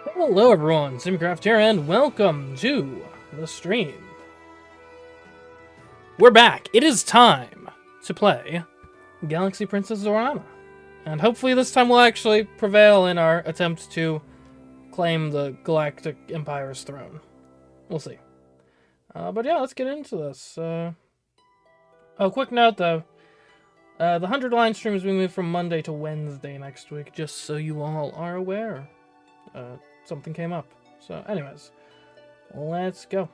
Hello everyone, CMeeCraft here, and welcome to the stream. We're back. It is time to play Galaxy Princess Zorana. And hopefully this time we'll actually prevail in our attempt to claim the Galactic Empire's throne. We'll see. But yeah, let's get into this. Quick note though. The 100 line streams we move from Monday to Wednesday next week, just so you all are aware. Something came up. So anyways, let's go.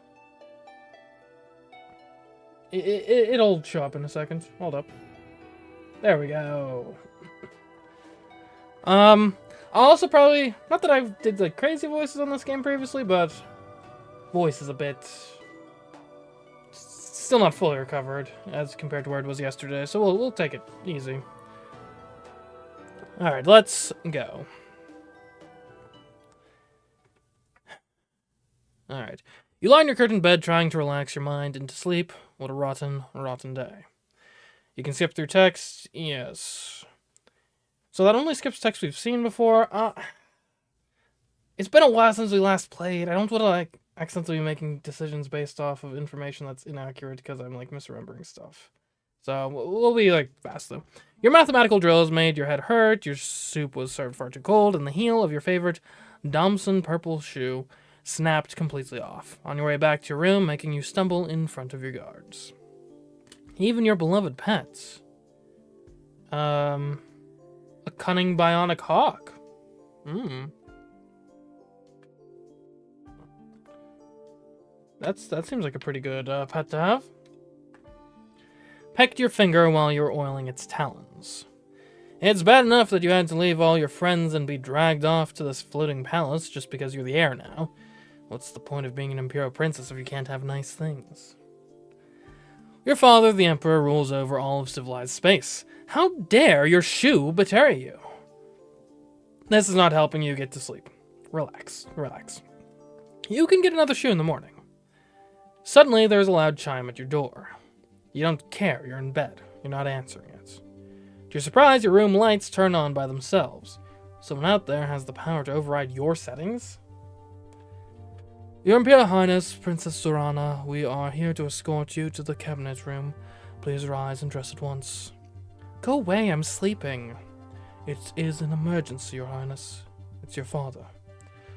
It'll show up in a second. Hold up. There we go. I'll also probably, not that I did like crazy voices on this game previously, but voice is a bit still not fully recovered as compared to where it was yesterday, so we'll take it easy. All right, let's go. Alright. You lie in your curtained bed trying to relax your mind into sleep. What a rotten, rotten day. You can skip through text. Yes. So that only skips text we've seen before. It's been a while since we last played. I don't want to, like, accidentally be making decisions based off of information that's inaccurate because I'm, like, misremembering stuff. So, we'll be, like, fast, though. Your mathematical drills made your head hurt, your soup was served far too cold, and the heel of your favorite Domson purple shoe snapped completely off, on your way back to your room, making you stumble in front of your guards. Even your beloved pets. A cunning bionic hawk. That seems like a pretty good pet to have. Pecked your finger while you were oiling its talons. It's bad enough that you had to leave all your friends and be dragged off to this floating palace just because you're the heir now. What's the point of being an Imperial Princess if you can't have nice things? Your father, the Emperor, rules over all of civilized space. How dare your shoe betray you? This is not helping you get to sleep. Relax, relax. You can get another shoe in the morning. Suddenly, there's a loud chime at your door. You don't care, you're in bed. You're not answering it. To your surprise, your room lights turn on by themselves. Someone out there has the power to override your settings? Your Imperial Highness, Princess Zorana, we are here to escort you to the cabinet room. Please rise and dress at once. Go away, I'm sleeping. It is an emergency, Your Highness. It's your father.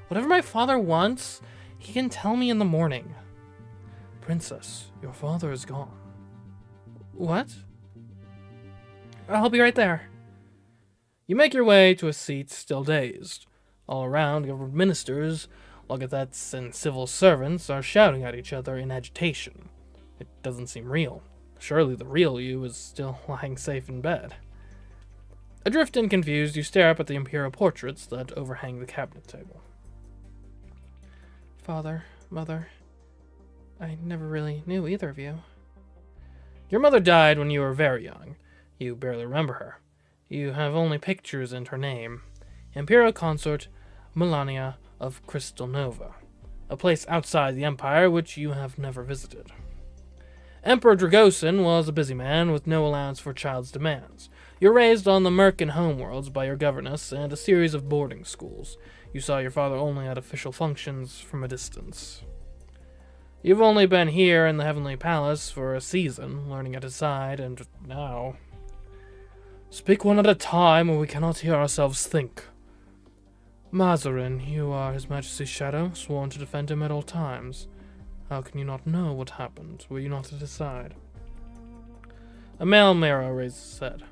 Whatever my father wants, he can tell me in the morning. Princess, your father is gone. What? I'll be right there. You make your way to a seat, still dazed. All around, government ministers, logothets, and civil servants are shouting at each other in agitation. It doesn't seem real. Surely the real you is still lying safe in bed. Adrift and confused, you stare up at the imperial portraits that overhang the cabinet table. Father, Mother, I never really knew either of you. Your mother died when you were very young. You barely remember her. You have only pictures and her name. Imperial Consort Melania of Crystal Nova, a place outside the Empire which you have never visited. Emperor Dragosin was a busy man with no allowance for child's demands. You're raised on the Merkin homeworlds by your governess and a series of boarding schools. You saw your father only at official functions from a distance. You've only been here in the Heavenly Palace for a season, learning at his side, and now... Speak one at a time, or we cannot hear ourselves think. Mazarin, you are His Majesty's shadow, sworn to defend him at all times. How can you not know what happened? Were you not at his side? A male mirror raised his head.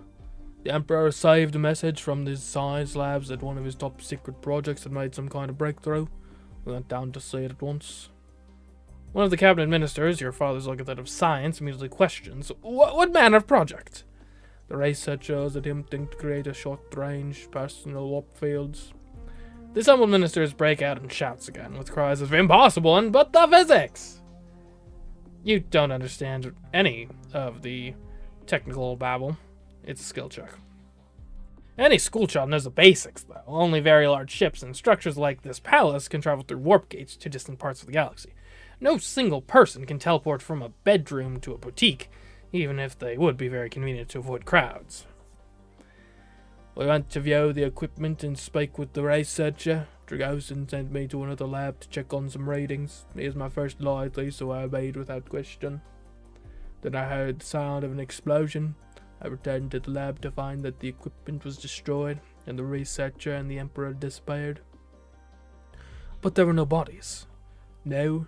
The Emperor received a message from the science labs that one of his top secret projects had made some kind of breakthrough. We went down to see it at once. One of the cabinet ministers, your father's logothet of science, immediately questions, What manner of project? The researchers attempting to create a short-range personal warp fields. The assembled ministers break out in shouts again, with cries of impossible and but the physics! You don't understand any of the technical babble. It's a skill check. Any schoolchild knows the basics, though. Only very large ships and structures like this palace can travel through warp gates to distant parts of the galaxy. No single person can teleport from a bedroom to a boutique, even if they would be very convenient to avoid crowds. We went to view the equipment and speak with the researcher. Dragossan sent me to another lab to check on some readings. He is my first loyalty, so I obeyed without question. Then I heard the sound of an explosion. I returned to the lab to find that the equipment was destroyed, and the researcher and the Emperor disappeared. But there were no bodies. No.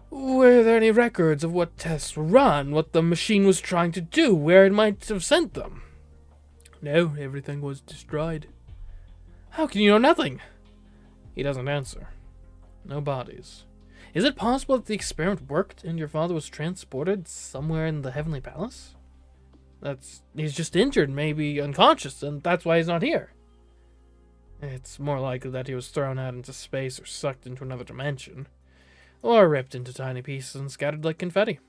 Were there any records of what tests were run, what the machine was trying to do, where it might have sent them? No, everything was destroyed. How can you know nothing? He doesn't answer. No bodies. Is it possible that the experiment worked and your father was transported somewhere in the Heavenly Palace? He's just injured, maybe unconscious, and that's why he's not here. It's more likely that he was thrown out into space or sucked into another dimension, or ripped into tiny pieces and scattered like confetti.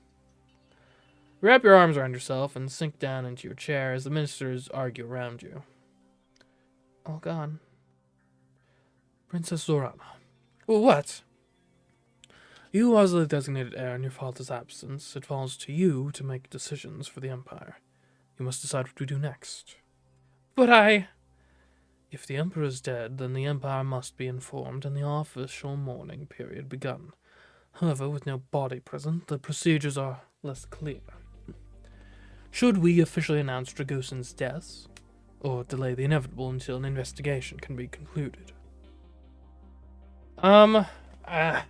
Wrap your arms around yourself and sink down into your chair as the ministers argue around you. All gone. Princess Zorana. What? You are the designated heir in your father's absence. It falls to you to make decisions for the Empire. You must decide what to do next. But If the Emperor is dead, then the Empire must be informed and the official mourning period begun. However, with no body present, the procedures are less clear. Should we officially announce Dragossan's death, or delay the inevitable until an investigation can be concluded? I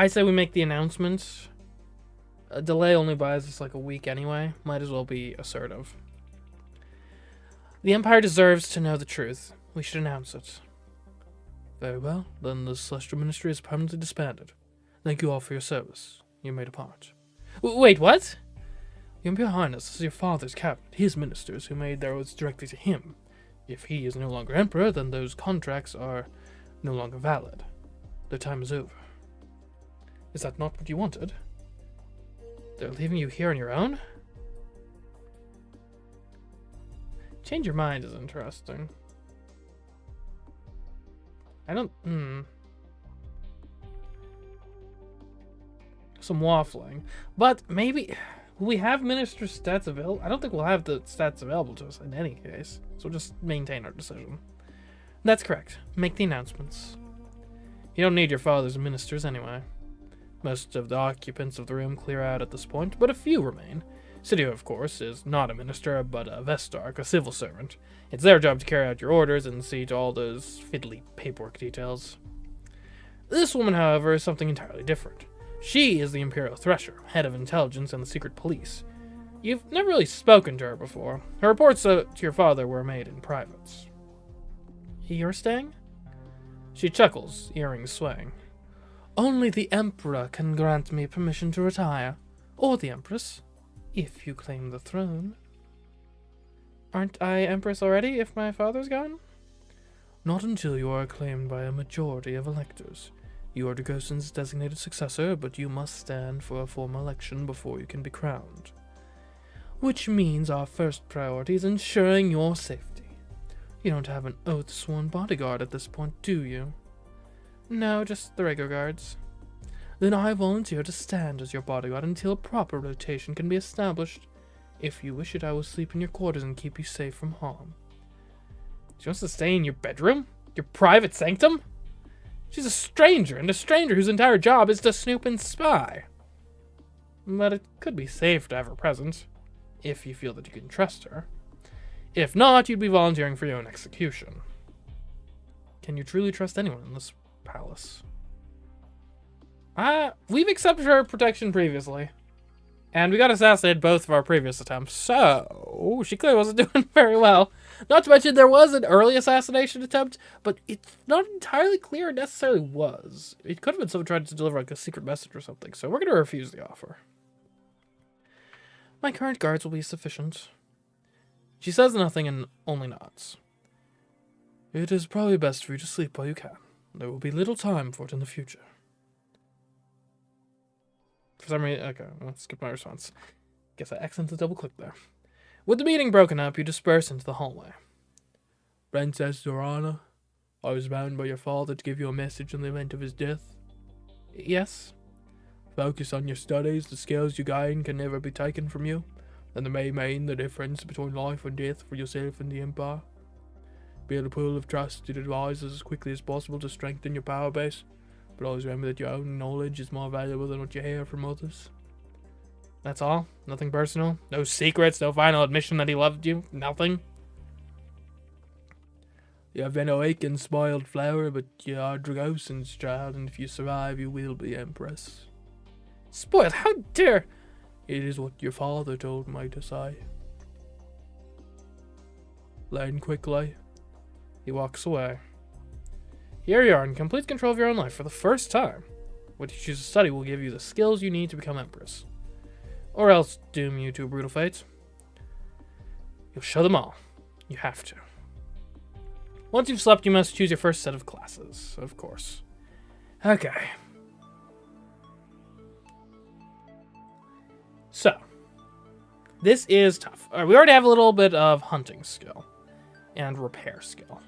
say we make the announcement. A delay only buys us like a week anyway. Might as well be assertive. The Empire deserves to know the truth. We should announce it. Very well, then the Celestial Ministry is permanently disbanded. Thank you all for your service. You may depart. Wait, what? Your Imperial Highness is your father's cabinet, his ministers, who made their oaths directly to him. If he is no longer Emperor, then those contracts are no longer valid. Their time is over. Is that not what you wanted? They're leaving you here on your own? Change your mind is interesting. Some waffling. But maybe... Will we have minister stats available? I don't think we'll have the stats available to us in any case. So we'll just maintain our decision. That's correct. Make the announcements. You don't need your father's ministers anyway. Most of the occupants of the room clear out at this point, but a few remain. Sidio, of course, is not a minister, but a Vestarch, a civil servant. It's their job to carry out your orders and see to all those fiddly paperwork details. This woman, however, is something entirely different. She is the Imperial Thresher, head of intelligence and the secret police. You've never really spoken to her before. Her reports to your father were made in private. You're staying? She chuckles, earrings swaying. Only the Emperor can grant me permission to retire. Or the Empress, if you claim the throne. Aren't I Empress already, if my father's gone? Not until you are claimed by a majority of electors. You are Dragossan's designated successor, but you must stand for a formal election before you can be crowned. Which means our first priority is ensuring your safety. You don't have an oath-sworn bodyguard at this point, do you? No, just the regular guards. Then I volunteer to stand as your bodyguard until a proper rotation can be established. If you wish it, I will sleep in your quarters and keep you safe from harm. She wants to stay in your bedroom? Your private sanctum? She's a stranger, and a stranger whose entire job is to snoop and spy. But it could be safe to have her present, if you feel that you can trust her. If not, you'd be volunteering for your own execution. Can you truly trust anyone in this palace? We've accepted her protection previously. And we got assassinated both of our previous attempts, so she clearly wasn't doing very well. Not to mention there was an early assassination attempt, but it's not entirely clear it necessarily was. It could have been someone trying to deliver like a secret message or something, so we're going to refuse the offer. My current guards will be sufficient. She says nothing and only nods. It is probably best for you to sleep while you can. There will be little time for it in the future. For some reason, okay, let's skip my response. Guess I accidentally double-clicked there. With the meeting broken up, you disperse into the hallway. Princess Zorana, I was bound by your father to give you a message in the event of his death. Yes? Focus on your studies. The skills you gain can never be taken from you, and they may mean the difference between life and death for yourself and the Empire. Build a pool of trusted advisors as quickly as possible to strengthen your power base. But always remember that your own knowledge is more valuable than what you hear from others. That's all? Nothing personal? No secrets? No final admission that he loved you? Nothing? You have been a weak and spoiled flower, but you are Dragosin's child, and if you survive, you will be Empress. Spoiled? How dare! It is what your father told me to say. Learn quickly. He walks away. Here you are in complete control of your own life for the first time. What you choose to study will give you the skills you need to become Empress. Or else doom you to a brutal fate. You'll show them all. You have to. Once you've slept, you must choose your first set of classes, of course. Okay. So, this is tough. All right, we already have a little bit of hunting skill and repair skill.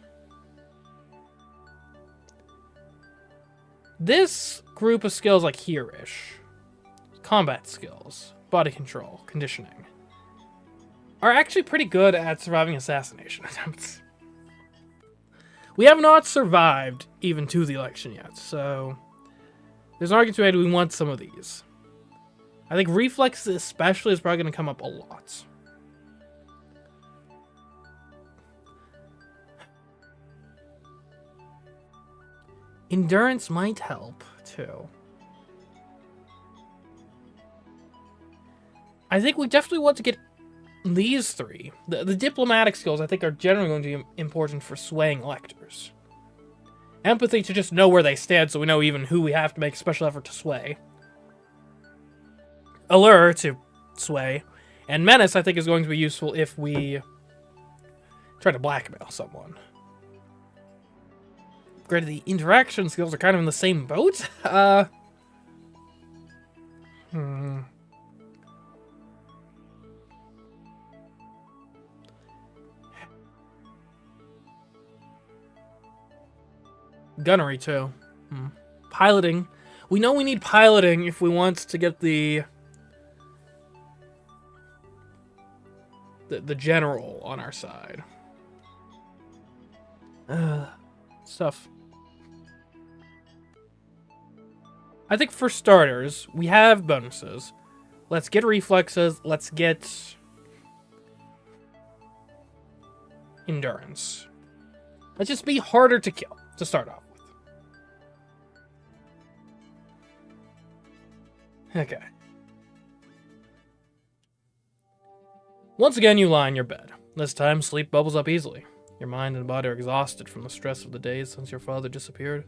This group of skills, like here-ish, combat skills, body control, conditioning, are actually pretty good at surviving assassination attempts. We have not survived even to the election yet, so there's an argument to be made we want some of these. I think reflex especially is probably going to come up a lot. Endurance might help, too. I think we definitely want to get these three. The diplomatic skills, I think, are generally going to be important for swaying electors. Empathy to just know where they stand so we know even who we have to make a special effort to sway. Allure to sway. And menace, I think, is going to be useful if we try to blackmail someone. Granted, the interaction skills are kind of in the same boat. Gunnery, too. Piloting. We know we need piloting if we want to get the general on our side. Stuff. I think for starters, we have bonuses. Let's get reflexes. Let's get endurance. Let's just be harder to kill to start off with. Okay. Once again, you lie in your bed. This time, sleep bubbles up easily. Your mind and body are exhausted from the stress of the days since your father disappeared.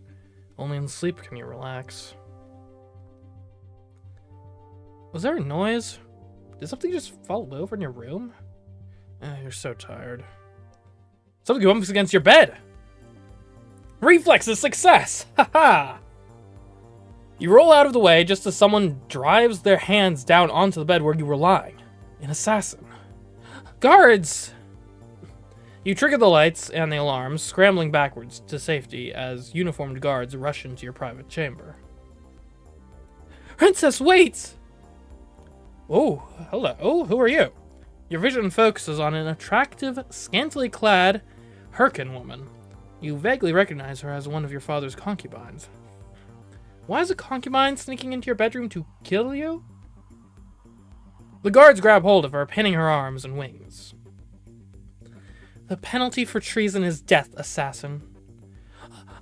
Only in sleep can you relax. Was there a noise? Did something just fall over in your room? You're so tired. Something bumps against your bed! Reflexes success! Haha! You roll out of the way just as someone drives their hands down onto the bed where you were lying. An assassin. Guards! You trigger the lights and the alarms, scrambling backwards to safety as uniformed guards rush into your private chamber. Princess, wait! Oh, hello. Who are you? Your vision focuses on an attractive, scantily clad Hyrcan woman. You vaguely recognize her as one of your father's concubines. Why is a concubine sneaking into your bedroom to kill you? The guards grab hold of her, pinning her arms and wings. The penalty for treason is death, assassin.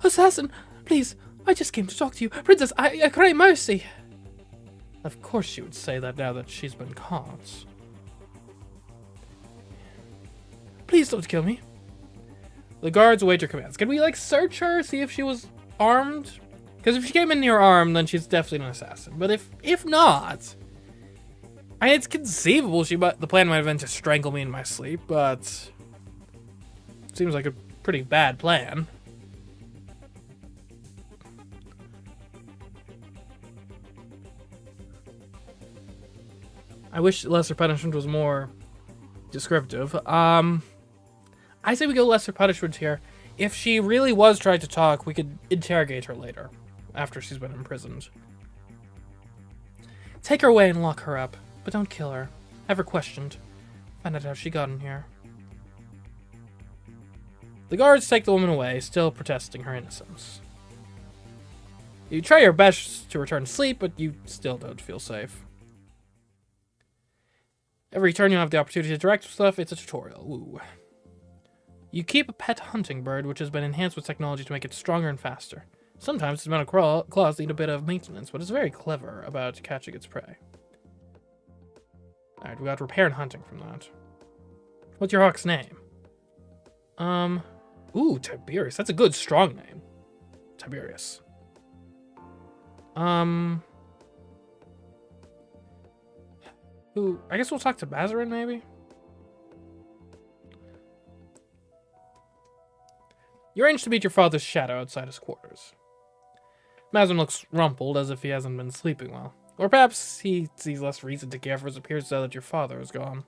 Assassin, please, I just came to talk to you. Princess, I cry mercy. Of course she would say that now that she's been caught. Please don't kill me. The guards await your commands. Can we, search her, see if she was armed? Because if she came in near armed, then she's definitely an assassin. But if not... I mean, it's conceivable the plan might have been to strangle me in my sleep, but... Seems like a pretty bad plan. I wish lesser punishment was more descriptive. I say we go lesser punishment here. If she really was trying to talk, we could interrogate her later, after she's been imprisoned. Take her away and lock her up, but don't kill her. Have her questioned. Find out how she got in here. The guards take the woman away, still protesting her innocence. You try your best to return to sleep, but you still don't feel safe. Every turn you have the opportunity to interact with stuff, it's a tutorial. Ooh. You keep a pet hunting bird, which has been enhanced with technology to make it stronger and faster. Sometimes its amount of claws need a bit of maintenance, but it's very clever about catching its prey. Alright, we got repair and hunting from that. What's your hawk's name? Ooh, Tiberius. That's a good, strong name. Tiberius. Who? I guess we'll talk to Mazarin, maybe? You arrange to meet your father's shadow outside his quarters. Mazarin looks rumpled, as if he hasn't been sleeping well. Or perhaps he sees less reason to care for his appearance now that your father is gone.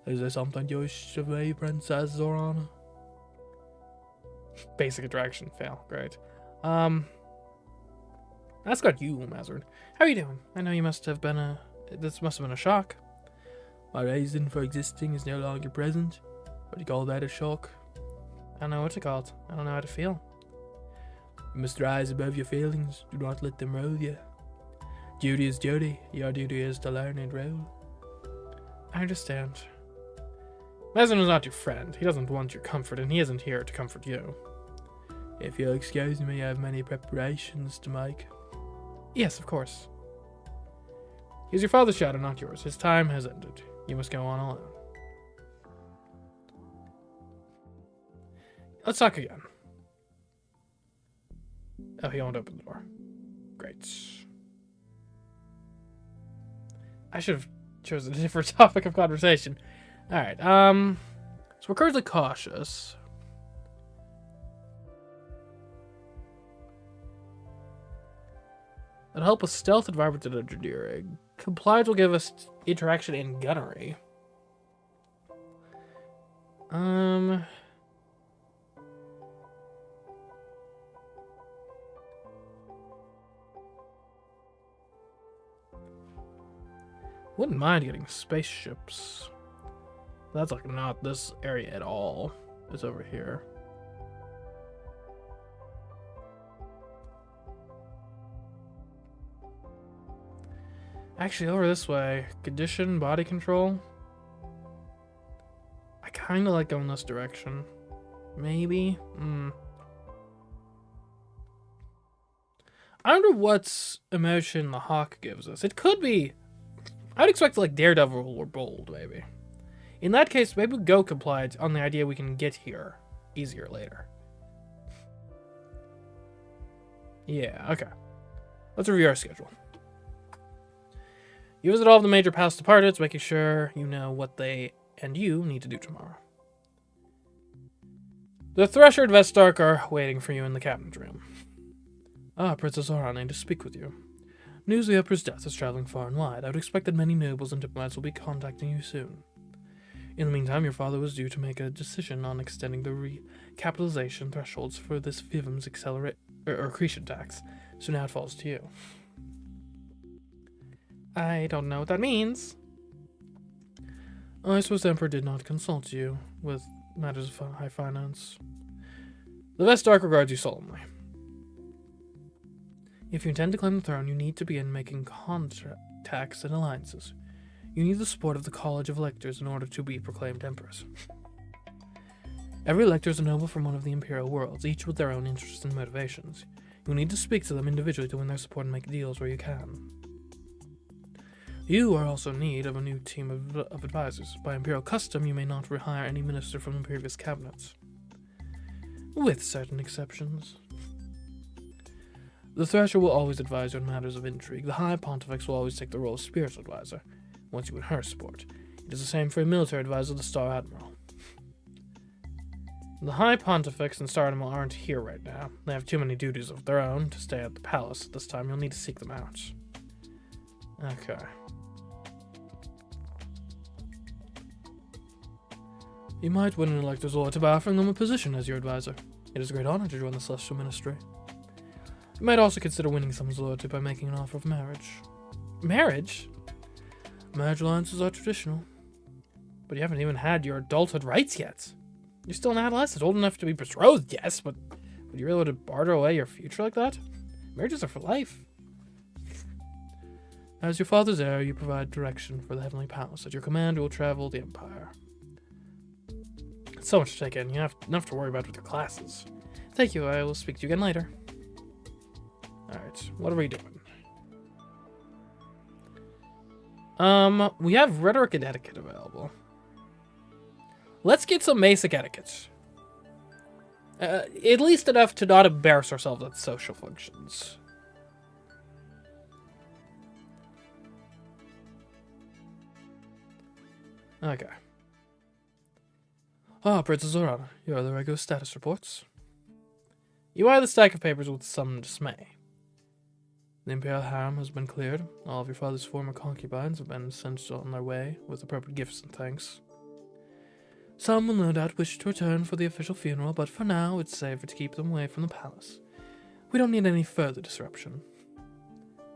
Is there something you wish of me, Princess Zorana? Basic attraction fail. Great. That's got you, Mazarin. How are you doing? I know you must have been this must have been a shock. My reason for existing is no longer present. What do you call that, a shock? I don't know what to call it. I don't know how to feel. You must rise above your feelings. Do not let them rule you. Duty is duty. Your duty is to learn and rule. I understand. Mazarin is not your friend. He doesn't want your comfort, and he isn't here to comfort you. If you'll excuse me, I have many preparations to make. Yes, of course. He's your father's shadow, not yours. His time has ended. You must go on alone. Let's talk again. Oh, he won't open the door. Great. I should have chosen a different topic of conversation. Alright, so we're currently cautious. That'll help with stealth, environment, and engineering. Compliance will give us interaction in gunnery. Wouldn't mind getting spaceships. That's like not this area at all. It's over here. Actually, over this way. Condition, body control. I kind of like going this direction. Maybe? I wonder what emotion the hawk gives us. It could be... I would expect like Daredevil or Bold, maybe. In that case, maybe we'll go compliant on the idea we can get here easier later. Yeah, okay. Let's review our schedule. You visit all of the major palace departments, making sure you know what they and you need to do tomorrow. The Thresher and Vestark are waiting for you in the captain's room. Ah, Princess Zorana, to speak with you. News of the Emperor's death is traveling far and wide. I would expect that many nobles and diplomats will be contacting you soon. In the meantime, your father was due to make a decision on extending the recapitalization thresholds for this Vivum's accretion tax, so now it falls to you. I don't know what that means. I suppose the Emperor did not consult you with matters of high finance. The Vestark regards you solemnly. If you intend to claim the throne, you need to begin making contacts and alliances. You need the support of the College of Electors in order to be proclaimed empress. Every elector is a noble from one of the Imperial worlds, each with their own interests and motivations. You need to speak to them individually to win their support and make deals where you can. You are also in need of a new team of advisors. By Imperial custom, you may not rehire any minister from the previous cabinets. With certain exceptions. The Thresher will always advise you on matters of intrigue. The High Pontifex will always take the role of spiritual advisor, once you win her support. It is the same for a military advisor, the Star Admiral. The High Pontifex and Star Admiral aren't here right now. They have too many duties of their own to stay at the palace at this time. You'll need to seek them out. Okay. You might win an elector's loyalty by offering them a position as your advisor. It is a great honor to join the Celestial Ministry. You might also consider winning someone's loyalty by making an offer of marriage. Marriage? Marriage alliances are traditional. But you haven't even had your adulthood rights yet. You're still an adolescent, old enough to be betrothed, yes, but would you really want to barter away your future like that? Marriages are for life. As your father's heir, you provide direction for the Heavenly Palace. At your command, you will travel the Empire. It's so much to take in. You have enough to worry about with your classes. Thank you. I will speak to you again later. Alright, what are we doing? We have rhetoric and etiquette available. Let's get some basic etiquette. At least enough to not embarrass ourselves at social functions. Okay. Princess Zorana, here are the regular status reports. You eye the stack of papers with some dismay. The Imperial harem has been cleared. All of your father's former concubines have been sent on their way with appropriate gifts and thanks. Some will no doubt wish to return for the official funeral, but for now it's safer to keep them away from the palace. We don't need any further disruption.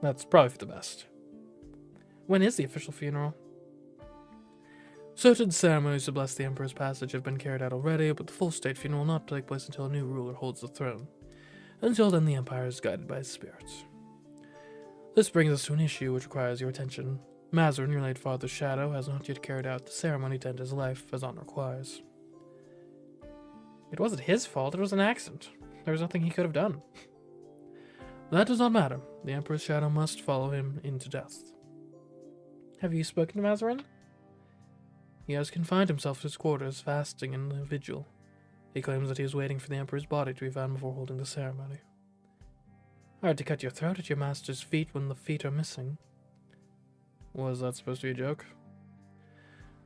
That's probably for the best. When is the official funeral? Certain ceremonies to bless the Emperor's passage have been carried out already, but the full state funeral will not take place until a new ruler holds the throne. Until then, the Empire is guided by his spirits. This brings us to an issue which requires your attention. Mazarin, your late father's shadow, has not yet carried out the ceremony to end his life, as honor requires. It wasn't his fault, it was an accident. There was nothing he could have done. That does not matter. The Emperor's shadow must follow him into death. Have you spoken to Mazarin? He has confined himself to his quarters, fasting in the vigil. He claims that he is waiting for the Emperor's body to be found before holding the ceremony. Hard to cut your throat at your master's feet when the feet are missing. Was that supposed to be a joke?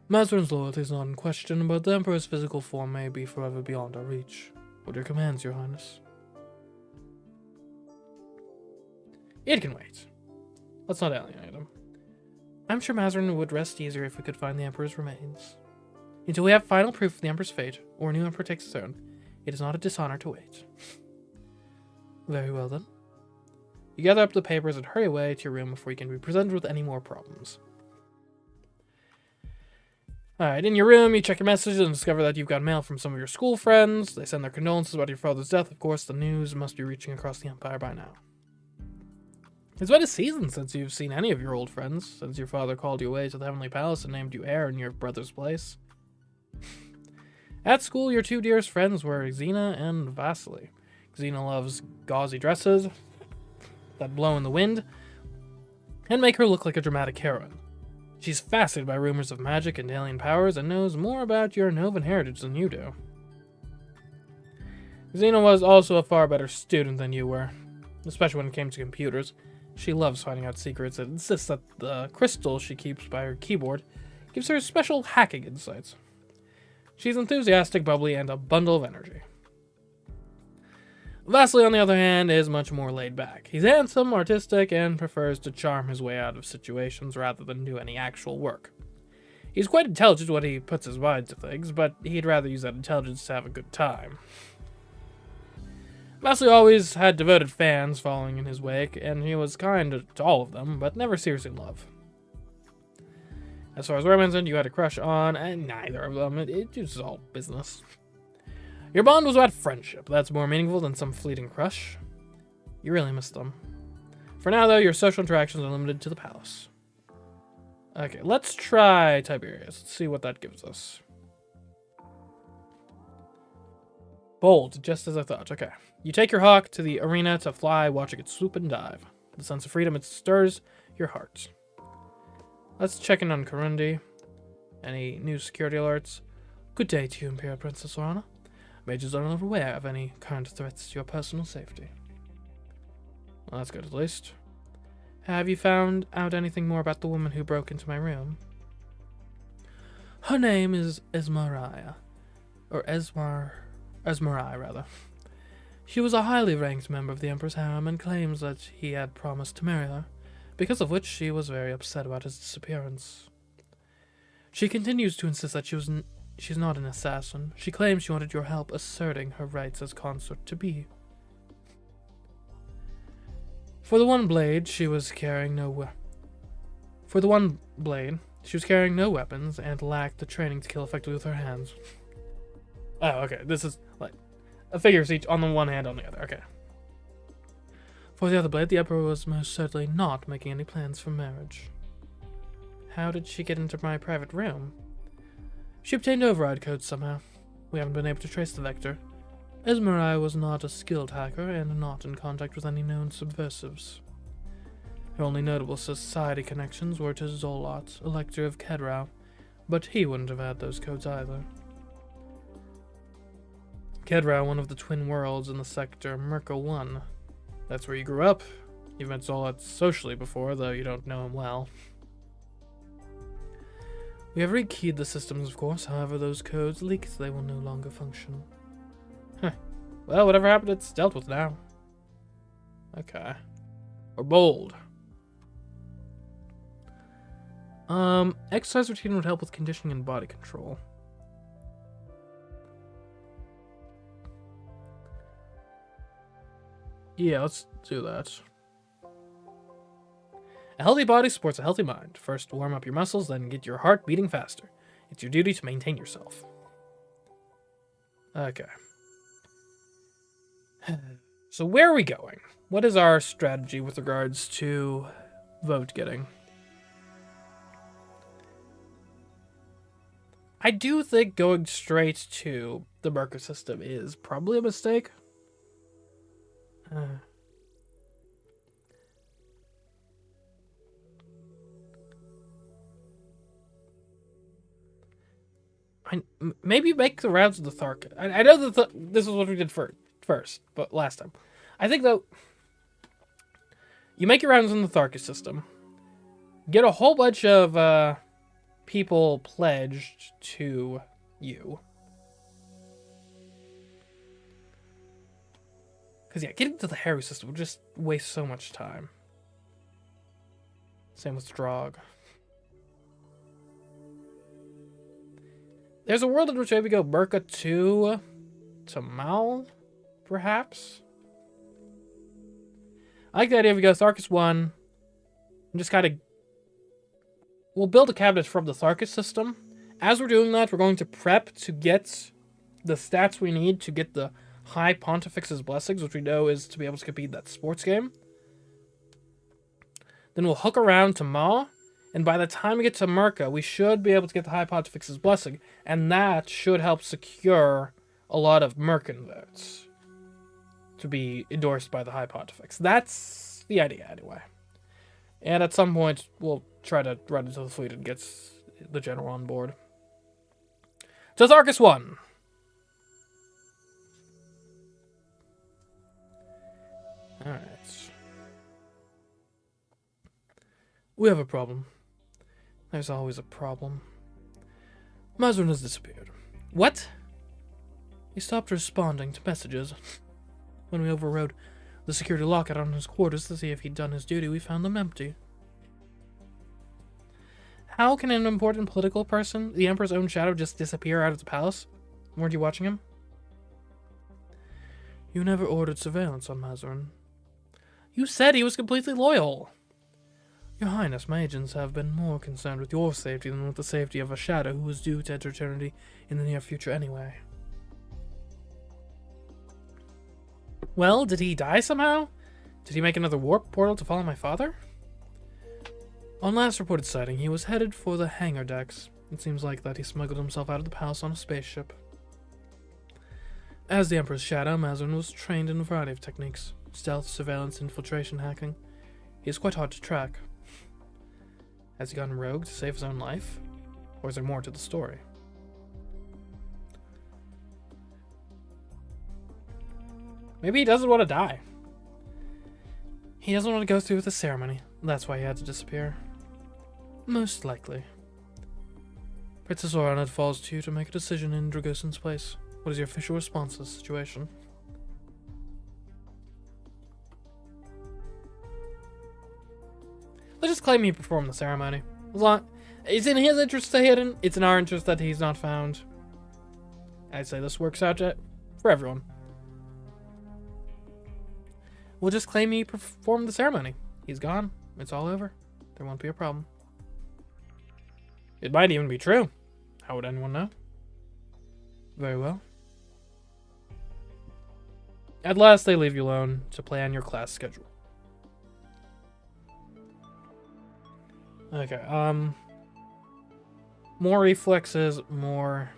Mazarin's loyalty is not in question, but the Emperor's physical form may be forever beyond our reach. What are your commands, Your Highness? It can wait. Let's not alienate him. I'm sure Mazarin would rest easier if we could find the Emperor's remains. Until we have final proof of the Emperor's fate, or a new Emperor takes his throne, it is not a dishonor to wait. Very well, then. You gather up the papers and hurry away to your room before you can be presented with any more problems. Alright, in your room, you check your messages and discover that you've got mail from some of your school friends. They send their condolences about your father's death. Of course, the news must be reaching across the Empire by now. It's been a season since you've seen any of your old friends, since your father called you away to the Heavenly Palace and named you heir in your brother's place. At school, your two dearest friends were Xena and Vasily. Xena loves gauzy dresses that blow in the wind and make her look like a dramatic heroine. She's fascinated by rumors of magic and alien powers and knows more about your Novan heritage than you do. Xena was also a far better student than you were, especially when it came to computers. She loves finding out secrets and insists that the crystal she keeps by her keyboard gives her special hacking insights. She's enthusiastic, bubbly, and a bundle of energy. Vasily, on the other hand, is much more laid back. He's handsome, artistic, and prefers to charm his way out of situations rather than do any actual work. He's quite intelligent when he puts his mind to things, but he'd rather use that intelligence to have a good time. Vasily always had devoted fans following in his wake, and he was kind to all of them, but never seriously in love. As far as romance, you had a crush on, and neither of them. It was all business. Your bond was about friendship. That's more meaningful than some fleeting crush. You really missed them. For now, though, your social interactions are limited to the palace. Okay, let's try Tiberius. Let's see what that gives us. Bold, just as I thought. Okay. You take your hawk to the arena to fly, watching it swoop and dive. The sense of freedom, it stirs your heart. Let's check in on Karundi. Any new security alerts? Good day to you, Imperial Princess Zorana. Majors are not aware of any current threats to your personal safety. Well, that's good at least. Have you found out anything more about the woman who broke into my room? Her name is Esmaria. Or Esmarai, rather. She was a highly ranked member of the Emperor's harem and claims that he had promised to marry her, because of which she was very upset about his disappearance. She continues to insist that she's not an assassin. She claims she wanted your help asserting her rights as consort to be. For the one blade, she was carrying no weapons and lacked the training to kill effectively with her hands. Oh, okay. This is like a figures each on the one hand, on the other. Okay. For the other blade, the Emperor was most certainly not making any plans for marriage. How did she get into my private room? She obtained override codes somehow. We haven't been able to trace the vector. Esmerai was not a skilled hacker and not in contact with any known subversives. Her only notable society connections were to Zolot, Elector of Kedrau, but he wouldn't have had those codes either. Kedrau, one of the twin worlds in the sector Merca 1. That's where you grew up. You've met Zolot socially before, though you don't know him well. We have rekeyed the systems, of course. However, those codes leaked, they will no longer function. Huh. Well, whatever happened, it's dealt with now. Okay. Or bold. Exercise routine would help with conditioning and body control. Yeah, let's do that. A healthy body supports a healthy mind. First, warm up your muscles, then get your heart beating faster. It's your duty to maintain yourself. Okay. So where are we going? What is our strategy with regards to vote getting? I do think going straight to the Merca system is probably a mistake. Maybe make the rounds of the Thark. I know that this is what we did first, but last time. I think, though, you make your rounds in the Tharkus system, get a whole bunch of people pledged to you. Because, yeah, getting to the Harry system would just waste so much time. Same with Strogg. There's a world in which maybe go Merca 2 to Mal, perhaps? I like the idea if we go Tharkus 1 and just kind of... We'll build a cabinet from the Tharkus system. As we're doing that, we're going to prep to get the stats we need to get the High Pontifex's Blessings, which we know is to be able to compete in that sports game. Then we'll hook around to Ma, and by the time we get to Merca, we should be able to get the High Pontifex's Blessing, and that should help secure a lot of Mercan votes to be endorsed by the High Pontifex. That's the idea, anyway. And at some point, we'll try to run into the fleet and get the general on board. So Tharkus 1. Alright. We have a problem. There's always a problem. Mazrin has disappeared. What? He stopped responding to messages. When we overrode the security lockout on his quarters to see if he'd done his duty, we found them empty. How can an important political person, the Emperor's own shadow, just disappear out of the palace? Weren't you watching him? You never ordered surveillance on Mazrin. You said he was completely loyal. Your Highness, my agents have been more concerned with your safety than with the safety of a shadow who is due to enter eternity in the near future anyway. Well, did he die somehow? Did he make another warp portal to follow my father? On last reported sighting, he was headed for the hangar decks. It seems like that he smuggled himself out of the palace on a spaceship. As the Emperor's shadow, Mazrin was trained in a variety of techniques. Stealth, surveillance, infiltration, hacking. He is quite hard to track. Has he gone rogue to save his own life? Or is there more to the story? Maybe he doesn't want to die. He doesn't want to go through with the ceremony. That's why he had to disappear. Most likely. Princess Zorana, it falls to you to make a decision in Dragosin's place. What is your official response to the situation? Let's just claim he performed the ceremony. As long, it's in his interest to stay hidden. It's in our interest that he's not found. I'd say this works out for everyone. We'll just claim he performed the ceremony. He's gone. It's all over. There won't be a problem. It might even be true. How would anyone know? Very well. At last, they leave you alone to plan your class schedule. Okay, more reflexes, more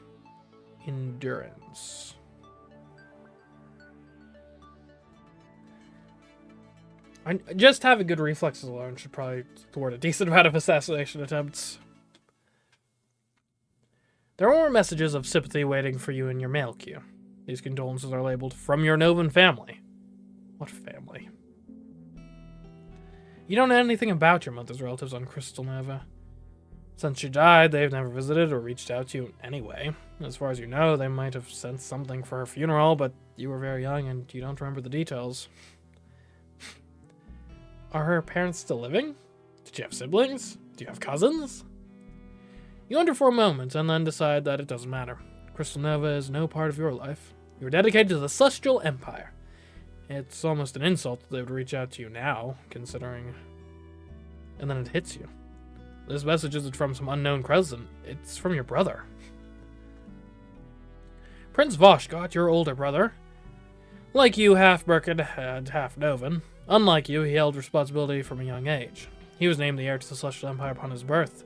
endurance. Just having good reflexes alone should probably thwart a decent amount of assassination attempts. There are more messages of sympathy waiting for you in your mail queue. These condolences are labeled, "From your Novan family." What family? You don't know anything about your mother's relatives on Crystal Nova. Since she died, they've never visited or reached out to you anyway. As far as you know, they might have sent something for her funeral, but you were very young and you don't remember the details. Are her parents still living? Did you have siblings? Do you have cousins? You wonder for a moment and then decide that it doesn't matter. Crystal Nova is no part of your life. You're dedicated to the Celestial Empire. It's almost an insult that they would reach out to you now, considering... And then it hits you. This message isn't from some unknown cousin. It's from your brother. Prince Voshgot, your older brother. Like you, half Birkin and half Novan. Unlike you, he held responsibility from a young age. He was named the heir to the Celestial Empire upon his birth.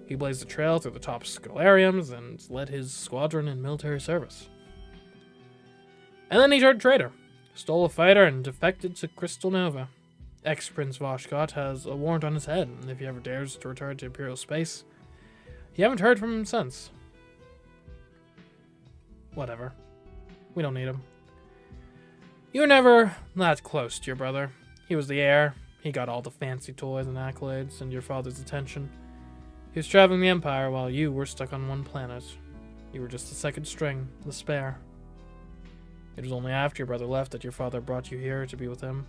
He blazed the trail through the top scholariums and led his squadron in military service. And then he turned traitor, stole a fighter, and defected to Crystal Nova. Ex-Prince Voshgot has a warrant on his head, and if he ever dares to return to Imperial space, you haven't heard from him since. Whatever. We don't need him. You were never that close to your brother. He was the heir. He got all the fancy toys and accolades and your father's attention. He was traveling the Empire while you were stuck on one planet. You were just the second string, the spare. It was only after your brother left that your father brought you here to be with him.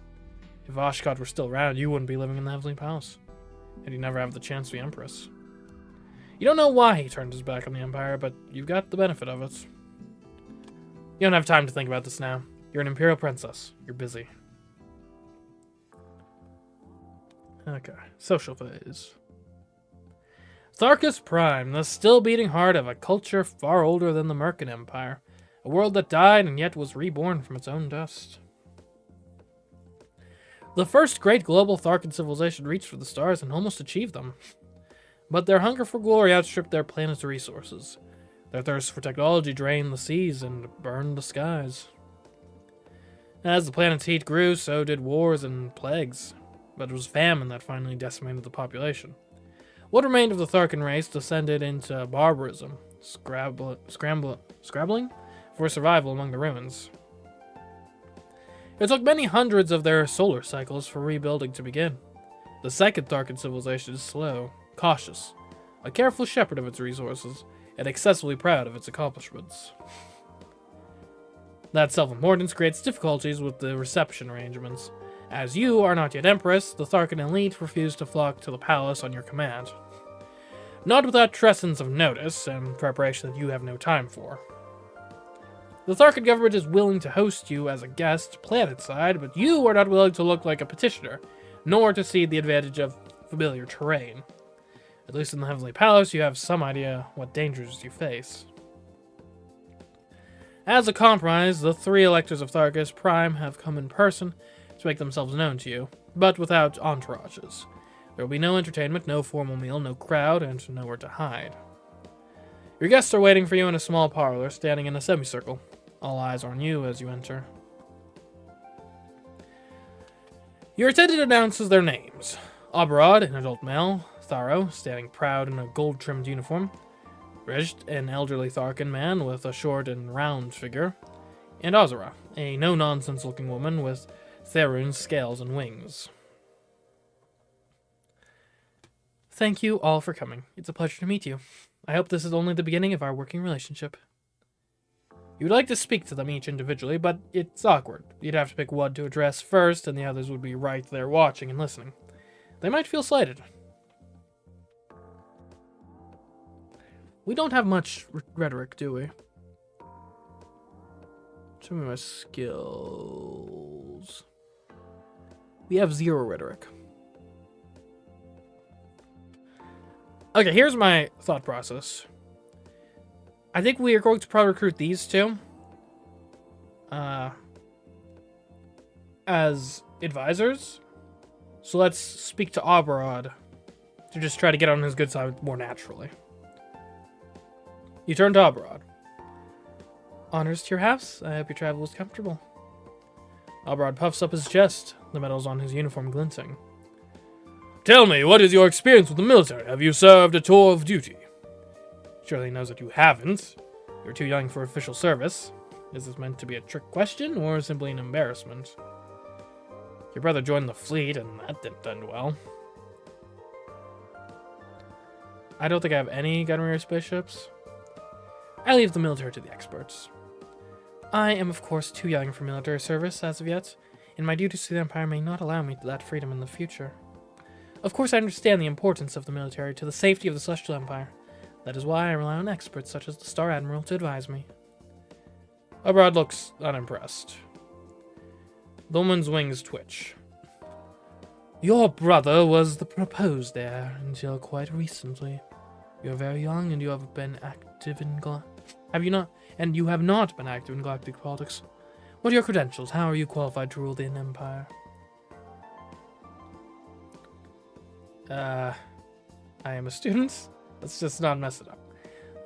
If Voshgot were still around, you wouldn't be living in the Heavenly Palace. And you'd never have the chance to be Empress. You don't know why he turned his back on the Empire, but you've got the benefit of it. You don't have time to think about this now. You're an Imperial Princess. You're busy. Okay, social phase. Tharkus Prime, the still-beating heart of a culture far older than the Merkin Empire. A world that died and yet was reborn from its own dust. The first great global Tharkan civilization reached for the stars and almost achieved them. But their hunger for glory outstripped their planet's resources. Their thirst for technology drained the seas and burned the skies. As the planet's heat grew, so did wars and plagues. But it was famine that finally decimated the population. What remained of the Tharkan race descended into barbarism, scrabbling for survival among the ruins. It took many hundreds of their solar cycles for rebuilding to begin. The second Tharkan civilization is slow, cautious, a careful shepherd of its resources, and excessively proud of its accomplishments. That self-importance creates difficulties with the reception arrangements. As you are not yet Empress, the Tharkan elite refuse to flock to the palace on your command. Not without trescents of notice and preparation that you have no time for. The Tharkan government is willing to host you as a guest planet-side, but you are not willing to look like a petitioner, nor to see the advantage of familiar terrain. At least in the Heavenly Palace, you have some idea what dangers you face. As a compromise, the three electors of Tharkus Prime have come in person to make themselves known to you, but without entourages. There will be no entertainment, no formal meal, no crowd, and nowhere to hide. Your guests are waiting for you in a small parlor, standing in a semicircle. All eyes are on you as you enter. Your attendant announces their names. Aberod, an adult male. Tharo, standing proud in a gold-trimmed uniform. Rizht, an elderly Tharkan man with a short and round figure. And Azura, a no-nonsense-looking woman with Tharun's scales and wings. Thank you all for coming. It's a pleasure to meet you. I hope this is only the beginning of our working relationship. You would like to speak to them each individually, but it's awkward. You'd have to pick one to address first, and the others would be right there watching and listening. They might feel slighted. We don't have much rhetoric, do we? Show me my skills. We have 0 rhetoric. Okay, here's my thought process. I think we are going to probably recruit these two. as advisors. So let's speak to Abrod to just try to get on his good side more naturally. You turn to Abrod. Honors to your house. I hope your travel was comfortable. Abrod puffs up his chest, the medals on his uniform glinting. Tell me, what is your experience with the military? Have you served a tour of duty? Surely knows that you haven't. You're too young for official service. Is this meant to be a trick question, or simply an embarrassment? Your brother joined the fleet, and that didn't end well. I don't think I have any gunnery or spaceships. I leave the military to the experts. I am, of course, too young for military service as of yet, and my duties to the Empire may not allow me that freedom in the future. Of course, I understand the importance of the military to the safety of the Celestial Empire. That is why I rely on experts such as the Star Admiral to advise me. Abrod looks unimpressed. The woman's wings twitch. Your brother was the proposed heir until quite recently. You're very young and you have been active in you have not been active in galactic politics. What are your credentials? How are you qualified to rule the Empire? I am a student. Let's just not mess it up.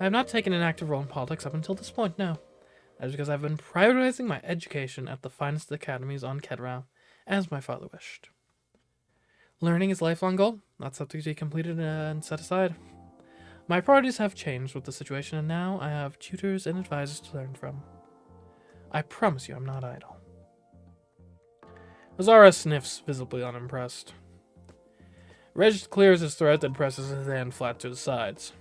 I have not taken an active role in politics up until this point, no. That is because I've been prioritizing my education at the finest academies on Kedrao, as my father wished. Learning is a lifelong goal, not something to be completed and set aside. My priorities have changed with the situation, and now I have tutors and advisors to learn from. I promise you I'm not idle. Azara sniffs, visibly unimpressed. Reg clears his throat and presses his hand flat to his sides.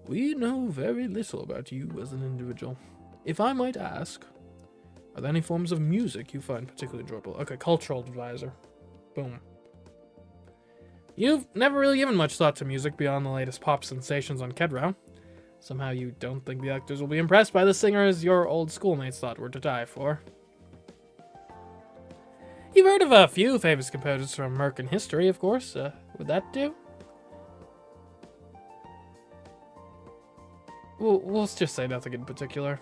We know very little about you as an individual. If I might ask, are there any forms of music you find particularly enjoyable? Okay, cultural advisor. Boom. You've never really given much thought to music beyond the latest pop sensations on Kedrao. Somehow you don't think the actors will be impressed by the singers your old schoolmates thought were to die for. You've heard of a few famous composers from American history, of course. Would that do? We'll just say nothing in particular.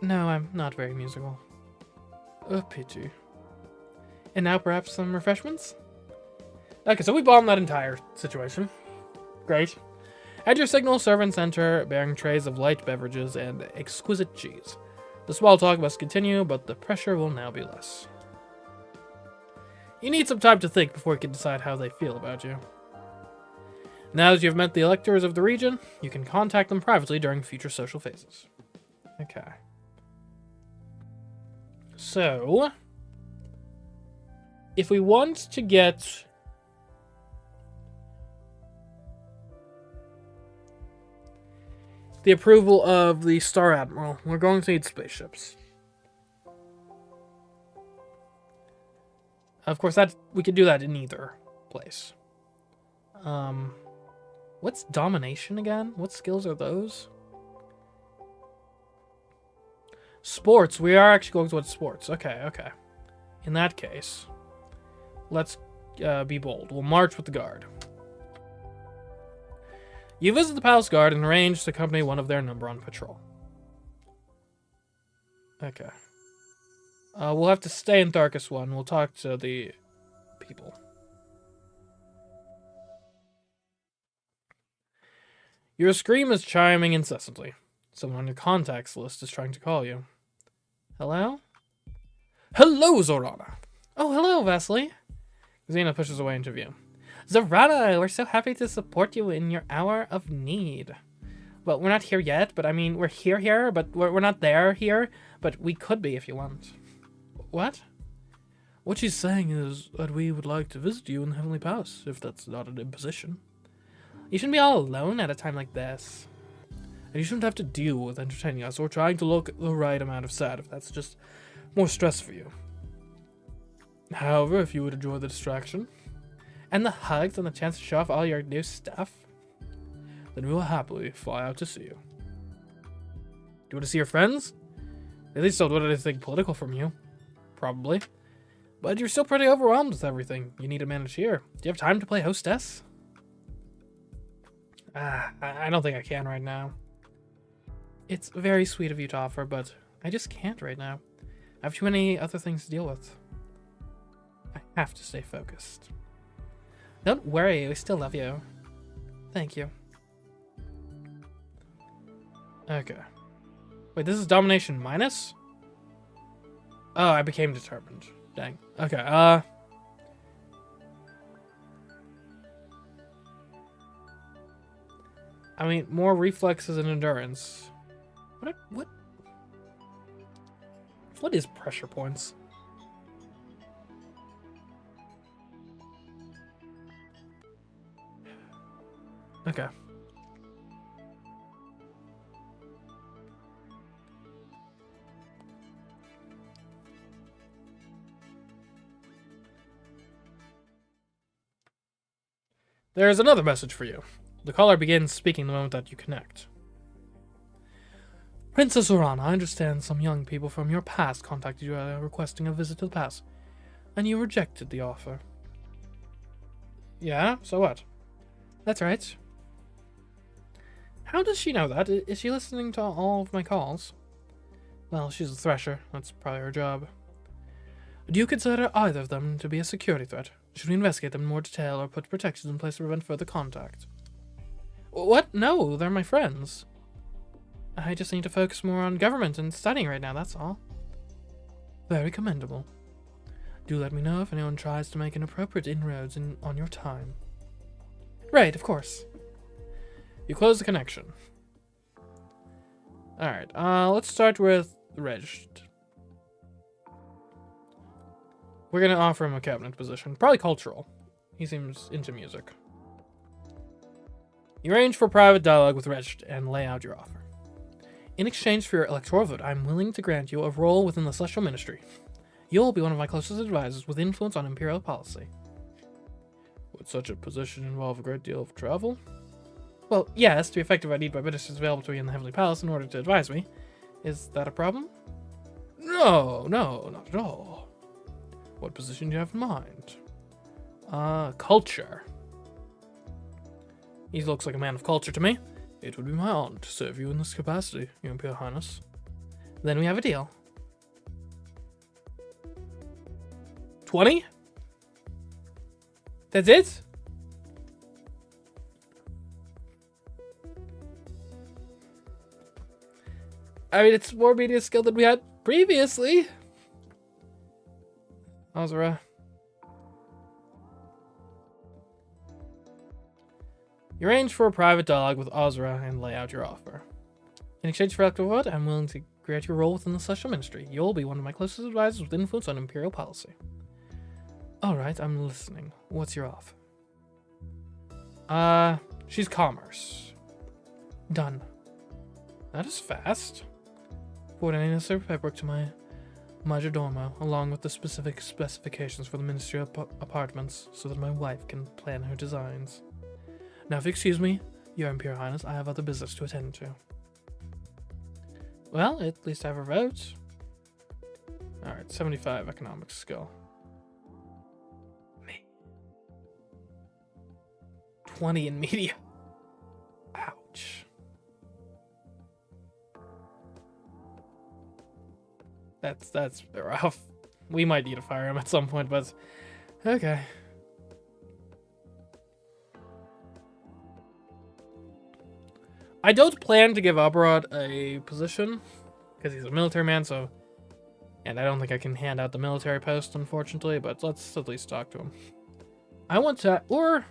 No, I'm not very musical. A pity. And now perhaps some refreshments? Okay, so we bombed that entire situation. Great. At your signal, servants enter bearing trays of light beverages and exquisite cheese. The small talk must continue, but the pressure will now be less. You need some time to think before you can decide how they feel about you. Now that you've met the electors of the region, you can contact them privately during future social phases. Okay. So, if we want to get the approval of the Star Admiral, we're going to need spaceships. Of course, we could do that in either place. What's domination again? What skills are those? Sports. We are actually going towards sports. Okay, okay. In that case, let's be bold. We'll march with the guard. You visit the palace guard and arrange to accompany one of their number on patrol. Okay. We'll have to stay in Tharkas 1. We'll talk to the people. Your scream is chiming incessantly. Someone on your contacts list is trying to call you. Hello? Hello, Zorana! Oh, hello, Vesely. Xena pushes away into view. Zorana, we're so happy to support you in your hour of need. Well, we're not here yet, but I mean, we're here, but we're not there here, but we could be if you want. What? What she's saying is that we would like to visit you in the Heavenly Palace, if that's not an imposition. You shouldn't be all alone at a time like this. And you shouldn't have to deal with entertaining us or trying to look the right amount of sad if that's just more stress for you. However, if you would enjoy the distraction, and the hugs and the chance to show off all your new stuff, then we will happily fly out to see you. Do you want to see your friends? At least don't want anything political from you. Probably. But you're still pretty overwhelmed with everything you need to manage here. Do you have time to play hostess? I don't think I can right now. It's very sweet of you to offer, but I just can't right now. I have too many other things to deal with. have to stay focused. Don't worry, we still love you. Thank you. Okay. Wait, this is domination minus? Oh, I became determined. Dang. Okay, I mean, more reflexes and endurance. What is pressure points? Okay. There is another message for you. The caller begins speaking the moment that you connect. Princess Zorana, I understand some young people from your past contacted you requesting a visit to the palace, and you rejected the offer. Yeah? So what? That's right. How does she know that? Is she listening to all of my calls? Well, she's a thresher. That's probably her job. Do you consider either of them to be a security threat? Should we investigate them in more detail or put protections in place to prevent further contact? What? No, they're my friends. I just need to focus more on government and studying right now, that's all. Very commendable. Do let me know if anyone tries to make inappropriate inroads on your time. Right, of course. You close the connection. Alright, let's start with Reg. We're gonna offer him a cabinet position. Probably cultural. He seems into music. You arrange for private dialogue with Reg and lay out your offer. In exchange for your electoral vote, I'm willing to grant you a role within the Celestial Ministry. You'll be one of my closest advisors with influence on Imperial policy. Would such a position involve a great deal of travel? Well, yes, to be effective I need my ministers available to me in the Heavenly Palace in order to advise me. Is that a problem? No, not at all. What position do you have in mind? Culture. He looks like a man of culture to me. It would be my honor to serve you in this capacity, Your Imperial Highness. Then we have a deal. 20? That's it? I mean, it's more media skill than we had previously. Azura. You arrange for a private dialogue with Azura and lay out your offer. In exchange for electoral vote, I'm willing to grant you a role within the Celestial Ministry. You'll be one of my closest advisors with influence on Imperial policy. Alright, I'm listening. What's your offer? She's commerce. Done. That is fast. Forward any necessary paperwork to my majordomo, along with the specific specifications for the ministerial apartments, so that my wife can plan her designs. Now, if you excuse me, Your Imperial Highness, I have other business to attend to. Well, at least I have a vote. Alright, 75 economics skill. Me. 20 in media. Ouch. That's rough. We might need to fire him at some point, but okay. I don't plan to give Aberrod a position because he's a military man, so, and I don't think I can hand out the military post, unfortunately, but let's at least talk to him. I want to, or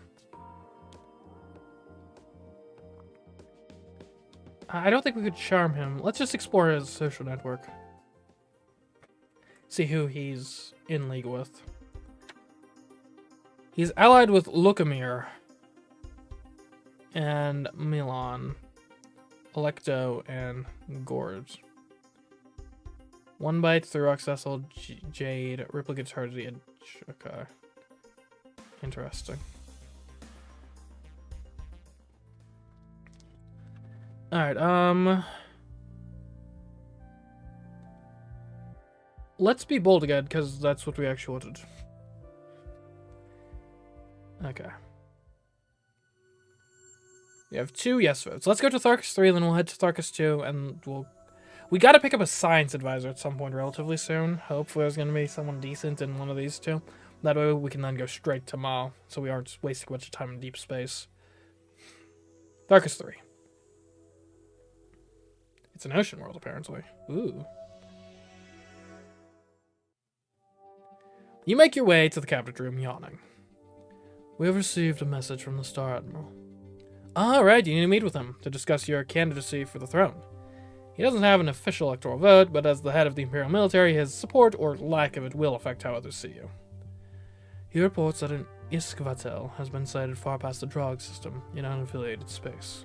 I don't think we could charm him. Let's just explore his social network. See who he's in league with. He's allied with Lukamir and Milan, Electo, and Gorge. One bite through Roxessel, Jade, Replicate Eternity, and okay. Interesting. Alright, let's be bold again, because that's what we actually wanted. Okay. We have 2 yes votes. Let's go to Tharkus 3, then we'll head to Tharkus 2, and we gotta pick up a science advisor at some point relatively soon. Hopefully there's gonna be someone decent in one of these 2. That way we can then go straight to Maw, so we aren't wasting much time in deep space. Tharkus 3. It's an ocean world, apparently. Ooh. You make your way to the cabinet room, yawning. We have received a message from the Star Admiral. Alright, you need to meet with him to discuss your candidacy for the throne. He doesn't have an official electoral vote, but as the head of the Imperial military, his support or lack of it will affect how others see you. He reports that an Iskvatel has been sighted far past the Drog system in unaffiliated space.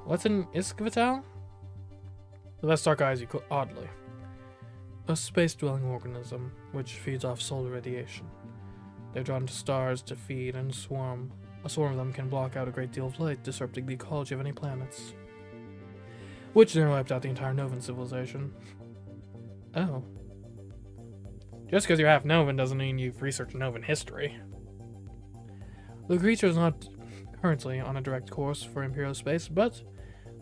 What's an Iskvatel? The Vestark eyes you oddly. A space-dwelling organism which feeds off solar radiation. They're drawn to stars to feed and swarm. A swarm of them can block out a great deal of light, disrupting the ecology of any planets. Which nearly wiped out the entire Novan civilization. Oh. Just because you're half Novan doesn't mean you've researched Novan history. The creature is not currently on a direct course for Imperial space, but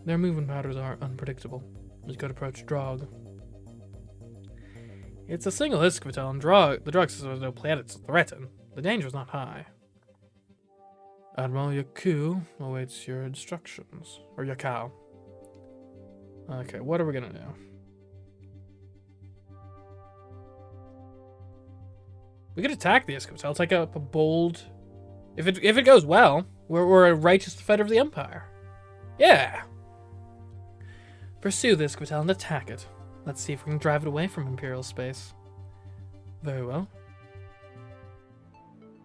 their movement patterns are unpredictable. You could approach Drog. It's a single Iskvatel, and the Drog system has no planets to threaten. The danger is not high. Admiral Yaku awaits your instructions. Or Yakao. Okay, what are we gonna do? We could attack the Iskvatel, take up a bold... If it goes well, we're a righteous defender of the Empire. Yeah! Pursue the Iskvatel and attack it. Let's see if we can drive it away from Imperial space. Very well.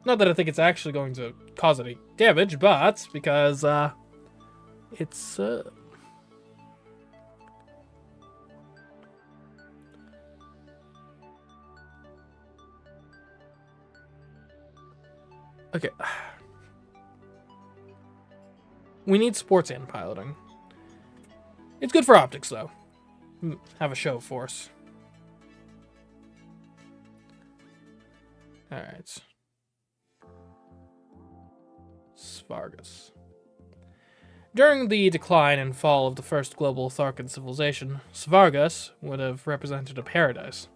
Not that I think it's actually going to cause any damage, but because, it's, okay. We need sports and piloting. It's good for optics, though. Have a show force. Alright. Svargus. During the decline and fall of the first global Tharkan civilization, Svargus would have represented a paradise.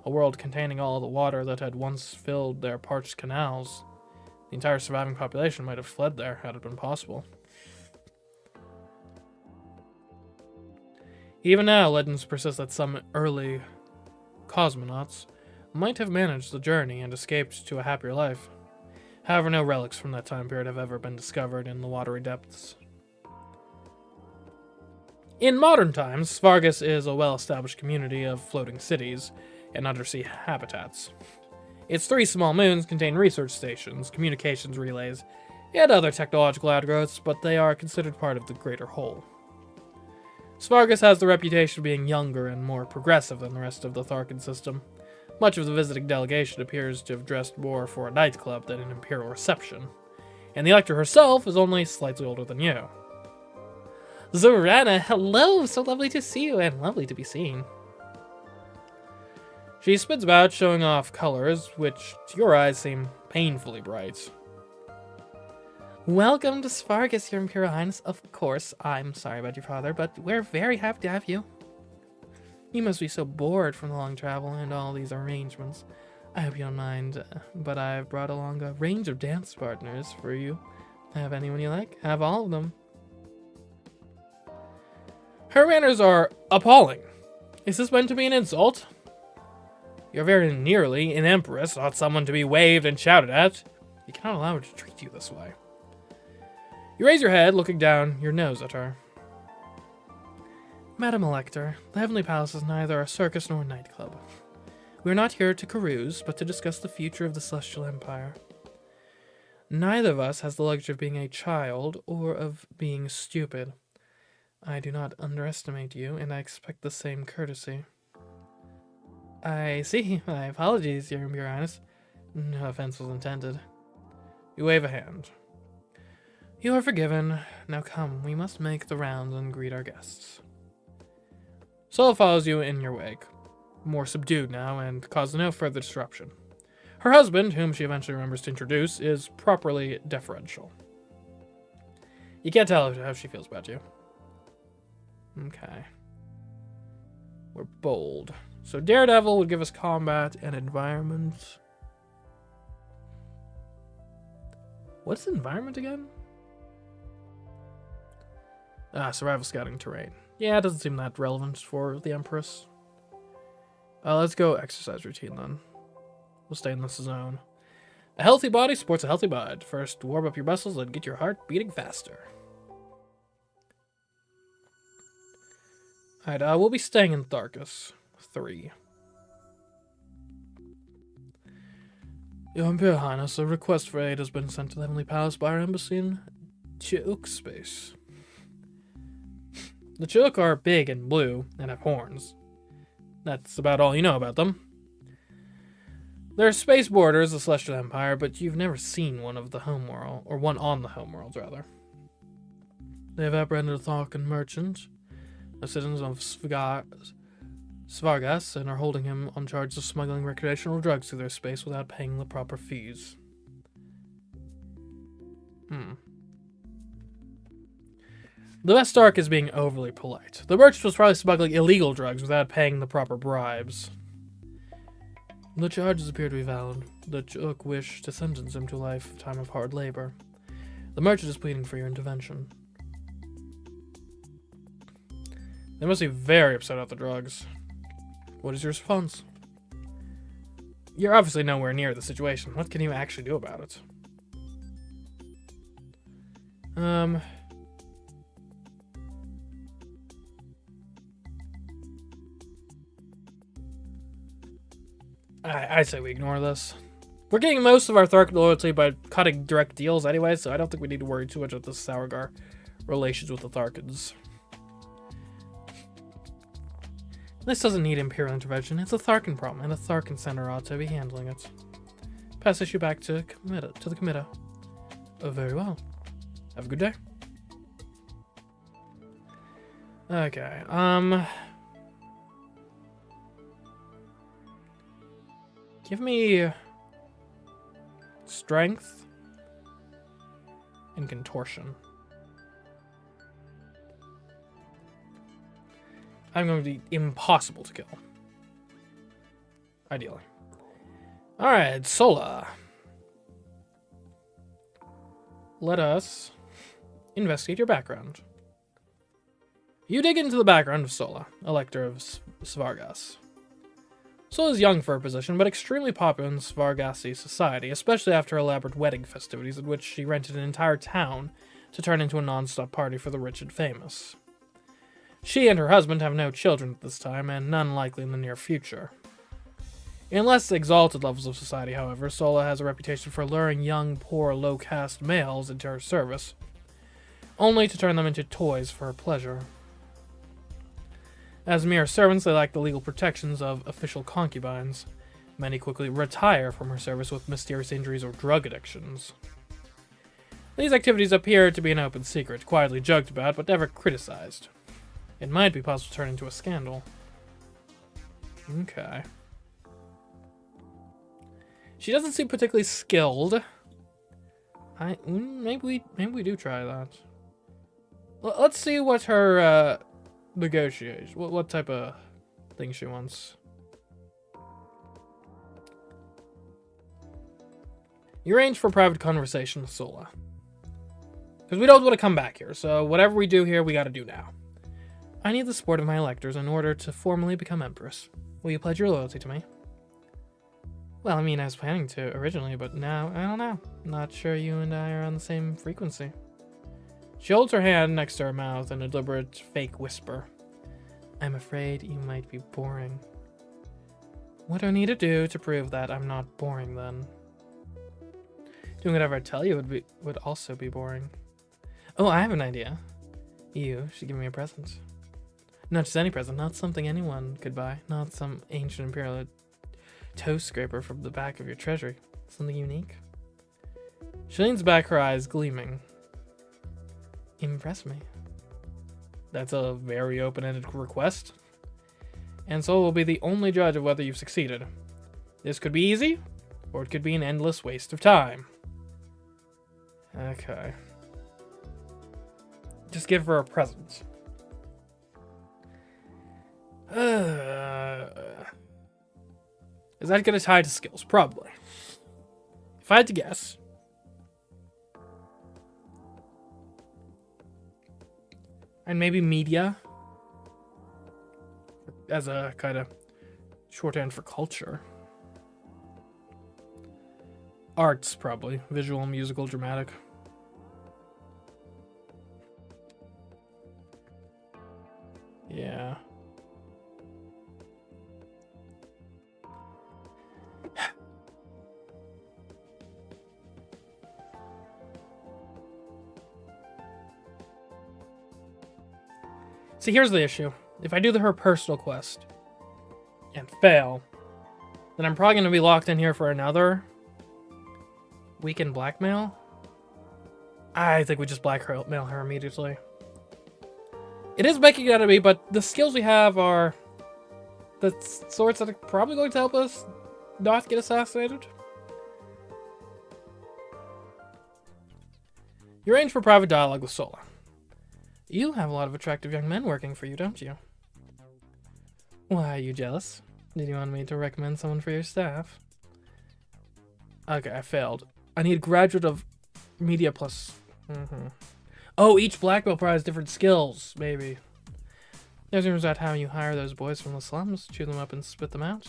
A world containing all the water that had once filled their parched canals. The entire surviving population might have fled there had it been possible. Even now, legends persist that some early cosmonauts might have managed the journey and escaped to a happier life. However, no relics from that time period have ever been discovered in the watery depths. In modern times, Svargus is a well-established community of floating cities and undersea habitats. Its 3 small moons contain research stations, communications relays, and other technological outgrowths, but they are considered part of the greater whole. Svargus has the reputation of being younger and more progressive than the rest of the Tharkan system. Much of the visiting delegation appears to have dressed more for a nightclub than an imperial reception, and the Elector herself is only slightly older than you. Zorana, hello! So lovely to see you, and lovely to be seen. She spins about, showing off colors, which to your eyes seem painfully bright. Welcome to Svargus, Your Imperial Highness. Of course, I'm sorry about your father, but we're very happy to have you. You must be so bored from the long travel and all these arrangements. I hope you don't mind, but I've brought along a range of dance partners for you. Have anyone you like? Have all of them. Her manners are appalling. Is this meant to be an insult? You're very nearly an empress, not someone to be waved and shouted at. You cannot allow her to treat you this way. You raise your head, looking down your nose at her. Madam Elector, the Heavenly Palace is neither a circus nor a nightclub. We are not here to carouse, but to discuss the future of the Celestial Empire. Neither of us has the luxury of being a child or of being stupid. I do not underestimate you, and I expect the same courtesy. I see. My apologies, Your Imperial Highness. No offense was intended. You wave a hand. You are forgiven. Now come, we must make the rounds and greet our guests. Sola follows you in your wake, more subdued now and causes no further disruption. Her husband, whom she eventually remembers to introduce, is properly deferential. You can't tell how she feels about you. Okay. We're bold. So Daredevil would give us combat and environment. What's the environment again? Survival scouting terrain. Yeah, it doesn't seem that relevant for the Empress. Let's go exercise routine then. We'll stay in this zone. A healthy body supports a healthy mind. First, warm up your muscles and get your heart beating faster. Alright, we'll be staying in Tharkus. 3. Your Imperial Highness, a request for aid has been sent to the Heavenly Palace by our embassy in Ch'uk space. The Ch'uk are big and blue and have horns. That's about all you know about them. They're space borders of the Celestial Empire, but you've never seen one of the homeworld, or one on the homeworld, rather. They have apprehended a Tharkan merchant, a citizen of Svargas, and are holding him on charge of smuggling recreational drugs through their space without paying the proper fees. The West Ark is being overly polite. The merchant was probably smuggling illegal drugs without paying the proper bribes. The charges appear to be valid. The Ch'uk wish to sentence him to a lifetime of hard labor. The merchant is pleading for your intervention. They must be very upset about the drugs. What is your response? You're obviously nowhere near the situation. What can you actually do about it? I say we ignore this. We're getting most of our Thark loyalty by cutting direct deals anyway, so I don't think we need to worry too much about the Sauergar relations with the Tharkans. This doesn't need Imperial intervention. It's a Tharkan problem, and the Tharkan Center ought to be handling it. Pass issue back to the Committa. Oh, very well. Have a good day. Okay, give me strength and contortion. I'm going to be impossible to kill. Ideally. Alright, Sola. Let us investigate your background. You dig into the background of Sola, Elector of Svargas. Sola is young for her position, but extremely popular in Svargasi society, especially after elaborate wedding festivities in which she rented an entire town to turn into a non-stop party for the rich and famous. She and her husband have no children at this time, and none likely in the near future. In less exalted levels of society, however, Sola has a reputation for luring young, poor, low-caste males into her service, only to turn them into toys for her pleasure. As mere servants, they lack the legal protections of official concubines. Many quickly retire from her service with mysterious injuries or drug addictions. These activities appear to be an open secret, quietly joked about, but never criticized. It might be possible to turn into a scandal. Okay. She doesn't seem particularly skilled. Maybe we do try that. Let's see what her negotiation. What type of thing she wants. You arrange for private conversation with Sola. Because we don't want to come back here, so whatever we do here, we gotta do now. I need the support of my electors in order to formally become Empress. Will you pledge your loyalty to me? Well, I mean, I was planning to originally, but now, I don't know. Not sure you and I are on the same frequency. She holds her hand next to her mouth in a deliberate fake whisper. I'm afraid you might be boring. What do I need to do to prove that I'm not boring, then? Doing whatever I tell you would also be boring. Oh, I have an idea. You should give me a present. Not just any present, not something anyone could buy, not some ancient imperial toe scraper from the back of your treasury. Something unique. She leans back, her eyes gleaming. Impress me. That's a very open-ended request. And so will be the only judge of whether you've succeeded. This could be easy, or it could be an endless waste of time. Okay. Just give her a present. Is that going to tie to skills? Probably. If I had to guess, And maybe media as a kind of shorthand for culture. Arts, probably. Visual, musical, dramatic. Yeah. See, here's the issue. If I do her personal quest and fail, then I'm probably going to be locked in here for another weekend blackmail. I think we just blackmail her immediately. It is making it out of me, but the skills we have are the sorts that are probably going to help us not get assassinated. You arrange for private dialogue with Sola. You have a lot of attractive young men working for you, don't you? Why, are you jealous? Did you want me to recommend someone for your staff? Okay, I failed. I need graduate of media plus... Oh, each black belt prize different skills, maybe. There's that how you hire those boys from the slums, chew them up and spit them out.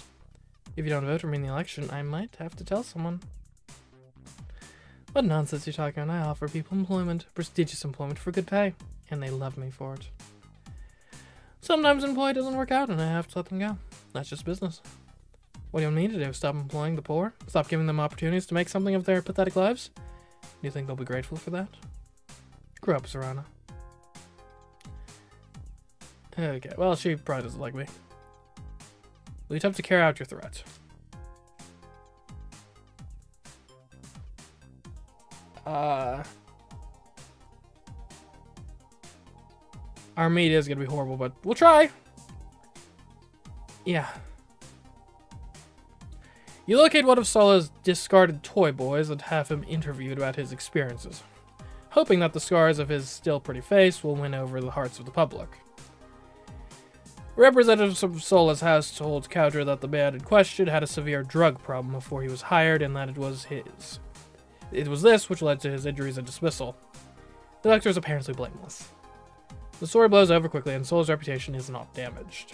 If you don't vote for me in the election, I might have to tell someone. What nonsense you're talking about. I offer people employment, prestigious employment for good pay, and they love me for it. Sometimes an employee doesn't work out and I have to let them go. That's just business. What do you want me to do? Stop employing the poor? Stop giving them opportunities to make something of their pathetic lives? Do you think they'll be grateful for that? Grow up, Zorana. Okay, well, she probably doesn't like me. Will you attempt to carry out your threat? Our media is going to be horrible, but we'll try. Yeah. You locate one of Sola's discarded toy boys and have him interviewed about his experiences, hoping that the scars of his still pretty face will win over the hearts of the public. Representatives from Sola's household counter that the man in question had a severe drug problem before he was hired and that it was this which led to his injuries and dismissal. The doctor is apparently blameless. The story blows over quickly and Sola's reputation is not damaged.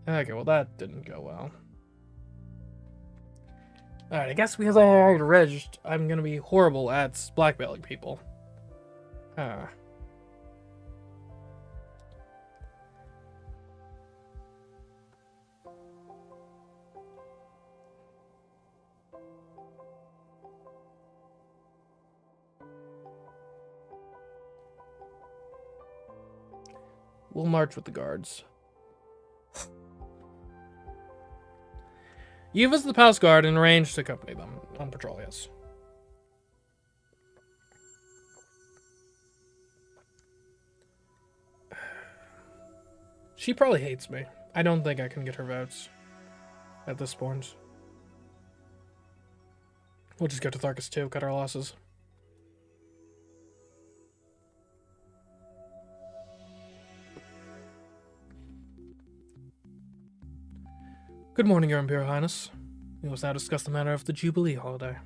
Okay, well that didn't go well. Alright, I guess because I hired Reg, I'm gonna be horrible at blackmailing people. We'll march with the guards. You visit the palace guard and arrange to accompany them on patrol, yes. She probably hates me. I don't think I can get her votes at this point. We'll just go to Tharkus 2, cut our losses. Good morning, Your Imperial Highness. We must now discuss the matter of the Jubilee holiday.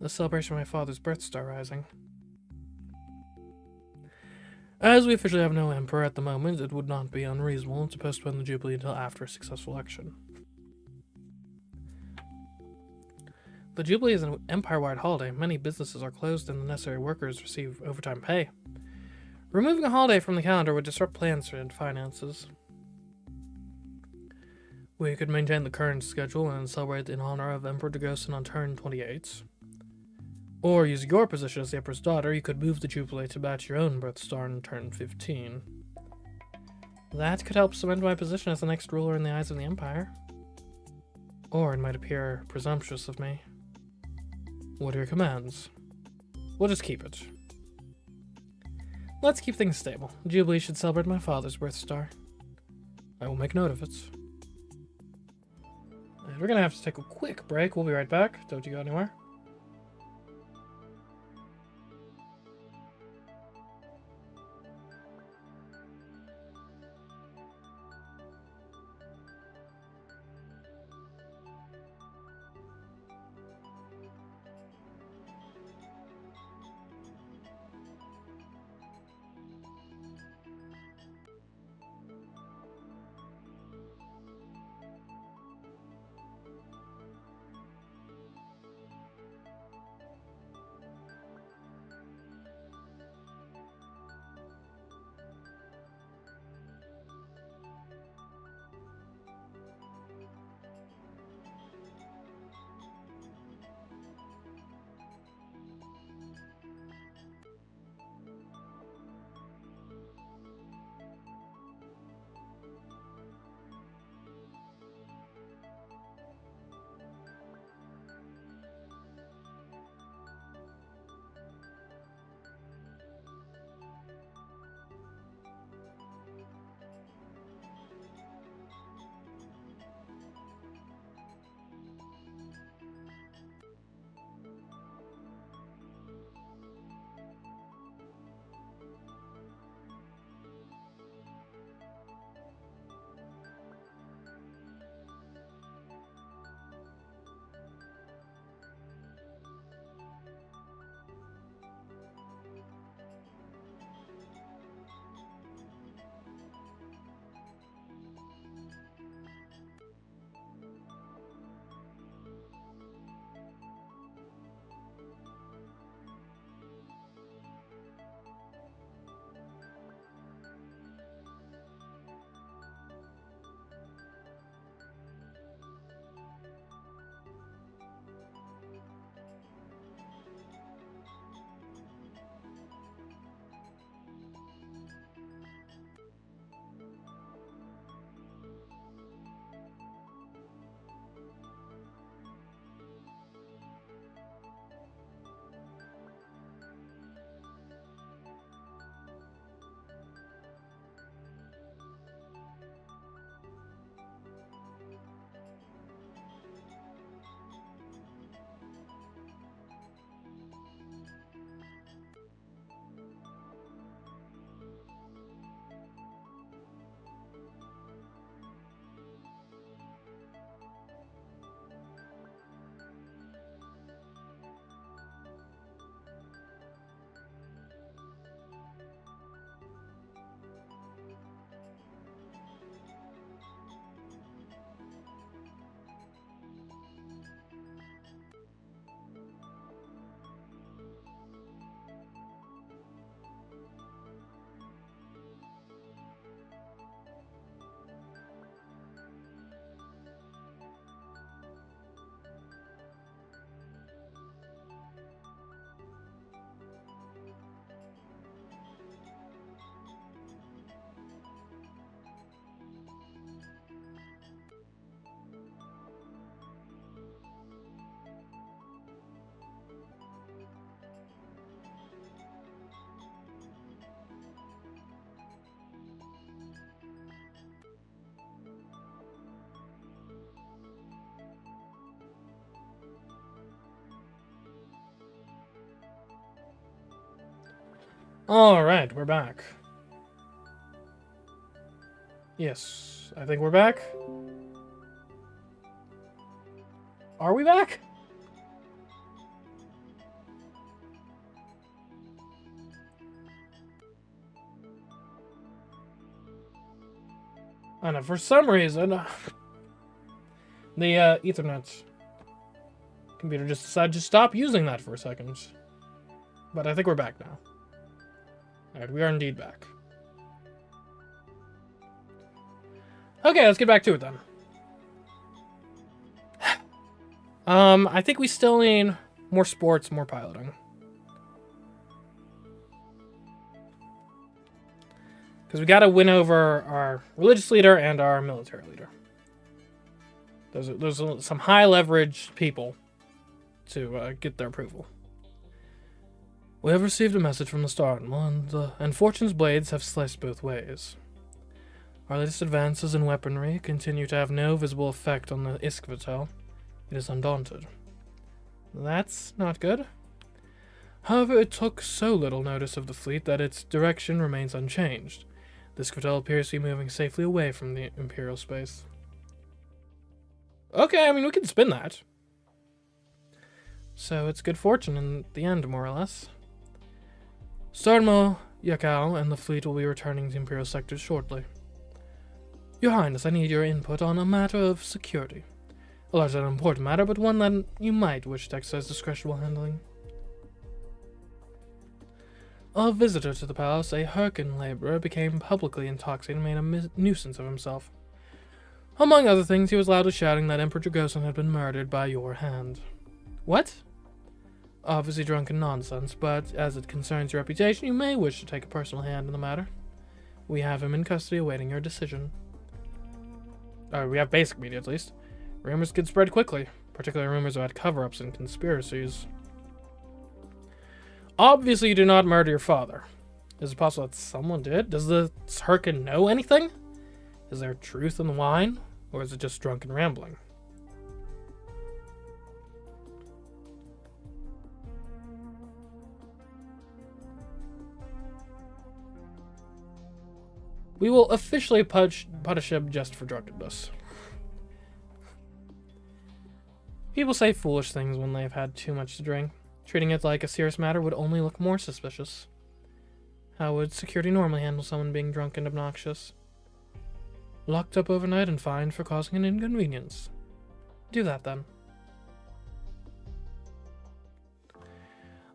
The celebration of my father's birth star rising. As we officially have no emperor at the moment, it would not be unreasonable to postpone the Jubilee until after a successful election. The Jubilee is an empire-wide holiday. Many businesses are closed and the necessary workers receive overtime pay. Removing a holiday from the calendar would disrupt plans and finances. We could maintain the current schedule and celebrate in honor of Emperor Dagosin on turn 28. Or, using your position as the Emperor's daughter, you could move the Jubilee to match your own birth star on turn 15. That could help cement my position as the next ruler in the eyes of the Empire. Or it might appear presumptuous of me. What are your commands? We'll just keep it. Let's keep things stable. Jubilee should celebrate my father's birth star. I will make note of it. We're gonna have to take a quick break. We'll be right back. Don't you go anywhere. Alright, we're back. Yes, I think we're back. Are we back? I don't know, for some reason, the Ethernet computer just decided to stop using that for a second. But I think we're back now. Alright, we are indeed back. Okay, let's get back to it then. I think we still need more sports, more piloting. Because we gotta win over our religious leader and our military leader. There's some high leverage people to get their approval. We have received a message from the Star Admiral, and Fortune's blades have sliced both ways. Our latest advances in weaponry continue to have no visible effect on the Iskvatel. It is undaunted. That's not good. However, it took so little notice of the fleet that its direction remains unchanged. This Iskvatel appears to be moving safely away from the Imperial space. Okay, I mean, we can spin that. So it's good fortune in the end, more or less. Star Admiral Yakao and the fleet will be returning to Imperial sectors shortly. Your Highness, I need your input on a matter of security. A large and important matter, but one that you might wish to exercise discretion while handling. A visitor to the palace, a Hyrcan laborer, became publicly intoxicated and made a nuisance of himself. Among other things, he was loudly shouting that Emperor Dragosin had been murdered by your hand. What? Obviously drunken nonsense, but as it concerns your reputation, you may wish to take a personal hand in the matter. We have him in custody awaiting your decision. We have basic media, at least. Rumors can spread quickly, particularly rumors about cover-ups and conspiracies. Obviously, you do not murder your father. Is it possible that someone did? Does the Hyrcan know anything? Is there truth in the wine? Or is it just drunken rambling? We will officially punish him just for drunkenness. People say foolish things when they've had too much to drink. Treating it like a serious matter would only look more suspicious. How would security normally handle someone being drunk and obnoxious? Locked up overnight and fined for causing an inconvenience. Do that then.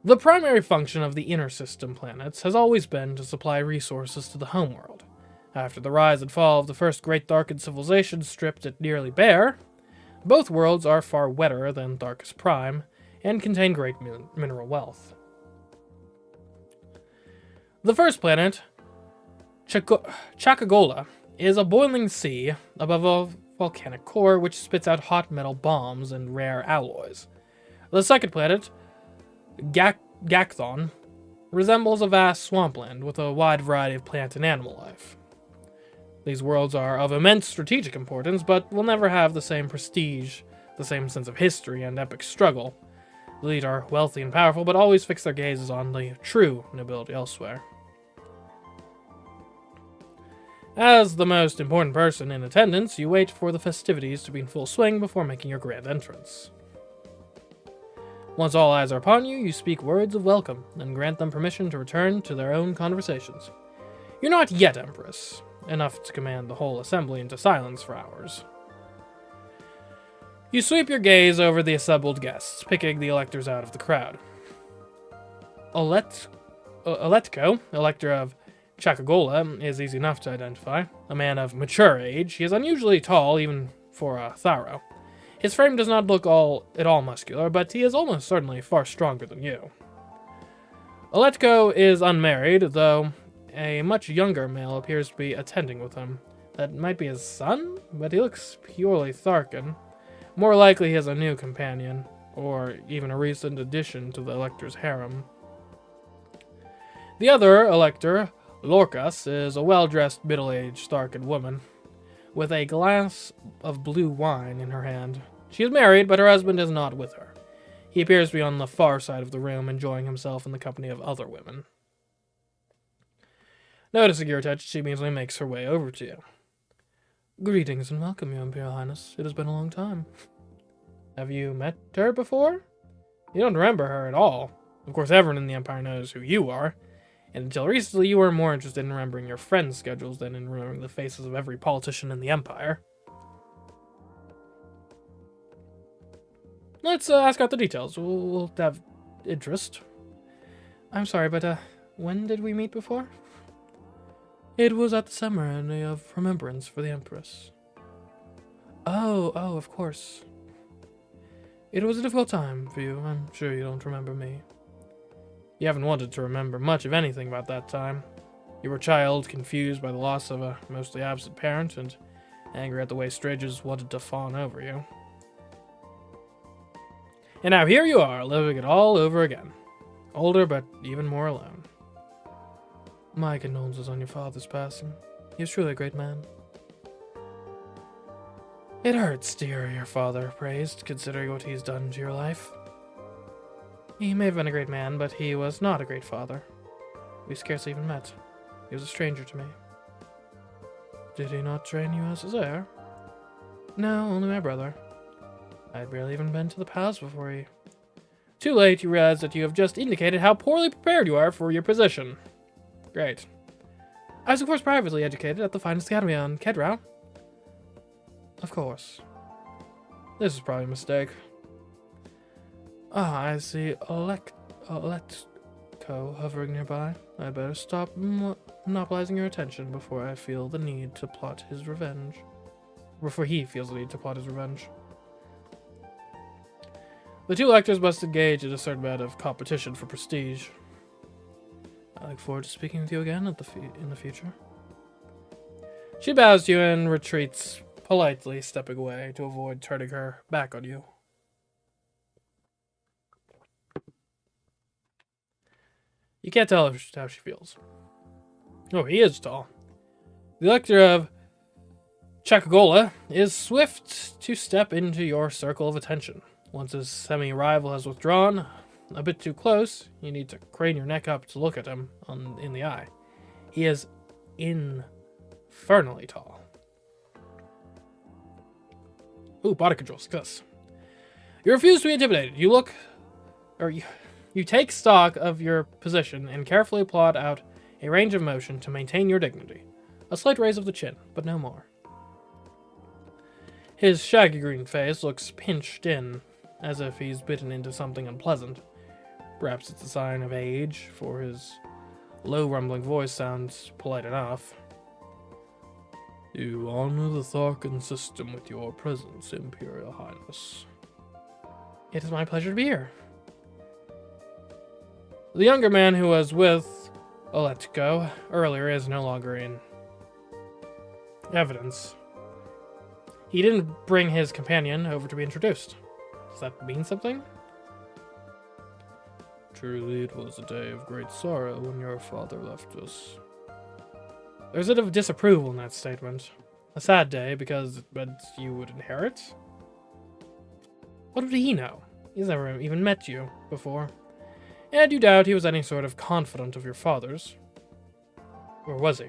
The primary function of the inner system planets has always been to supply resources to the homeworld. After the rise and fall of the first great Darkan civilization stripped it nearly bare, both worlds are far wetter than Darkus Prime, and contain great mineral wealth. The first planet, Chakagola, is a boiling sea above a volcanic core which spits out hot metal bombs and rare alloys. The second planet, Gakthon, resembles a vast swampland with a wide variety of plant and animal life. These worlds are of immense strategic importance, but will never have the same prestige, the same sense of history and epic struggle. The elite are wealthy and powerful, but always fix their gazes on the true nobility elsewhere. As the most important person in attendance, you wait for the festivities to be in full swing before making your grand entrance. Once all eyes are upon you, you speak words of welcome, and grant them permission to return to their own conversations. You're not yet Empress, enough to command the whole assembly into silence for hours. You sweep your gaze over the assembled guests, picking the electors out of the crowd. Eletko, elector of Chakagola, is easy enough to identify. A man of mature age, he is unusually tall, even for a Tharo. His frame does not look at all muscular, but he is almost certainly far stronger than you. Eletko is unmarried, though a much younger male appears to be attending with him. That might be his son, but he looks purely Tharkan. More likely he has a new companion, or even a recent addition to the Elector's harem. The other Elector, Lorcas, is a well-dressed middle-aged Tharkan woman, with a glass of blue wine in her hand. She is married, but her husband is not with her. He appears to be on the far side of the room, enjoying himself in the company of other women. Noticing your attention, she immediately makes her way over to you. Greetings and welcome, Your Imperial Highness. It has been a long time. Have you met her before? You don't remember her at all. Of course, everyone in the Empire knows who you are. And until recently, you were more interested in remembering your friends' schedules than in remembering the faces of every politician in the Empire. Let's ask out the details. We'll have interest. I'm sorry, but when did we meet before? It was at the ceremony of remembrance for the Empress. Oh, of course. It was a difficult time for you. I'm sure you don't remember me. You haven't wanted to remember much of anything about that time. You were a child, confused by the loss of a mostly absent parent, and angry at the way strangers wanted to fawn over you. And now here you are, living it all over again. Older, but even more alone. My condolences on your father's passing. He was truly a great man. It hurts to hear your father praised, considering what he's done to your life. He may have been a great man, but he was not a great father. We scarcely even met. He was a stranger to me. Did he not train you as his heir? No, only my brother. I'd barely even been to the palace before he... Too late, you realize that you have just indicated how poorly prepared you are for your position. Great. I was, of course, privately educated at the finest academy on Kedrau. Of course. This is probably a mistake. Ah, I see Electco hovering nearby. I'd better stop monopolizing your attention before I feel the need to plot his revenge. Before he feels the need to plot his revenge. The two electors must engage in a certain amount of competition for prestige. I look forward to speaking with you again in the future. She bows to you and retreats, politely stepping away to avoid turning her back on you. You can't tell how she feels. Oh, he is tall. The Elector of Chakagola is swift to step into your circle of attention. Once his semi-rival has withdrawn a bit too close, you need to crane your neck up to look at him in the eye. He is infernally tall. Ooh, body control success. You refuse to be intimidated. You take stock of your position and carefully plot out a range of motion to maintain your dignity. A slight raise of the chin, but no more. His shaggy green face looks pinched in, as if he's bitten into something unpleasant. Perhaps it's a sign of age, for his low rumbling voice sounds polite enough. You honor the Tharkan system with your presence, Imperial Highness. It is my pleasure to be here. The younger man who was with Electco earlier is no longer in evidence. He didn't bring his companion over to be introduced. Does that mean something? Truly, it was a day of great sorrow when your father left us. There's a bit of disapproval in that statement. A sad day because it meant you would inherit? What did he know? He's never even met you before. And you doubt he was any sort of confidant of your father's. Or was he?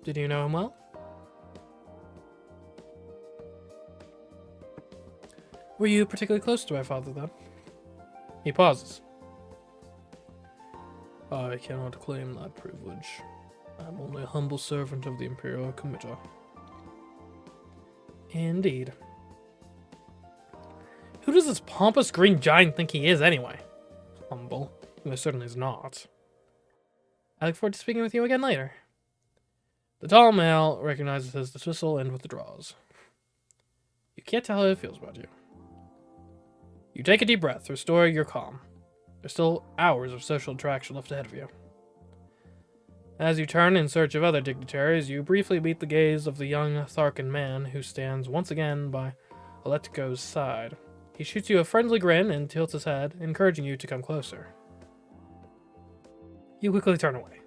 Did you know him well? Were you particularly close to my father, then? He pauses. I cannot claim that privilege. I'm only a humble servant of the Imperial Committee. Indeed. Who does this pompous green giant think he is, anyway? Humble. He most certainly is not. I look forward to speaking with you again later. The tall male recognizes his dismissal and withdraws. You can't tell how it feels about you. You take a deep breath, restore your calm. There's still hours of social interaction left ahead of you. As you turn in search of other dignitaries, you briefly meet the gaze of the young Tharkan man who stands once again by Electco's side. He shoots you a friendly grin and tilts his head, encouraging you to come closer. You quickly turn away.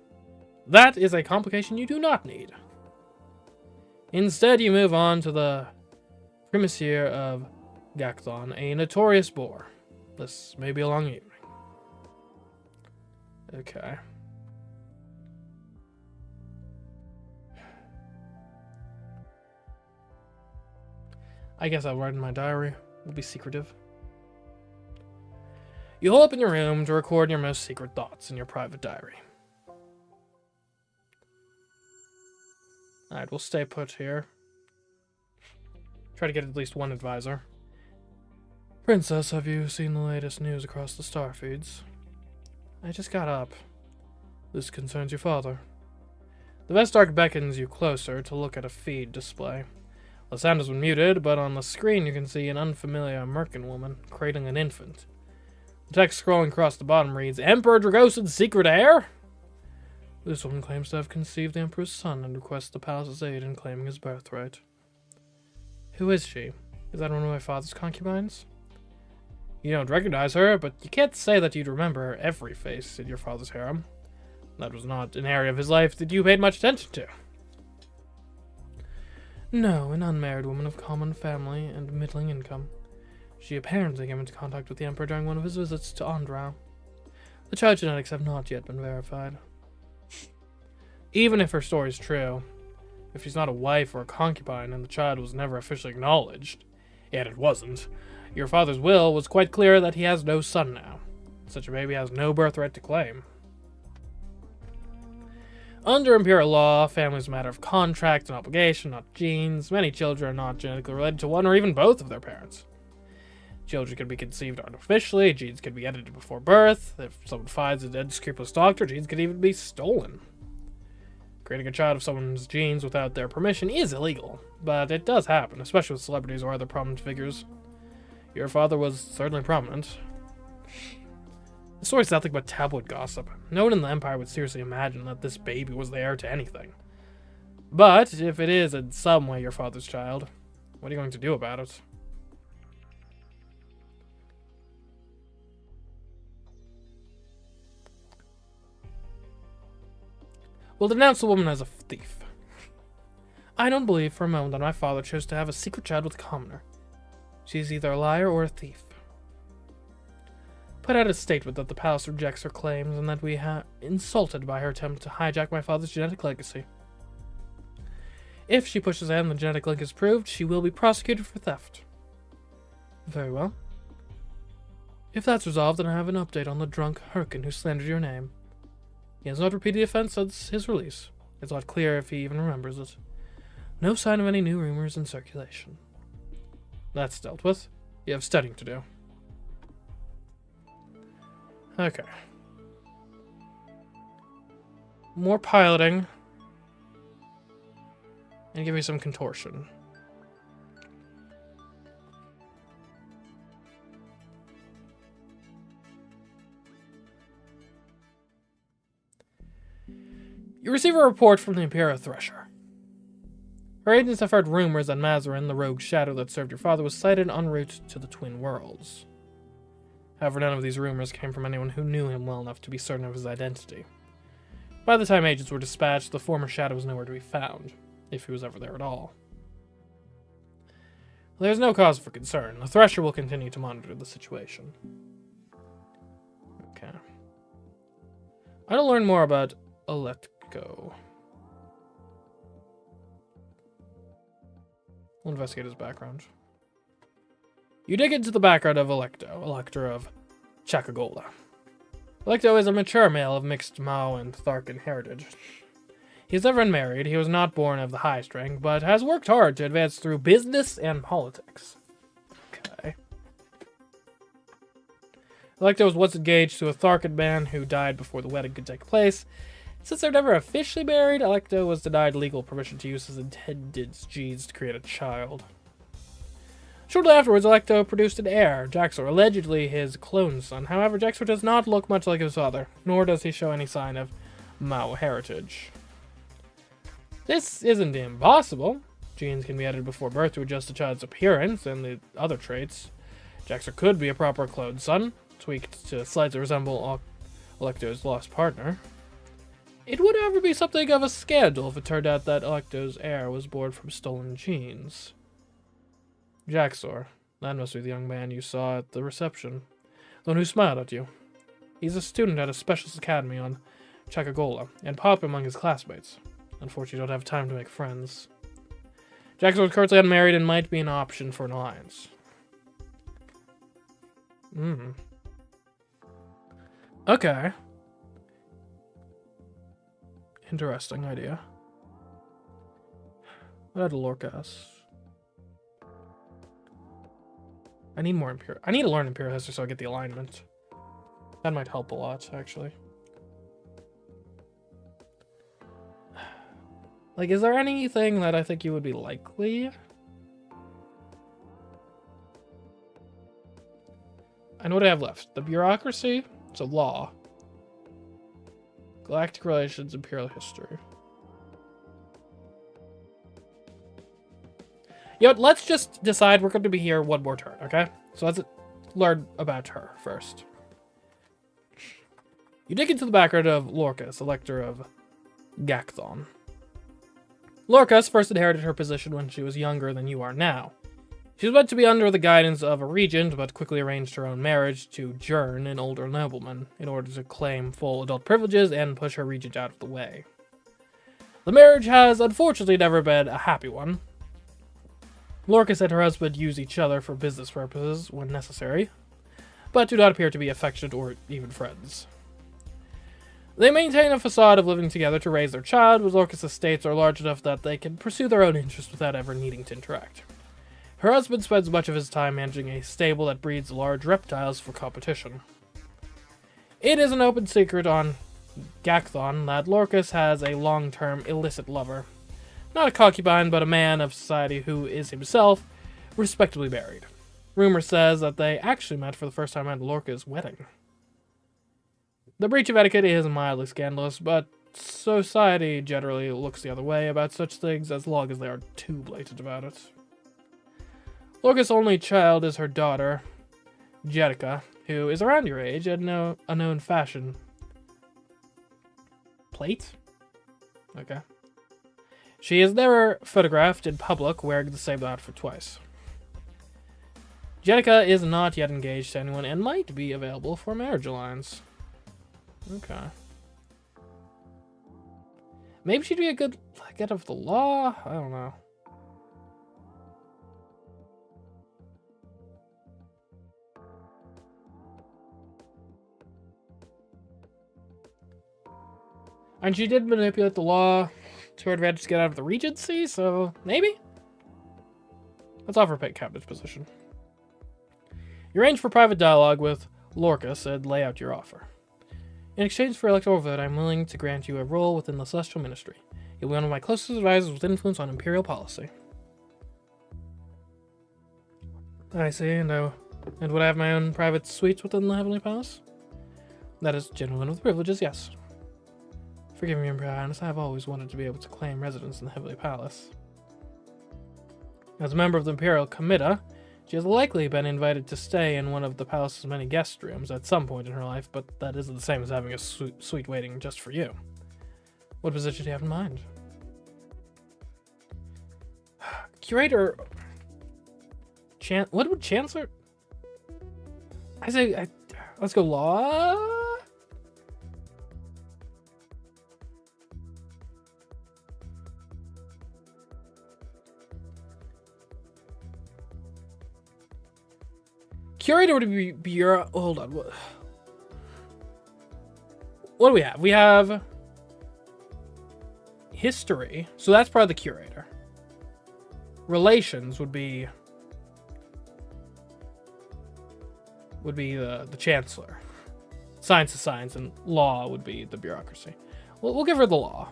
That is a complication you do not need. Instead, you move on to the Primasier of Gakthon, a notorious boar. This may be a long evening. Okay. I guess I'll write in my diary. It'll be secretive. You hole up in your room to record your most secret thoughts in your private diary. Alright, we'll stay put here. Try to get at least one advisor. Princess, have you seen the latest news across the star feeds? I just got up. This concerns your father. The Vestarch beckons you closer to look at a feed display. The sound has been muted, but on the screen you can see an unfamiliar Merkin woman cradling an infant. The text scrolling across the bottom reads, Emperor Dragosid's secret heir? This woman claims to have conceived the Emperor's son and requests the palace's aid in claiming his birthright. Who is she? Is that one of my father's concubines? You don't recognize her, but you can't say that you'd remember every face in your father's harem. That was not an area of his life that you paid much attention to. No, an unmarried woman of common family and middling income. She apparently came into contact with the Emperor during one of his visits to Andral. The child genetics have not yet been verified. Even if her story is true, if she's not a wife or a concubine and the child was never officially acknowledged, and it wasn't, your father's will was quite clear that he has no son now. Such a baby has no birthright to claim. Under Imperial law, family is a matter of contract and obligation, not genes. Many children are not genetically related to one or even both of their parents. Children can be conceived artificially, genes can be edited before birth. If someone finds a dead, scrupulous doctor, genes can even be stolen. Creating a child of someone's genes without their permission is illegal, but it does happen, especially with celebrities or other prominent figures. Your father was certainly prominent. The story's nothing but tabloid gossip. No one in the Empire would seriously imagine that this baby was the heir to anything. But if it is in some way your father's child, what are you going to do about it? We'll denounce the woman as a thief. I don't believe for a moment that my father chose to have a secret child with a commoner. She's either a liar or a thief. Put out a statement that the palace rejects her claims and that we are insulted by her attempt to hijack my father's genetic legacy. If she pushes ahead and the genetic link is proved, she will be prosecuted for theft. Very well. If that's resolved, then I have an update on the drunk Herkin who slandered your name. He has not repeated the offense since his release. It's not clear if he even remembers it. No sign of any new rumors in circulation. That's dealt with. You have studying to do. Okay. More piloting. And give me some contortion. You receive a report from the Imperial Thresher. Her agents have heard rumors that Mazarin, the rogue shadow that served your father, was sighted en route to the Twin Worlds. However, none of these rumors came from anyone who knew him well enough to be certain of his identity. By the time agents were dispatched, the former shadow was nowhere to be found, if he was ever there at all. There's no cause for concern. The Thresher will continue to monitor the situation. Okay. I want to learn more about Aletko. We'll investigate his background. You dig into the background of Electo, Elector of Chakagola. Electo is a mature male of mixed Mao and Tharkan heritage. He is never unmarried, he was not born of the highest rank, but has worked hard to advance through business and politics. Okay. Electo was once engaged to a Tharkan man who died before the wedding could take place. Since they're never officially married, Electo was denied legal permission to use his intended genes to create a child. Shortly afterwards, Electo produced an heir, Jaxor, allegedly his clone son. However, Jaxor does not look much like his father, nor does he show any sign of Mao heritage. This isn't impossible. Genes can be edited before birth to adjust the child's appearance and the other traits. Jaxor could be a proper clone son, tweaked to slightly resemble Electo's lost partner. It would, however, be something of a scandal if it turned out that Electo's heir was born from stolen genes. Jaxor, that must be the young man you saw at the reception. The one who smiled at you. He's a student at a specialist academy on Chakagola, and popular among his classmates. Unfortunately, you don't have time to make friends. Jackson was currently unmarried and might be an option for an alliance. Okay. Interesting idea. What about Lorcas? I need more Imperial. I need to learn Imperial history so I get the alignment. That might help a lot, actually. Like, is there anything that I think you would be likely? I know what I have left. The bureaucracy. It's a law. Galactic relations, Imperial history. You know what, let's just decide we're going to be here one more turn, okay? So let's learn about her first. You dig into the background of Lorcas, Elector of Gakthon. Lorcas first inherited her position when she was younger than you are now. She was meant to be under the guidance of a regent, but quickly arranged her own marriage to Jern, an older nobleman, in order to claim full adult privileges and push her regent out of the way. The marriage has unfortunately never been a happy one. Lorcas and her husband use each other for business purposes when necessary, but do not appear to be affectionate or even friends. They maintain a facade of living together to raise their child, but Lorcas' estates are large enough that they can pursue their own interests without ever needing to interact. Her husband spends much of his time managing a stable that breeds large reptiles for competition. It is an open secret on Gakthon that Lorcas has a long-term illicit lover. Not a concubine, but a man of society who is himself respectably married. Rumor says that they actually met for the first time at Lorca's wedding. The breach of etiquette is mildly scandalous, but society generally looks the other way about such things as long as they are too blatant about it. Lorca's only child is her daughter, Jetica, who is around your age and a known fashion plate? Okay. She is never photographed in public wearing the same outfit twice. Jetica is not yet engaged to anyone and might be available for a marriage alliance. Okay. Maybe she'd be a good get of the law? I don't know. And she did manipulate the law to her advantage to get out of the Regency, so maybe? Let's offer a cabinet's position. You arrange for private dialogue with Lorcas and lay out your offer. In exchange for electoral vote, I'm willing to grant you a role within the Celestial Ministry. You'll be one of my closest advisors with influence on Imperial policy. I see, and would I have my own private suites within the Heavenly Palace? That is gentlemen with privileges, yes. Forgive me, Imperial Highness, I have always wanted to be able to claim residence in the Heavenly Palace. As a member of the Imperial Comitia, she has likely been invited to stay in one of the palace's many guest rooms at some point in her life, but that isn't the same as having a suite waiting just for you. What position do you have in mind? Curator... What would Chancellor... let's go law... Curator would be bureau... Hold on. What do we have? We have... History. So that's probably the curator. Relations would be... the chancellor. Science is science, and law would be the bureaucracy. We'll give her the law.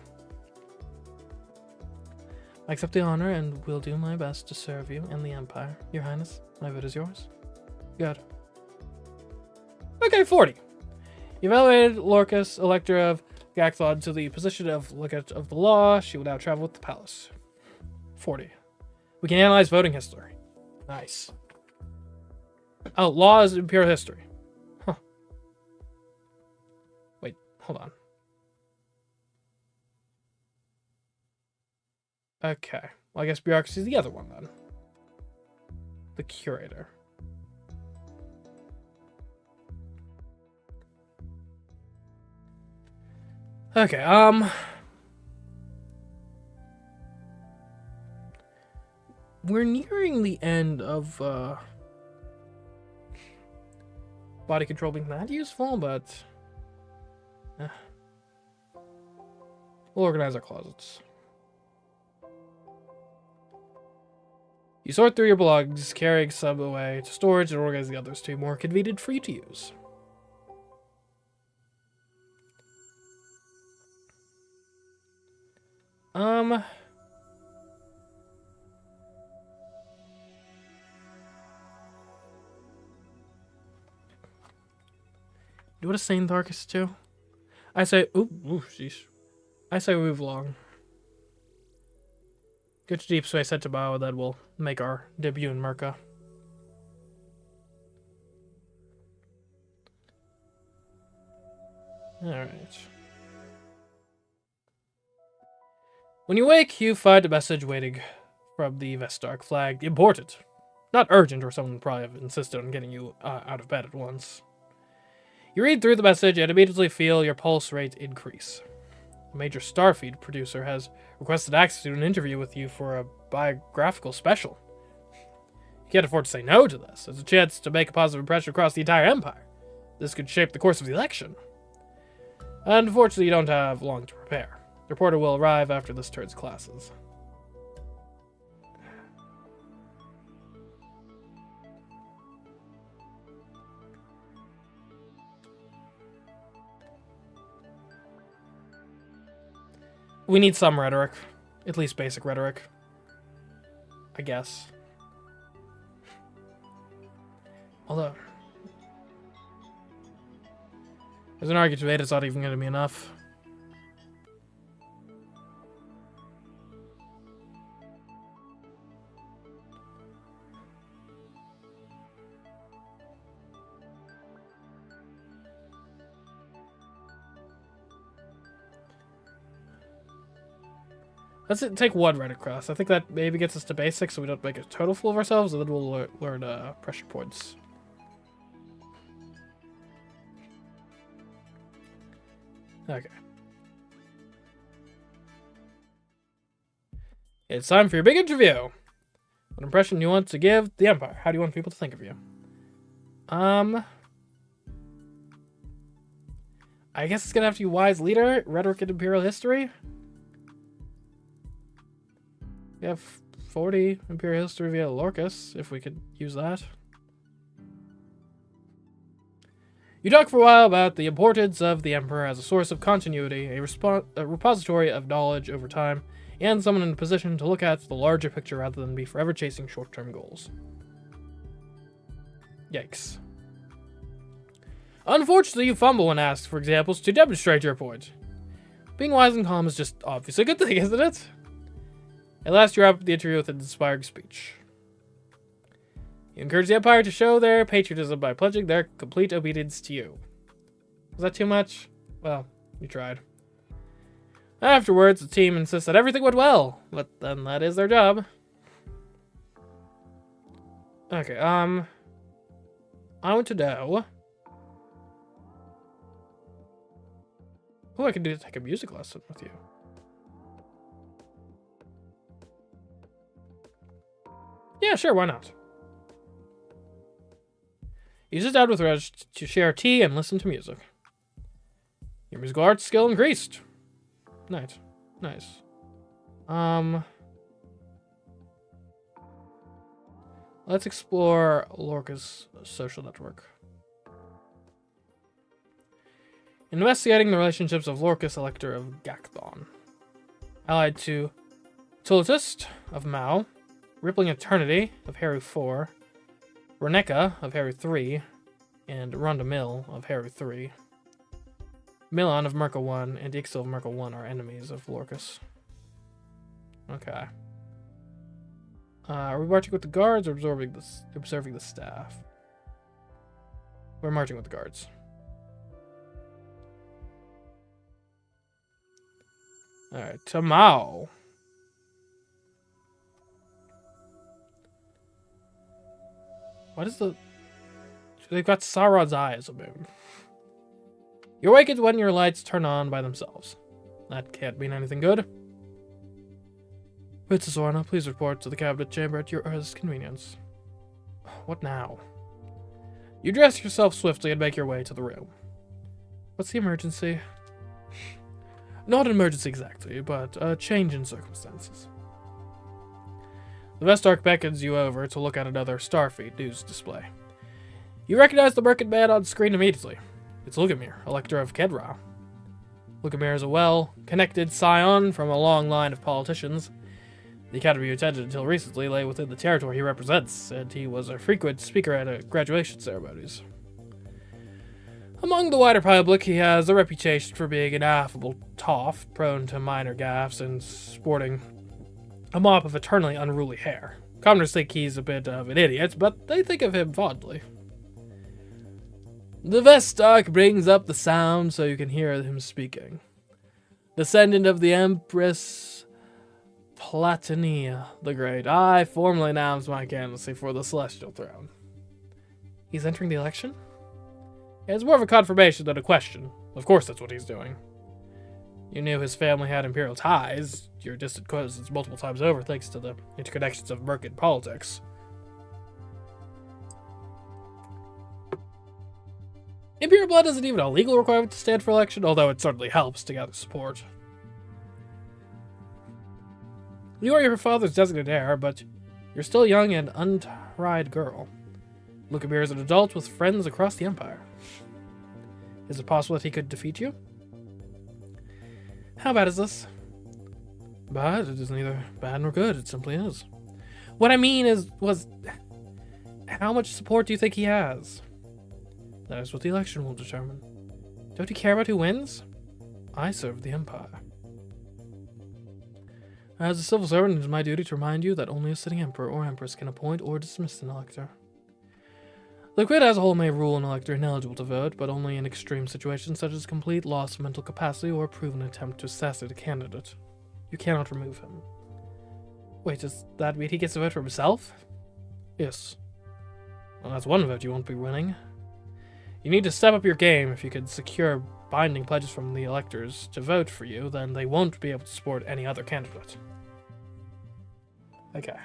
I accept the honor and will do my best to serve you and the Empire. Your Highness, my vote is yours. Good. Okay, 40. You evaluated Lorcas, Elector of Gakthon, to the position of Legate of the Law. She will now travel with the palace. 40. We can analyze voting history. Nice. Oh, law is Imperial history. Huh. Wait, hold on. Okay. Well, I guess bureaucracy is the other one then. The curator. Okay, we're nearing the end of body control being that useful, but we'll organize our closets. You sort through your belongings, carrying some away to storage, and organize the others to be more convenient for you to use. Do you want to sane Tharkus too? I say, ooh, sheesh. I say we move along. Get to deep space, head to Bao, and then we'll make our debut in Merca. Alright. When you wake, you find a message waiting from the Vestark, flagged important. Not urgent, or someone would probably have insisted on getting you out of bed at once. You read through the message and immediately feel your pulse rate increase. A major Starfeed producer has requested access to an interview with you for a biographical special. You can't afford to say no to this. It's a chance to make a positive impression across the entire Empire. This could shape the course of the election. Unfortunately, you don't have long to prepare. The reporter will arrive after this turn's classes. We need some rhetoric. At least basic rhetoric. I guess. Although, there's an argument made it's not even going to be enough. Let's take one right across. I think that maybe gets us to basics so we don't make a total fool of ourselves, and then we'll learn pressure points. Okay. It's time for your big interview. What impression do you want to give the Empire? How do you want people to think of you? I guess it's gonna have to be wise leader, rhetoric and imperial history. We have 40 Imperial History via Lorcus, if we could use that. You talk for a while about the importance of the Emperor as a source of continuity, a repository of knowledge over time, and someone in a position to look at the larger picture rather than be forever chasing short-term goals. Yikes. Unfortunately, you fumble when asked for examples to demonstrate your point. Being wise and calm is just obviously a good thing, isn't it? At last, you wrap up the interview with an inspiring speech. You encourage the Empire to show their patriotism by pledging their complete obedience to you. Was that too much? Well, you tried. Afterwards, the team insists that everything went well, but then that is their job. Okay, I want to know... who I can do to take a music lesson with you. Yeah, sure, why not? You sit down with Reg to share tea and listen to music. Your musical arts skill increased. Nice. Nice. Let's explore Lorca's social network. Investigating the relationships of Lorcas, Elector of Gakthon. Allied to Tulitist of Mao. Rippling Eternity of Heru 4, Reneka of Heru 3, and Rhonda Mill of Heru 3. Milan of Merca 1 and Ixil of Merca 1 are enemies of Lorcas. Okay. Are we marching with the guards or observing the staff? We're marching with the guards. Alright, Tamao. What is the... they've got Sauron's eye as a moon. You're awakened when your lights turn on by themselves. That can't mean anything good. Princess Zorana, please report to the cabinet chamber at your earliest convenience. What now? You dress yourself swiftly and make your way to the room. What's the emergency? Not an emergency exactly, but a change in circumstances. The Vestarch beckons you over to look at another Starfleet news display. You recognize the merchant man on screen immediately. It's Lugamir, Elector of Kedra. Lugamir is a well-connected scion from a long line of politicians. The academy you attended until recently lay within the territory he represents, and he was a frequent speaker at graduation ceremonies. Among the wider public, he has a reputation for being an affable toff, prone to minor gaffes, and sporting a mop of eternally unruly hair. Commoners think he's a bit of an idiot, but they think of him fondly. The Vestarch brings up the sound so you can hear him speaking. Descendant of the Empress Platinia the Great, I formally announce my candidacy for the Celestial Throne. He's entering the election? It's more of a confirmation than a question. Of course that's what he's doing. You knew his family had imperial ties, your distant cousins multiple times over, thanks to the interconnections of merchant politics. Imperial blood isn't even a legal requirement to stand for election, although it certainly helps to gather support. You are your father's designated heir, but you're still a young and untried girl. Lugamir is an adult with friends across the Empire. Is it possible that he could defeat you? How bad is this? Bad? It is neither bad nor good. It simply is. What I mean was, how much support do you think he has? That is what the election will determine. Don't you care about who wins? I serve the Empire. As a civil servant, it is my duty to remind you that only a sitting emperor or empress can appoint or dismiss an elector. The Grid as a whole may rule an elector ineligible to vote, but only in extreme situations such as complete loss of mental capacity or a proven attempt to assassinate a candidate. You cannot remove him. Wait, does that mean he gets to vote for himself? Yes. Well, that's one vote you won't be winning. You need to step up your game. If you can secure binding pledges from the electors to vote for you, then they won't be able to support any other candidate. Okay.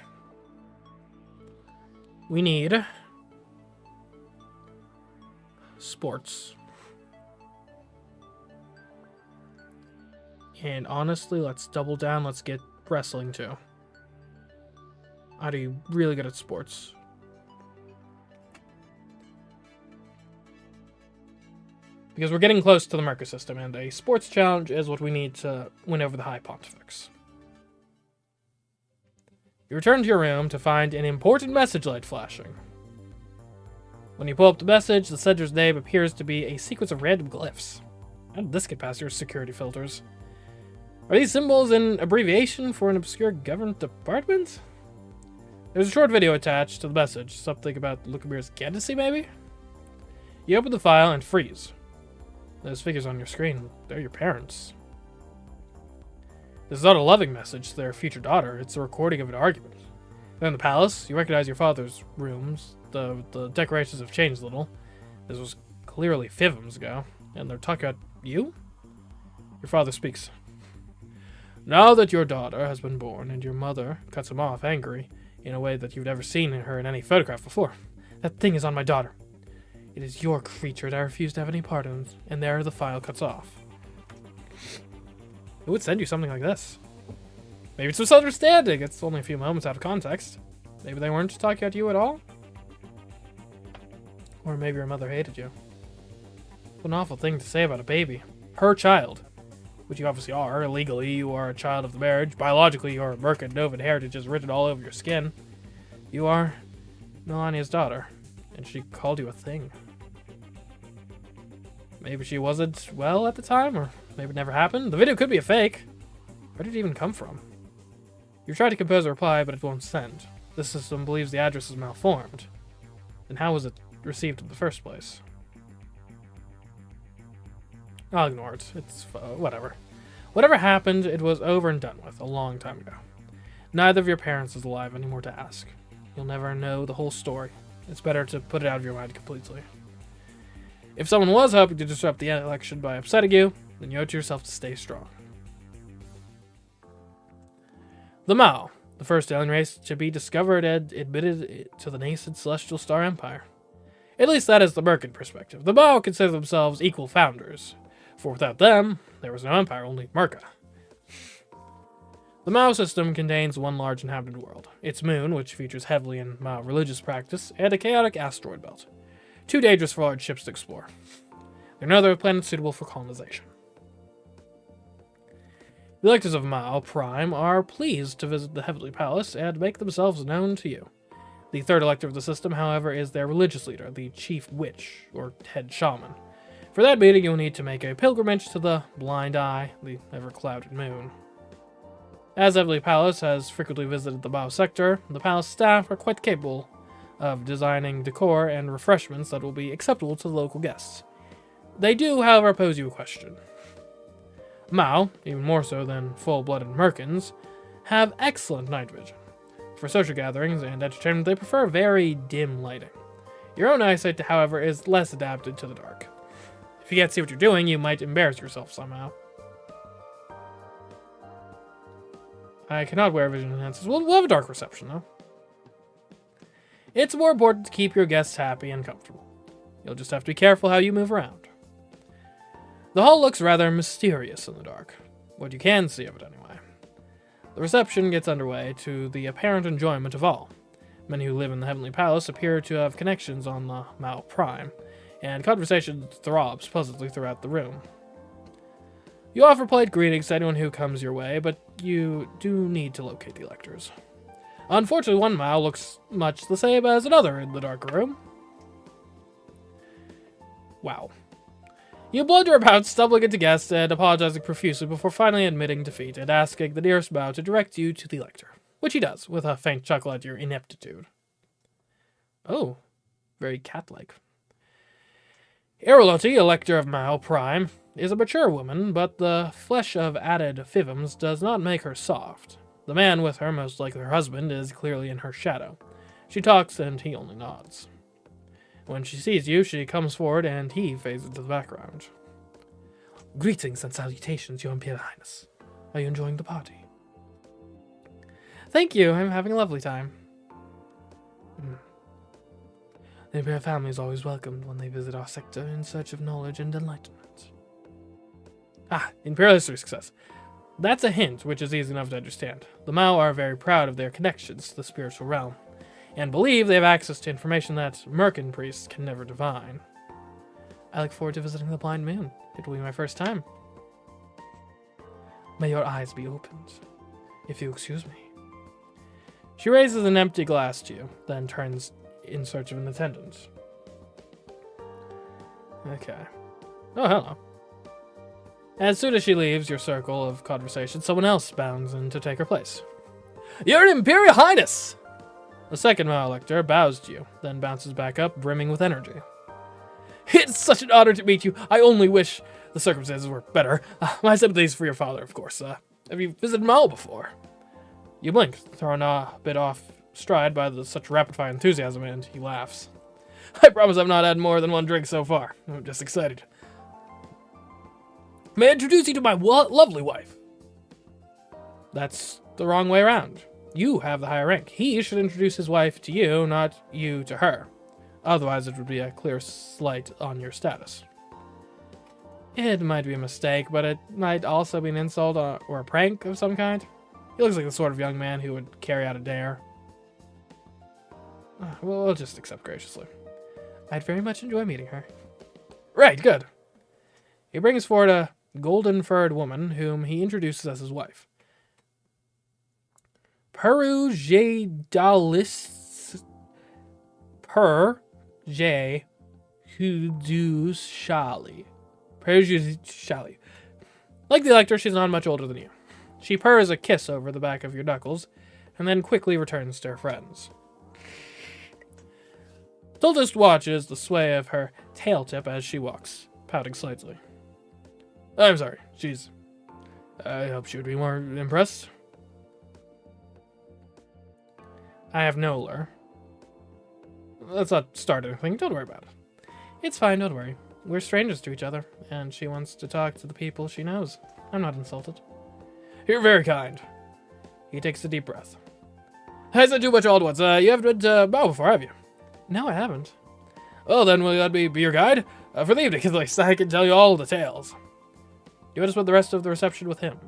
We need sports. And honestly, let's double down. Let's get wrestling too. Are you really good at sports? Because we're getting close to the Mercury system, and a sports challenge is what we need to win over the High Pontifex. You return to your room to find an important message light flashing. When you pull up the message, the sender's name appears to be a sequence of random glyphs. How did this get past your security filters? Are these symbols an abbreviation for an obscure government department? There's a short video attached to the message, something about Lugamir's candidacy, maybe? You open the file and freeze. Those figures on your screen, they're your parents. This is not a loving message to their future daughter, it's a recording of an argument. Then in the palace, you recognize your father's rooms. The decorations have changed a little. This was clearly 5 months ago, and they're talking about you? Your father speaks. Now that your daughter has been born, and your mother cuts him off, angry, in a way that you've never seen her in any photograph before. That thing is on my daughter. It is your creature, and I refuse to have any part in it. And there the file cuts off. Who would send you something like this? Maybe it's misunderstanding. It's only a few moments out of context. Maybe they weren't talking about you at all? Or maybe your mother hated you. What an awful thing to say about a baby. Her child. Which you obviously are. Legally, you are a child of the marriage. Biologically, your Merca Novan heritage is written all over your skin. You are Melania's daughter. And she called you a thing. Maybe she wasn't well at the time, or maybe it never happened. The video could be a fake. Where did it even come from? You tried to compose a reply, but it won't send. This system believes the address is malformed. Then how was it received in the first place? I'll ignore it. It's whatever. Whatever happened, it was over and done with a long time ago. Neither of your parents is alive anymore to ask. You'll never know the whole story. It's better to put it out of your mind completely. If someone was hoping to disrupt the election by upsetting you, then you owe it to yourself to stay strong. The Mao, the first alien race to be discovered and admitted to the nascent Celestial Star Empire. At least that is the Merkin perspective. The Mao consider themselves equal founders, for without them, there was no empire, only Merca. The Mao system contains one large inhabited world, its moon, which features heavily in Mao religious practice, and a chaotic asteroid belt. Too dangerous for large ships to explore. There are no other planets suitable for colonization. The electors of Mao Prime are pleased to visit the Heavenly Palace and make themselves known to you. The third elector of the system, however, is their religious leader, the Chief Witch, or Head Shaman. For that meeting, you'll need to make a pilgrimage to the Blind Eye, the ever-clouded moon. As Heavenly Palace has frequently visited the Mao sector, the palace staff are quite capable of designing decor and refreshments that will be acceptable to the local guests. They do, however, pose you a question. Mao, even more so than full-blooded Merkins, have excellent night vision. For social gatherings and entertainment, they prefer very dim lighting. Your own eyesight, however, is less adapted to the dark. If you can't see what you're doing, you might embarrass yourself somehow. I cannot wear vision enhancers. We'll have a dark reception, though. It's more important to keep your guests happy and comfortable. You'll just have to be careful how you move around. The hall looks rather mysterious in the dark. What you can see of it, anyway. The reception gets underway to the apparent enjoyment of all. Many who live in the Heavenly Palace appear to have connections on the Mao Prime, and conversation throbs pleasantly throughout the room. You offer polite greetings to anyone who comes your way, but you do need to locate the electors. Unfortunately, one Mao looks much the same as another in the dark room. Wow. You blunder about, stumbling into guests and apologizing profusely before finally admitting defeat and asking the nearest Mao to direct you to the elector, which he does, with a faint chuckle at your ineptitude. Oh, very cat-like. Erolotti, elector of Mao Prime, is a mature woman, but the flesh of added fivums does not make her soft. The man with her, most likely her husband, is clearly in her shadow. She talks and he only nods. When she sees you, she comes forward and he fades into the background. Greetings and salutations, Your Imperial Highness. Are you enjoying the party? Thank you, I'm having a lovely time. The Imperial family is always welcomed when they visit our sector in search of knowledge and enlightenment. Imperial history success. That's a hint, which is easy enough to understand. The Mao are very proud of their connections to the spiritual realm, and believe they have access to information that Merkin priests can never divine. I look forward to visiting the Blind Moon. It will be my first time. May your eyes be opened, if you excuse me. She raises an empty glass to you, then turns in search of an attendant. Okay. Oh, hello. As soon as she leaves your circle of conversation, someone else bounds in to take her place. Your Imperial Highness! The second Mao elector bows to you, then bounces back up, brimming with energy. It's such an honor to meet you. I only wish the circumstances were better. My sympathies for your father, of course. Have you visited Mao before? You blink, thrown a bit off stride by such rapid-fire enthusiasm, and he laughs. I promise I've not had more than one drink so far. I'm just excited. May I introduce you to my lovely wife? That's the wrong way around. You have the higher rank. He should introduce his wife to you, not you to her. Otherwise, it would be a clear slight on your status. It might be a mistake, but it might also be an insult or a prank of some kind. He looks like the sort of young man who would carry out a dare. We'll just accept graciously. I'd very much enjoy meeting her. Right, good. He brings forward a golden-furred woman whom he introduces as his wife. Perujadalis Perjudicially. Perjudicially. Like the elector, she's not much older than you. She purrs a kiss over the back of your knuckles, and then quickly returns to her friends. Tultist watches the sway of her tail tip as she walks, pouting slightly. I'm sorry, I hope she would be more impressed. I have no lure. Let's not start anything, don't worry about it. It's fine, don't worry. We're strangers to each other, and she wants to talk to the people she knows. I'm not insulted. You're very kind. He takes a deep breath. I said too much all at once. You haven't been to Bao before, have you? No, I haven't. Well, then, will you let me be your guide? For the evening, at least. I can tell you all the tales. You want to spend the rest of the reception with him?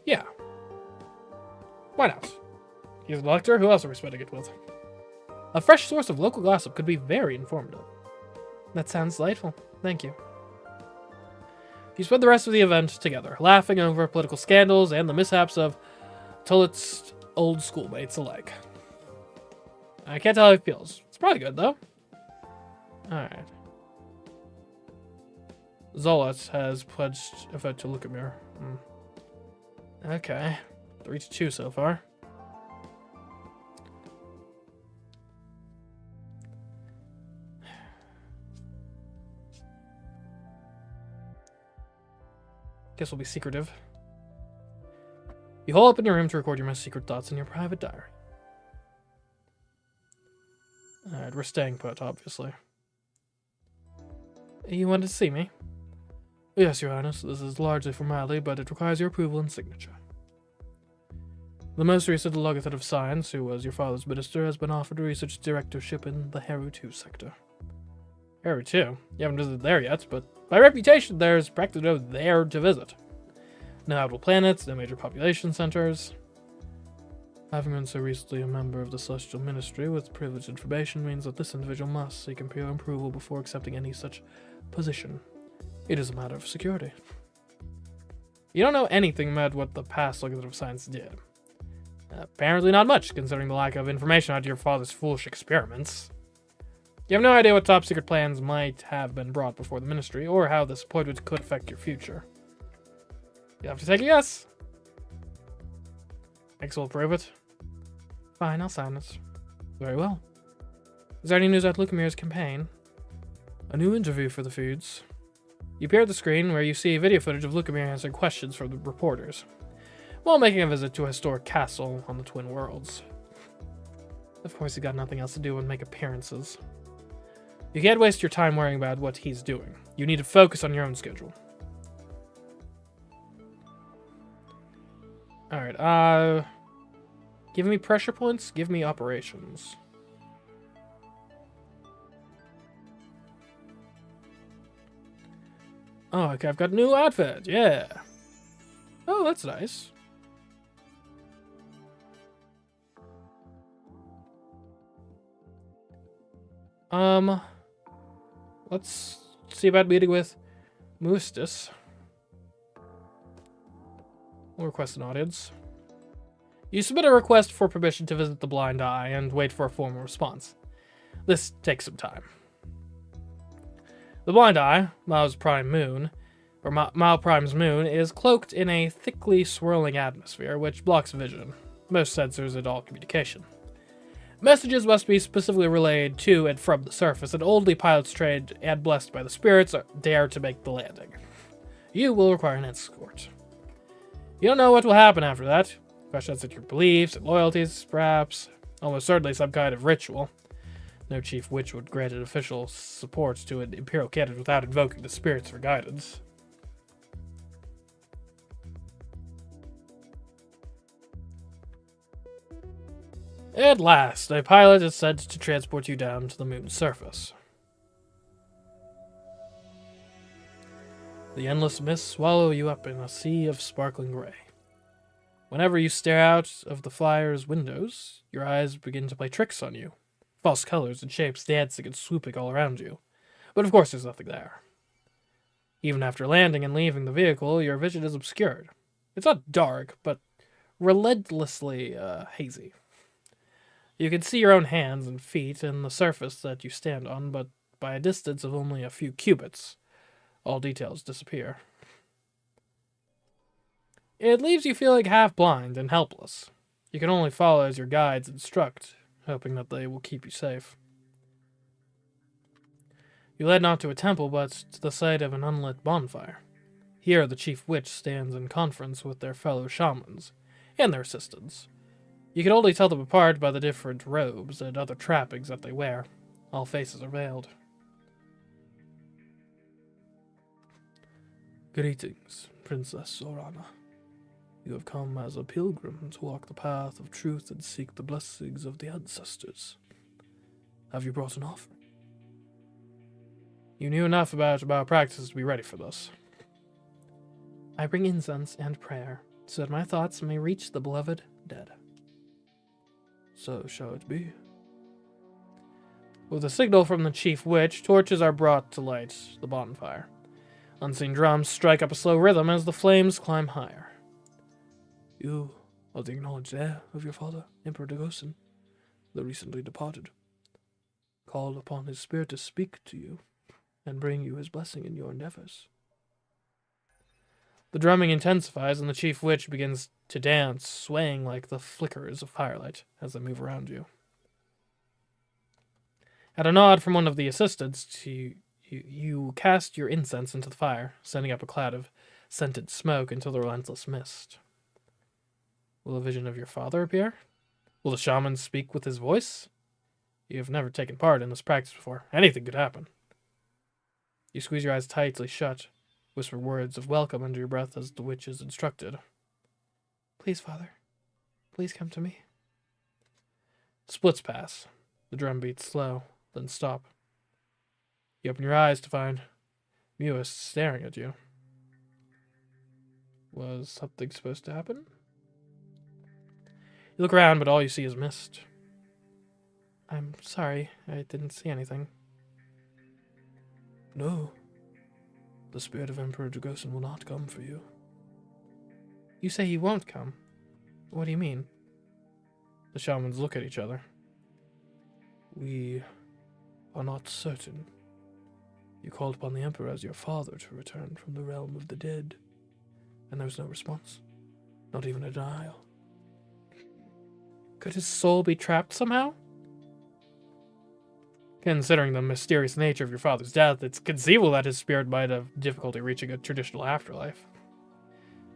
Yeah. Why not? He's an elector. Who else are we spending it with? A fresh source of local gossip could be very informative. That sounds delightful. Thank you. You spend the rest of the event together, laughing over political scandals and the mishaps of Tullet's old schoolmates alike. I can't tell how he feels. It's probably good, though. Alright. Zolat has pledged a vote to Lukamir. Okay. 3-2 so far. Guess we'll be secretive. You hole up in your room to record your most secret thoughts in your private diary. Alright, we're staying put, obviously. You wanted to see me? Yes, Your Highness. This is largely formality, but it requires your approval and signature. The most recent Logothete of Science, who was your father's minister, has been offered a research directorship in the Heru 2 sector. Heru 2? You haven't visited there yet, but by reputation, there's practically no there to visit. No habitable planets, no major population centers. Having been so recently a member of the Celestial Ministry with privileged information means that this individual must seek Imperial approval before accepting any such position. It is a matter of security. You don't know anything about what the past Logothete of Science did. Apparently not much, considering the lack of information out your father's foolish experiments. You have no idea what top secret plans might have been brought before the Ministry, or how this appointment could affect your future. You have to take a guess. X will approve it. Fine, I'll sign it. Very well. Is there any news about Lukamir's campaign? A new interview for the feeds. You appear at the screen where you see video footage of Lukamir answering questions from the reporters, while making a visit to a historic castle on the Twin Worlds. Of course, he got nothing else to do but make appearances. You can't waste your time worrying about what he's doing. You need to focus on your own schedule. Alright, give me pressure points, give me operations. Oh, okay, I've got a new outfit, yeah. Oh, that's nice. Let's see about meeting with Moostis. We'll request an audience. You submit a request for permission to visit the Blind Eye and wait for a formal response. This takes some time. The Blind Eye, Mao's prime moon, or Mao Prime's moon, is cloaked in a thickly swirling atmosphere which blocks vision, most sensors, and all communication. Messages must be specifically relayed to and from the surface, and only pilots trained and blessed by the spirits dare to make the landing. You will require an escort. You don't know what will happen after that. Questions at your beliefs and loyalties, perhaps. Almost certainly some kind of ritual. No chief witch would grant an official support to an Imperial candidate without invoking the spirits for guidance. At last, a pilot is sent to transport you down to the moon's surface. The endless mists swallow you up in a sea of sparkling gray. Whenever you stare out of the flyer's windows, your eyes begin to play tricks on you. False colors and shapes dancing and swooping all around you. But of course there's nothing there. Even after landing and leaving the vehicle, your vision is obscured. It's not dark, but relentlessly hazy. You can see your own hands and feet and the surface that you stand on, but by a distance of only a few cubits, all details disappear. It leaves you feeling half blind and helpless. You can only follow as your guides instruct, hoping that they will keep you safe. You led not to a temple, but to the site of an unlit bonfire. Here the chief witch stands in conference with their fellow shamans and their assistants. You can only tell them apart by the different robes and other trappings that they wear. All faces are veiled. Greetings, Princess Zorana. You have come as a pilgrim to walk the path of truth and seek the blessings of the ancestors. Have you brought an offering? You knew enough about practice to be ready for this. I bring incense and prayer, so that my thoughts may reach the beloved dead. So shall it be. With a signal from the chief witch, torches are brought to light the bonfire. Unseen drums strike up a slow rhythm as the flames climb higher. You are the acknowledged heir of your father, Emperor Dagosin, the recently departed. Call upon his spirit to speak to you and bring you his blessing in your endeavors. The drumming intensifies and the chief witch begins to dance, swaying like the flickers of firelight as they move around you. At a nod from one of the assistants, you cast your incense into the fire, sending up a cloud of scented smoke into the relentless mist. Will a vision of your father appear? Will the shaman speak with his voice? You have never taken part in this practice before. Anything could happen. You squeeze your eyes tightly shut, whisper words of welcome under your breath as the witch is instructed. Please, Father. Please come to me. Splits pass. The drum beats slow, then stop. You open your eyes to find Mewis staring at you. Was something supposed to happen? You look around, but all you see is mist. I'm sorry, I didn't see anything. No. The spirit of Emperor Dagosin will not come for you. You say he won't come? What do you mean? The shamans look at each other. We are not certain. You called upon the Emperor as your father to return from the realm of the dead, and there was no response. Not even a denial. Could his soul be trapped somehow? Considering the mysterious nature of your father's death, it's conceivable that his spirit might have difficulty reaching a traditional afterlife.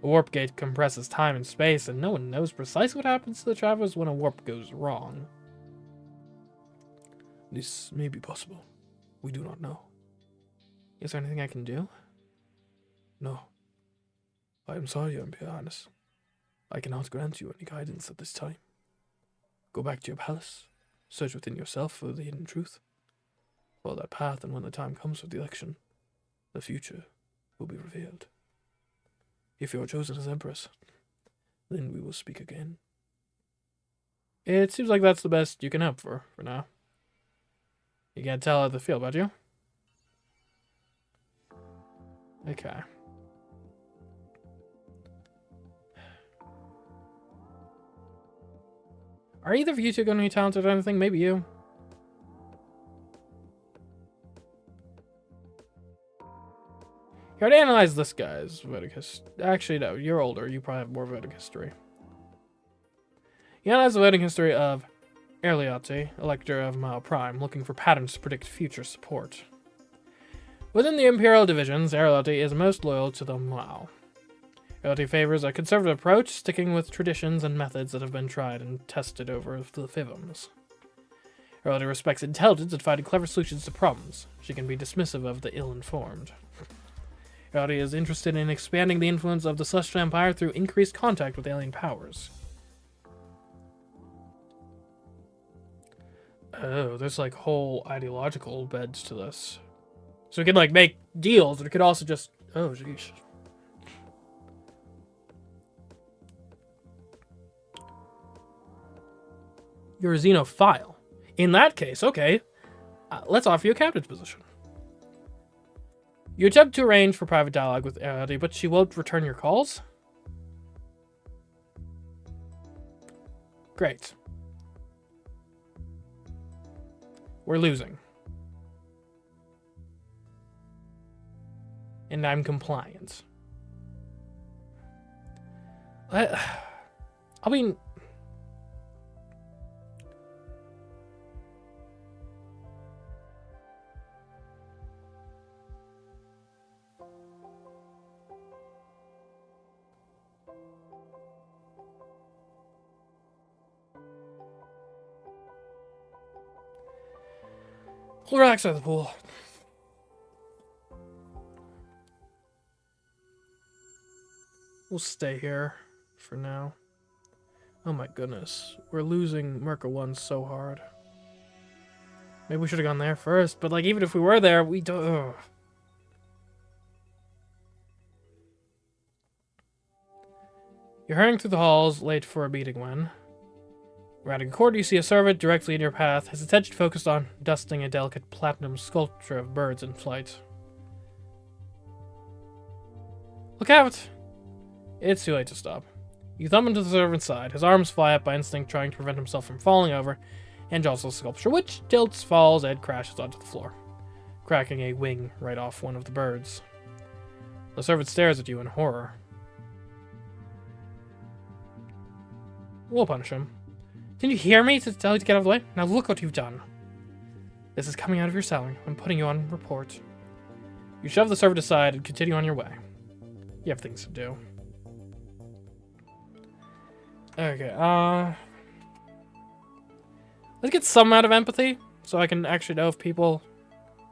A warp gate compresses time and space, and no one knows precisely what happens to the travelers when a warp goes wrong. This may be possible. We do not know. Is there anything I can do? No. I am sorry, Your Imperial Highness. I cannot grant you any guidance at this time. Go back to your palace. Search within yourself for the hidden truth. Follow that path, and when the time comes for the election, the future will be revealed. If you are chosen as Empress, then we will speak again. It seems like that's the best you can hope for now. You can't tell how they feel about you? Okay. Are either of you two going to be talented or anything? Maybe you. You already analyzed this guy's voting history. Actually, no, you're older. You probably have more voting history. You analyze the voting history of Erliotti, Elector of Mao Prime, looking for patterns to predict future support. Within the Imperial divisions, Erliotti is most loyal to the Mao. Erliotti favors a conservative approach, sticking with traditions and methods that have been tried and tested over the Fivums. Erliotti respects intelligence and finding clever solutions to problems. She can be dismissive of the ill-informed. Erliotti is interested in expanding the influence of the Celestial Empire through increased contact with alien powers. Oh, there's like whole ideological beds to this. So we can like make deals, or it could also just... Oh, jeez. You're a xenophile. In that case, okay. Let's offer you a captain's position. You attempt to arrange for private dialogue with Erliotti, but she won't return your calls? Great. We're losing. And I'm compliant. I mean... We'll relax at the pool. We'll stay here for now. Oh my goodness. We're losing Merca 1 so hard. Maybe we should have gone there first, but like even if we were there, we don't... Ugh. You're hurrying through the halls, late for a meeting when... Rounding a corner, you see a servant directly in your path, his attention focused on dusting a delicate platinum sculpture of birds in flight. Look out! It's too late to stop. You thumb into the servant's side, his arms fly up by instinct, trying to prevent himself from falling over, and jostles the sculpture, which tilts, falls, and crashes onto the floor, cracking a wing right off one of the birds. The servant stares at you in horror. We'll punish him. Didn't you hear me to tell you to get out of the way? Now look what you've done. This is coming out of your salary. I'm putting you on report. You shove the servant aside and continue on your way. You have things to do. Okay, let's get some amount of empathy so I can actually know if people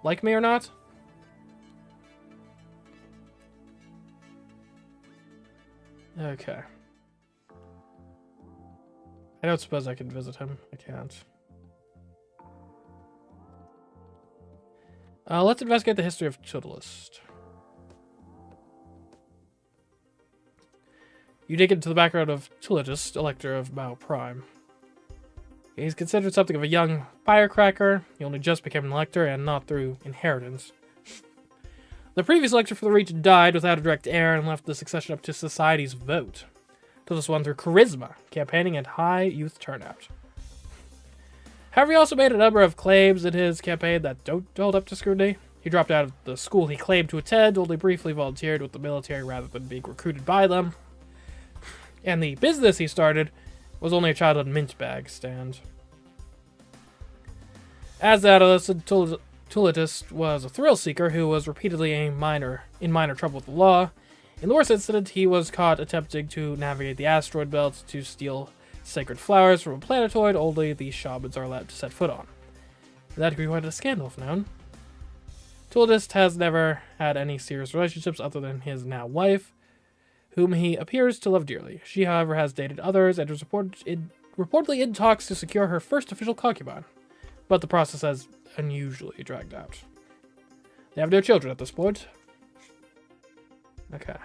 like me or not. Okay. I don't suppose I can visit him. I can't. Let's investigate the history of Tutelist. You dig into the background of Tutelist, Elector of Mao Prime. He's considered something of a young firecracker. He only just became an elector, and not through inheritance. The previous elector for the region died without a direct heir and left the succession up to society's vote. Tutelist won through charisma, campaigning, and high youth turnout. However, he also made a number of claims in his campaign that don't hold up to scrutiny. He dropped out of the school he claimed to attend, only briefly volunteered with the military rather than being recruited by them. And the business he started was only a childhood mint bag stand. As the adolescent, Tutelist was a thrill seeker who was repeatedly in minor trouble with the law. In the worst incident, he was caught attempting to navigate the asteroid belt to steal sacred flowers from a planetoid only the shamans are allowed to set foot on. That could be quite a scandal if known. Tutelist has never had any serious relationships other than his now wife, whom he appears to love dearly. She, however, has dated others and was reportedly in talks to secure her first official concubine, but the process has unusually dragged out. They have no children at this point. Okay.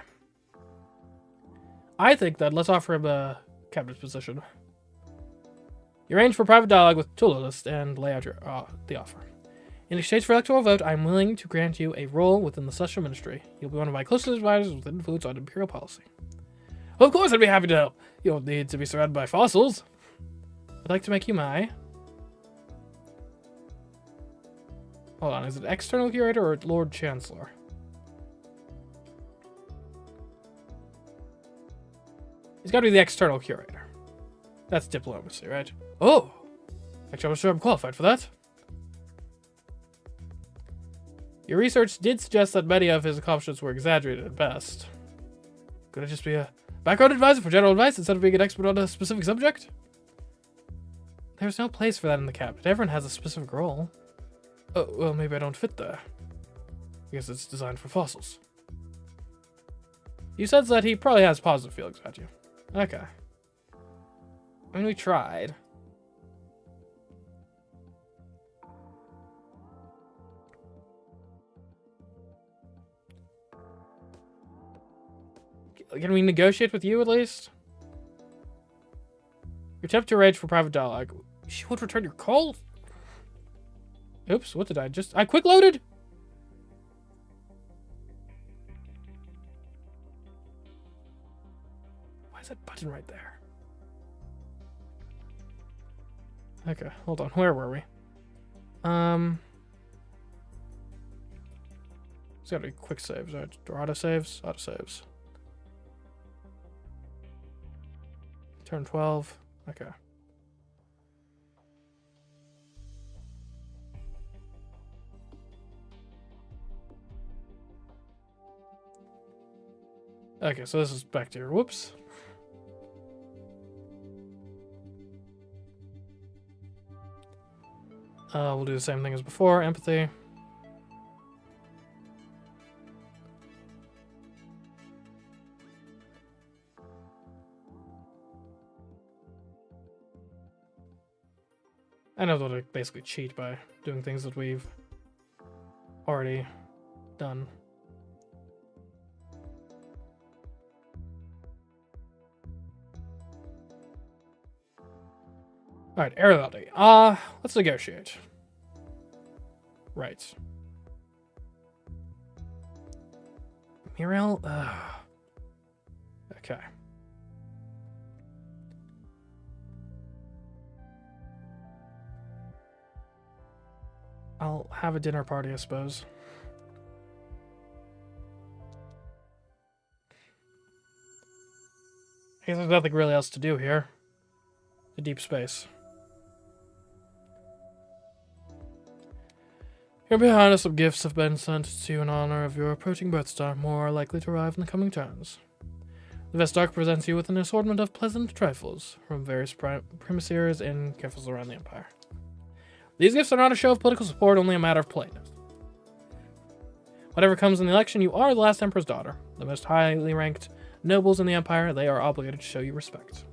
I think that let's offer him a cabinet position. You arrange for private dialogue with Tutelist and lay out the offer. In exchange for electoral vote, I'm willing to grant you a role within the Celestial Ministry. You'll be one of my closest advisors with influence on Imperial policy. Well, of course I'd be happy to help. You don't need to be surrounded by fossils. I'd like to make you my... Hold on, is it external curator or Lord Chancellor? He's got to be the external curator. That's diplomacy, right? Oh! Actually, I'm not sure I'm qualified for that. Your research did suggest that many of his accomplishments were exaggerated at best. Could I just be a background advisor for general advice instead of being an expert on a specific subject? There's no place for that in the cabinet. Everyone has a specific role. Oh, well, maybe I don't fit there. I guess it's designed for fossils. You sense that he probably has positive feelings about you. Okay. I mean, we tried. Can we negotiate with you at least? Your attempt to arrange for private dialogue. She won't return your call? Oops, what did I just... I quick loaded? Why is that button right there? Okay, hold on. Where were we? It's gotta be quick saves, right? Or auto saves? Auto saves. Turn 12. Okay. Okay, so this is back to your whoops. We'll do the same thing as before, empathy. I know that I basically cheat by doing things that we've already done. Alright, Araldi. Let's negotiate. Right. Muriel? Okay. I'll have a dinner party, I suppose. I guess there's nothing really else to do here. The deep space. Here behind us, some gifts have been sent to you in honor of your approaching birthstar. More are likely to arrive in the coming turns. The Vestark presents you with an assortment of pleasant trifles from various primaciers and castles around the Empire. These gifts are not a show of political support, only a matter of politeness. Whatever comes in the election, you are the last Emperor's daughter. The most highly ranked nobles in the Empire, they are obligated to show you respect.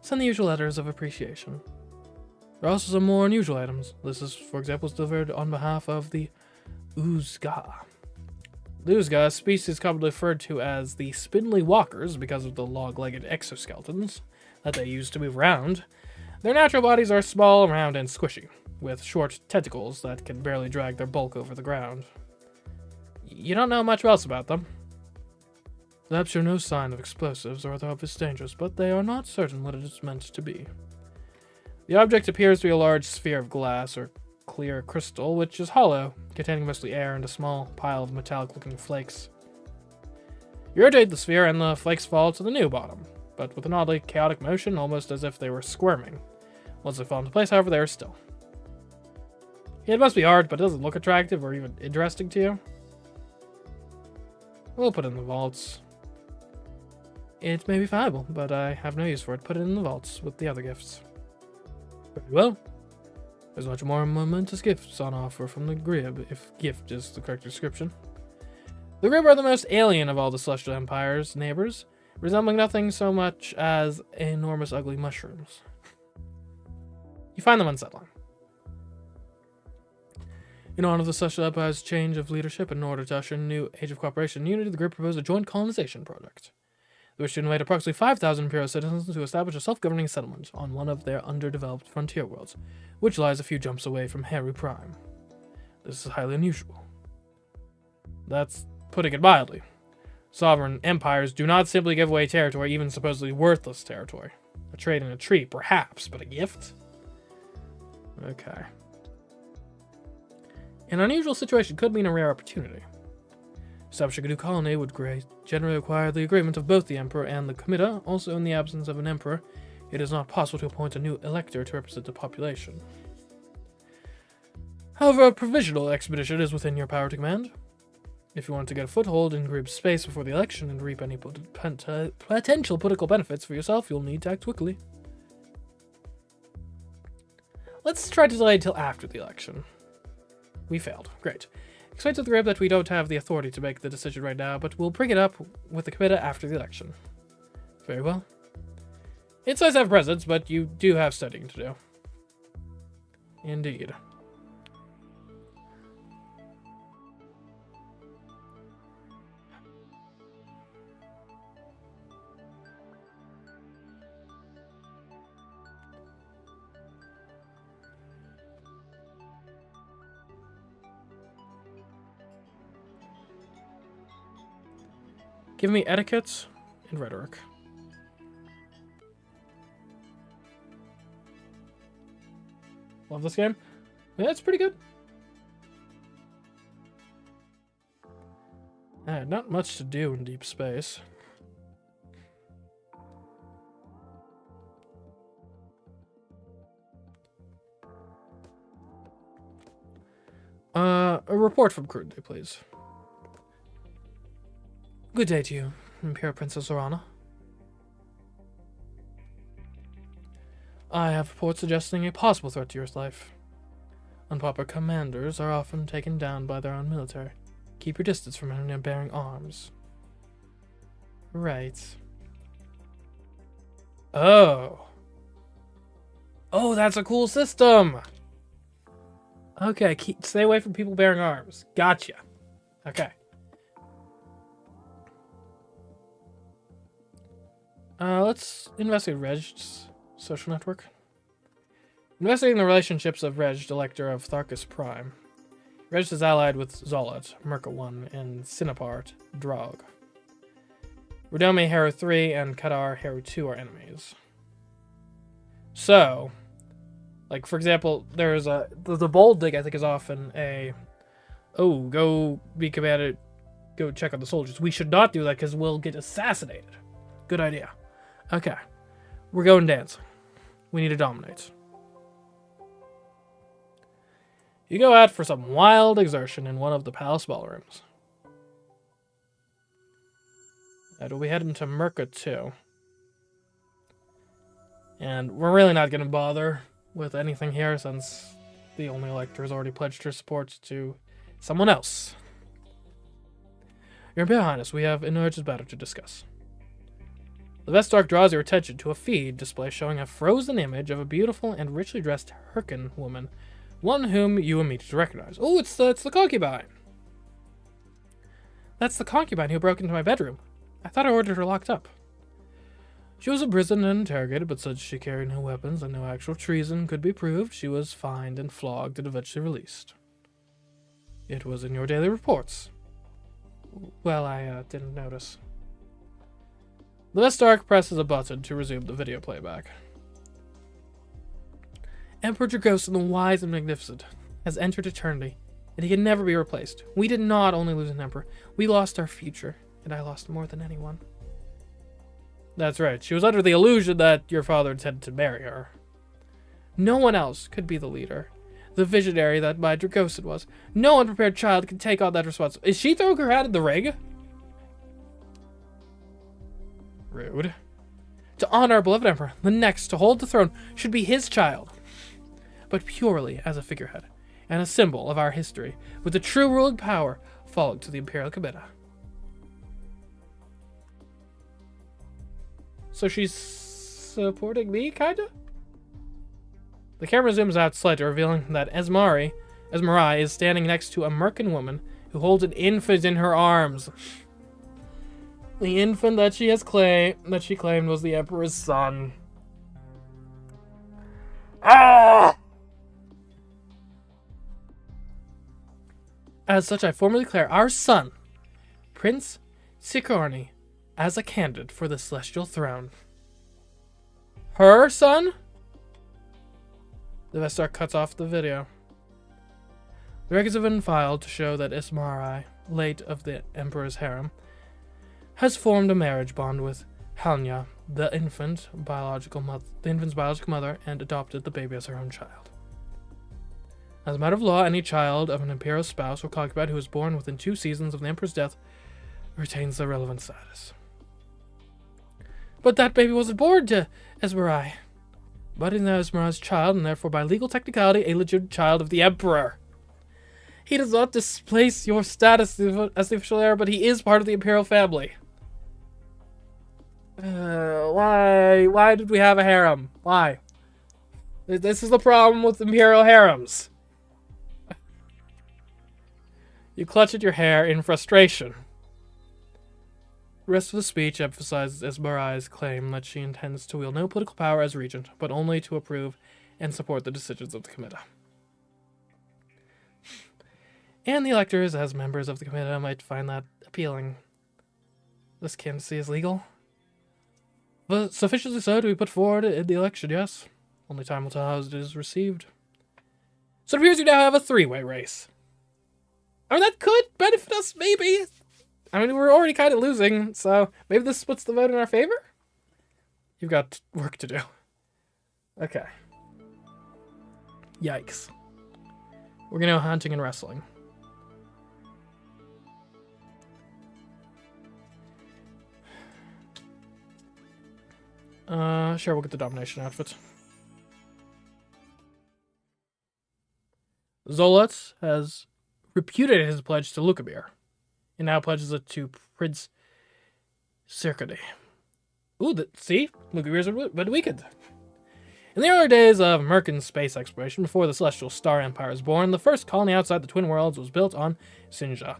Send the usual letters of appreciation. There are also some more unusual items. This is, for example, delivered on behalf of the Uzga. The Uzga, a species commonly referred to as the spindly walkers because of the log-legged exoskeletons that they use to move around. Their natural bodies are small, round, and squishy, with short tentacles that can barely drag their bulk over the ground. You don't know much else about them. Perhaps show no sign of explosives or other obvious dangers, but they are not certain what it is meant to be. The object appears to be a large sphere of glass or clear crystal, which is hollow, containing mostly air and a small pile of metallic-looking flakes. You rotate the sphere and the flakes fall to the new bottom, but with an oddly chaotic motion, almost as if they were squirming. Once they fall into place, however, they are still. It must be hard, but it doesn't look attractive or even interesting to you. We'll put it in the vaults. It may be valuable, but I have no use for it. Put it in the vaults with the other gifts. Very well. There's much more momentous gifts on offer from the Grib, if gift is the correct description. The Grib are the most alien of all the Celestial Empire's neighbors, resembling nothing so much as enormous ugly mushrooms. You find them unsettling. In honor of the Celestial Empire's change of leadership, in order to usher in a new age of cooperation and unity, the Grib proposed a joint colonization project. They wish to invite approximately 5,000 Imperial citizens to establish a self-governing settlement on one of their underdeveloped frontier worlds, which lies a few jumps away from Heru Prime. This is highly unusual. That's putting it mildly. Sovereign empires do not simply give away territory, even supposedly worthless territory. A trade in a tree, perhaps, but a gift? Okay. An unusual situation could mean a rare opportunity. Establishing a new colony would generally require the agreement of both the Emperor and the Comitia. Also, in the absence of an Emperor, it is not possible to appoint a new elector to represent the population. However, a provisional expedition is within your power to command. If you want to get a foothold in Grib's space before the election and reap any potential political benefits for yourself, you'll need to act quickly. Let's try to delay until after the election. We failed. Great. Explain to the Grib that we don't have the authority to make the decision right now, but we'll bring it up with the Comitia after the election. Very well. It's nice to have presents, but you do have studying to do. Indeed. Give me etiquette and rhetoric. Love this game. Yeah, it's pretty good. Not much to do in deep space. A report from Crudely, please. Good day to you, Imperial Princess Zorana. I have reports suggesting a possible threat to your life. Unpopular commanders are often taken down by their own military. Keep your distance from anyone bearing arms. Right. Oh. Oh, that's a cool system. Okay, stay away from people bearing arms. Gotcha. Okay. Let's investigate Reg's social network. Investigating the relationships of Reg, Elector of Tharkus Prime. Reg is allied with Zolat, Merca 1, and Sinapart, Drog. Redome, Hero 3, and Kadar, Hero 2 are enemies. So, like, for example, there's the Bold Dig, I think, is often a, oh, go be commanded, go check on the soldiers. We should not do that because we'll get assassinated. Good idea. Okay. We're going dancing. We need to dominate. You go out for some wild exertion in one of the palace ballrooms. And we'll be heading to Merca 2. And we're really not going to bother with anything here since the only elector has already pledged her support to someone else. Your Imperial Highness, we have an urgent matter to discuss. The Vestark draws your attention to a feed display showing a frozen image of a beautiful and richly dressed Hyrcan woman, one whom you immediately recognize. Oh, it's the concubine. That's the concubine who broke into my bedroom. I thought I ordered her locked up. She was imprisoned and interrogated, but since she carried no weapons and no actual treason could be proved, she was fined and flogged and eventually released. It was in your daily reports. Well, I didn't notice. The Vestark presses a button to resume the video playback. Emperor Dragosin, the wise and magnificent, has entered eternity, and he can never be replaced. We did not only lose an emperor, we lost our future, and I lost more than anyone. That's right, she was under the illusion that your father intended to marry her. No one else could be the leader, the visionary that my Dragosin was. No unprepared child can take on that responsibility. Is she throwing her hat in the ring? Rude. To honor our beloved emperor, the next to hold the throne should be his child, but purely as a figurehead and a symbol of our history, with the true ruling power falling to the Imperial Committee. So she's supporting me, kinda? The camera zooms out slightly, revealing that Esmarai is standing next to a Mercan woman who holds an infant in her arms. The infant that she claimed was the Emperor's son. Ah! As such, I formally declare our son, Prince Sikorni, as a candidate for the Celestial Throne. Her son? The Vestar cuts off the video. The records have been filed to show that Ismarai, late of the Emperor's harem, has formed a marriage bond with Halnya, the infant's biological mother, and adopted the baby as her own child. As a matter of law, any child of an imperial spouse or concubine who is born within 2 seasons of the Emperor's death retains the relevant status. But that baby wasn't born to Esmarai. But is now Esmarai's child, and therefore by legal technicality, a legitimate child of the Emperor. He does not displace your status as the official heir, but he is part of the Imperial family. Why did we have a harem? Why? This is the problem with Imperial harems. You clutch at your hair in frustration. The rest of the speech emphasizes Esmarai's claim that she intends to wield no political power as regent, but only to approve and support the decisions of the Committee. And the electors, as members of the Committee, might find that appealing. This candidacy is legal. But sufficiently so to be put forward in the election, yes. Only time will tell how it is received. So it appears you now have a 3-way race. I mean, that could benefit us, maybe. I mean, we're already kind of losing, so maybe this splits the vote in our favor? You've got work to do. Okay. Yikes. We're going to go hunting and wrestling. Sure, we'll get the domination outfit. Zolat has repudiated his pledge to Lukamir, and now pledges it to Prince Sirkadi. Ooh, see? Lukamir's been weakened. In the early days of American space exploration, before the Celestial Star Empire was born, the first colony outside the Twin Worlds was built on Sinja,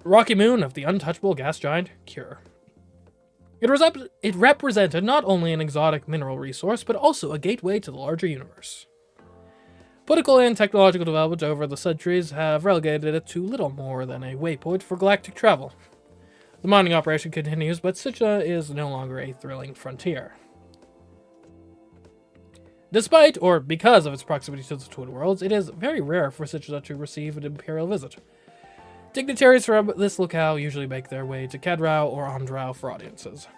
rocky moon of the untouchable gas giant Cure. It represented not only an exotic mineral resource, but also a gateway to the larger universe. Political and technological development over the centuries have relegated it to little more than a waypoint for galactic travel. The mining operation continues, but Sinja is no longer a thrilling frontier. Despite, or because of its proximity to the Twin Worlds, it is very rare for Sinja to receive an Imperial visit. Dignitaries from this locale usually make their way to Kadrao or Andrao for audiences.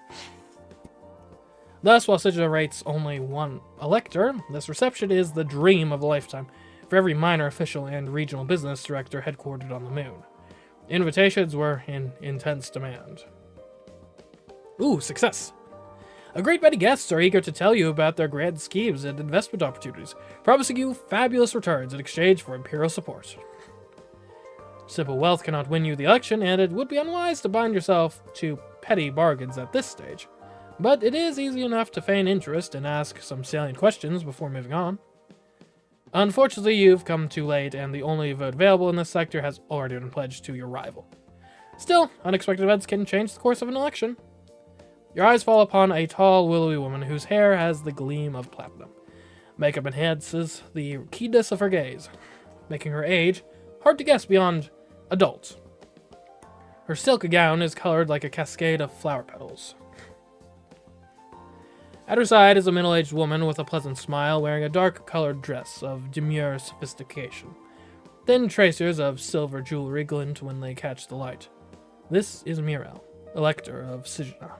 Thus, while Sinja rates only one elector, this reception is the dream of a lifetime for every minor official and regional business director headquartered on the moon. Invitations were in intense demand. Ooh, success! A great many guests are eager to tell you about their grand schemes and investment opportunities, promising you fabulous returns in exchange for Imperial support. Simple wealth cannot win you the election, and it would be unwise to bind yourself to petty bargains at this stage. But it is easy enough to feign interest and ask some salient questions before moving on. Unfortunately, you've come too late, and the only vote available in this sector has already been pledged to your rival. Still, unexpected events can change the course of an election. Your eyes fall upon a tall, willowy woman whose hair has the gleam of platinum. Makeup enhances the keenness of her gaze, making her age hard to guess beyond adult. Her silk gown is colored like a cascade of flower petals. At her side is a middle-aged woman with a pleasant smile wearing a dark-colored dress of demure sophistication. Thin tracers of silver jewelry glint when they catch the light. This is Mirel, Elector of Sinja.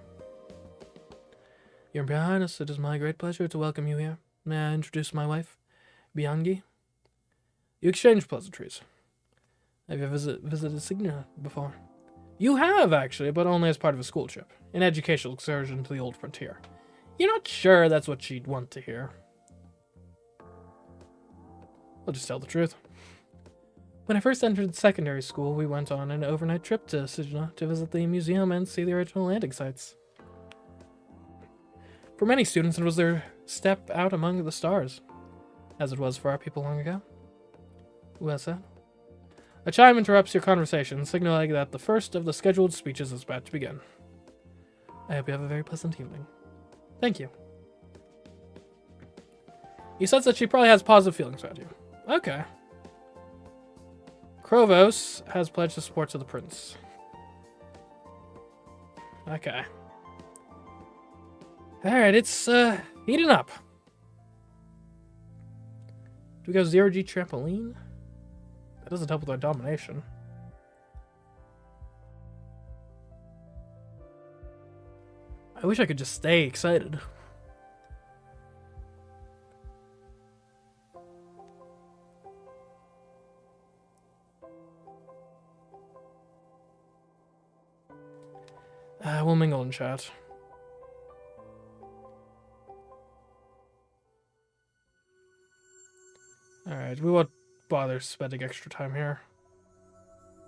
Your Imperial Highness, it is my great pleasure to welcome you here. May I introduce my wife, Biangi? You exchange pleasantries. Have you visited Signa before? You have, actually, but only as part of a school trip. An educational excursion to the old frontier. You're not sure that's what she'd want to hear. I'll just tell the truth. When I first entered secondary school, we went on an overnight trip to Signa to visit the museum and see the original landing sites. For many students, it was their step out among the stars, as it was for our people long ago. Well said. A chime interrupts your conversation, signaling that the first of the scheduled speeches is about to begin. I hope you have a very pleasant evening. Thank you. You sense that she probably has positive feelings about you. Okay. Krovos has pledged his support to the prince. Okay. Alright, it's heating up. Do we go 0G trampoline? That doesn't help with our domination. I wish I could just stay excited. We'll mingle in chat. Alright, we won't bother spending extra time here.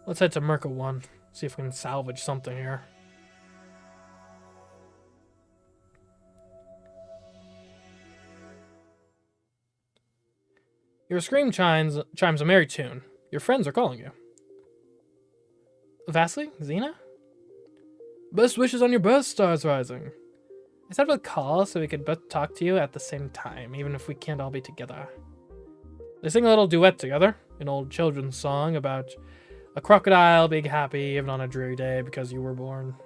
Let's head to Merca 1. See if we can salvage something here. Your scream chimes a merry tune. Your friends are calling you. Vasily? Xena? Best wishes on your birth, stars rising. I said we'll call so we could both talk to you at the same time, even if we can't all be together. They sing a little duet together, an old children's song about a crocodile being happy even on a dreary day because you were born.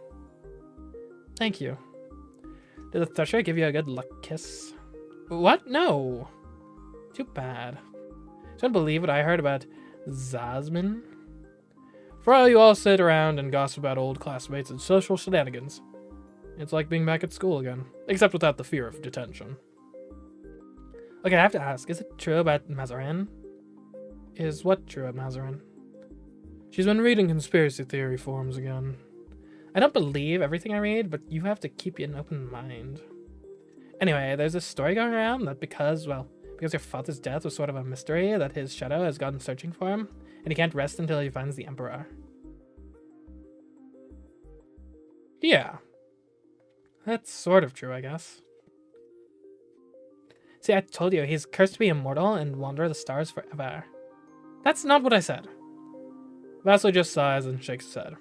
Thank you. Did the Thresher give you a good luck kiss? What? No. Too bad. Don't believe what I heard about Zasmin. For all you all sit around and gossip about old classmates and social shenanigans. It's like being back at school again, except without the fear of detention. Okay, I have to ask, is it true about Mazarin? Is what true about Mazarin? She's been reading conspiracy theory forums again. I don't believe everything I read, but you have to keep an open mind. Anyway, there's a story going around that because your father's death was sort of a mystery, that his shadow has gone searching for him, and he can't rest until he finds the Emperor. Yeah. That's sort of true, I guess. See, I told you, he's cursed to be immortal and wander the stars forever. That's not what I said. Vasily just sighs and shakes his head.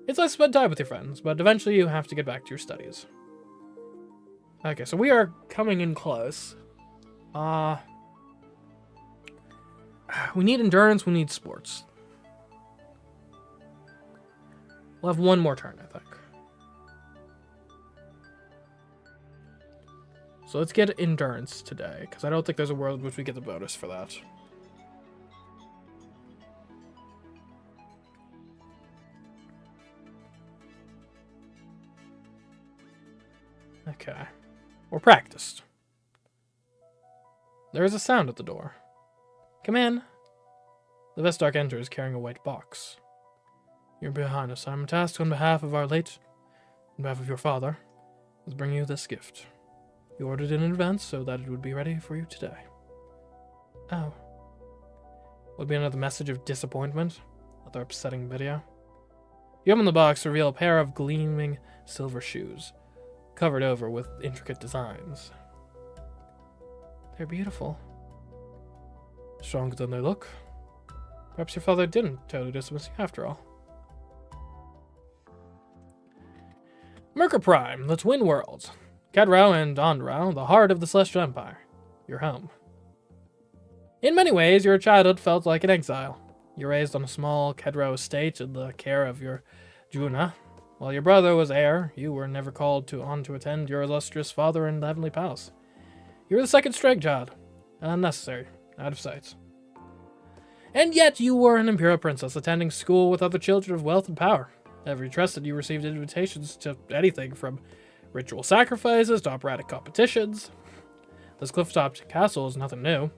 It's nice to spend time with your friends, but eventually you have to get back to your studies. Okay, so we are coming in close. We need endurance, we need sports. We'll have one more turn, I think. So let's get endurance today, because I don't think there's a world in which we get the bonus for that. Okay. We're practiced. There is a sound at the door. Come in. The Vestarch enters carrying a white box. Your Highness, I am tasked on behalf of your father, with bringing you this gift. You ordered it in advance so that it would be ready for you today. Oh. Would be another message of disappointment? Another upsetting video? You open the box to reveal a pair of gleaming silver shoes, covered over with intricate designs. They're beautiful. Stronger than they look. Perhaps your father didn't totally dismiss you after all. Merca Prime, the Twin Worlds. Kedrau and Ondrau, the heart of the Celestial Empire. Your home. In many ways, your childhood felt like an exile. You were raised on a small Kedrau estate in the care of your Juna. While your brother was heir, you were never called on to attend your illustrious father in the Heavenly Palace. You were the second string child. Unnecessary. Out of sight. And yet you were an Imperial Princess attending school with other children of wealth and power. Ever trusted you received invitations to anything from ritual sacrifices to operatic competitions. This cliff-topped castle is nothing new.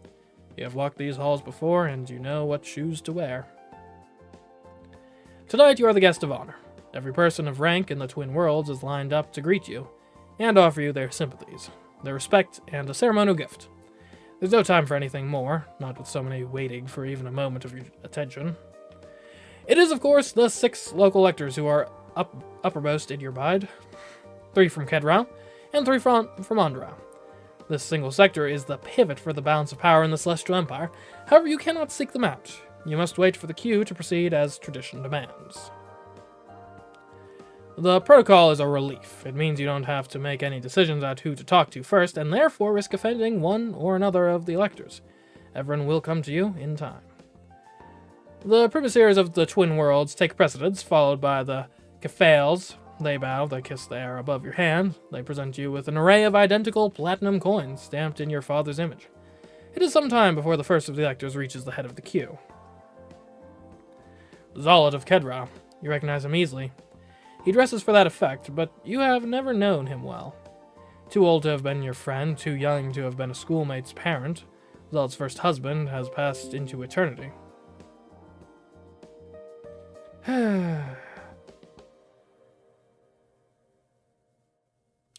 You have walked these halls before, and you know what shoes to wear. Tonight you are the guest of honor. Every person of rank in the Twin Worlds is lined up to greet you, and offer you their sympathies, their respect, and a ceremonial gift. There's no time for anything more, not with so many waiting for even a moment of your attention. It is, of course, the 6 local electors who are uppermost in your mind. 3 from Kedrau, and 3 from Ondrau. This single sector is the pivot for the balance of power in the Celestial Empire. However, you cannot seek them out. You must wait for the queue to proceed as tradition demands. The protocol is a relief. It means you don't have to make any decisions about who to talk to first, and therefore risk offending one or another of the electors. Everyone will come to you in time. The primacies of the Twin Worlds take precedence, followed by the Kefales. They bow, they kiss the air above your hand. They present you with an array of identical platinum coins stamped in your father's image. It is some time before the first of the electors reaches the head of the queue. Zolot of Kedrau. You recognize him easily. He dresses for that effect, but you have never known him well. Too old to have been your friend, too young to have been a schoolmate's parent, Zolot's first husband has passed into eternity.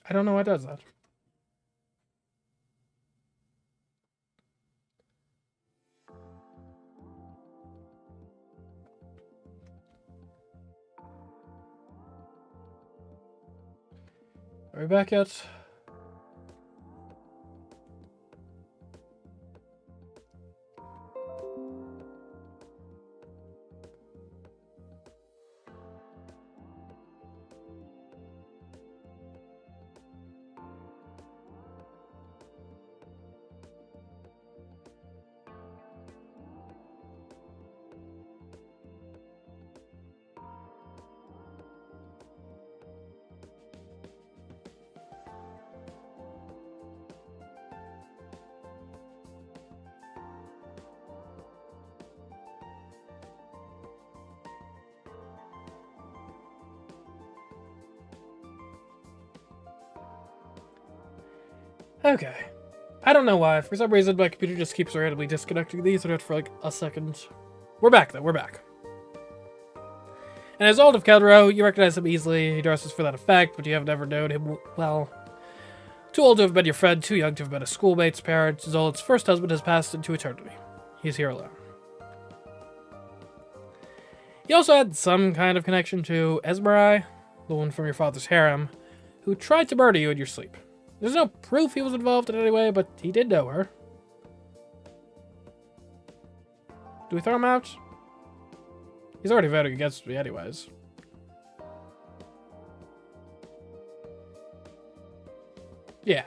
I don't know why it does that. Are we back yet? Okay. I don't know why. For some reason, my computer just keeps randomly disconnecting these for like a second. We're back, though. We're back. And as Zolot of Kedrau, you recognize him easily. He dresses for that effect, but you have never known him well. Too old to have been your friend, too young to have been a schoolmate's parent, Zolot's first husband has passed into eternity. He's here alone. He also had some kind of connection to Esmerai, the one from your father's harem, who tried to murder you in your sleep. There's no proof he was involved in any way, but he did know her. Do we throw him out? He's already voting against me anyways. Yeah.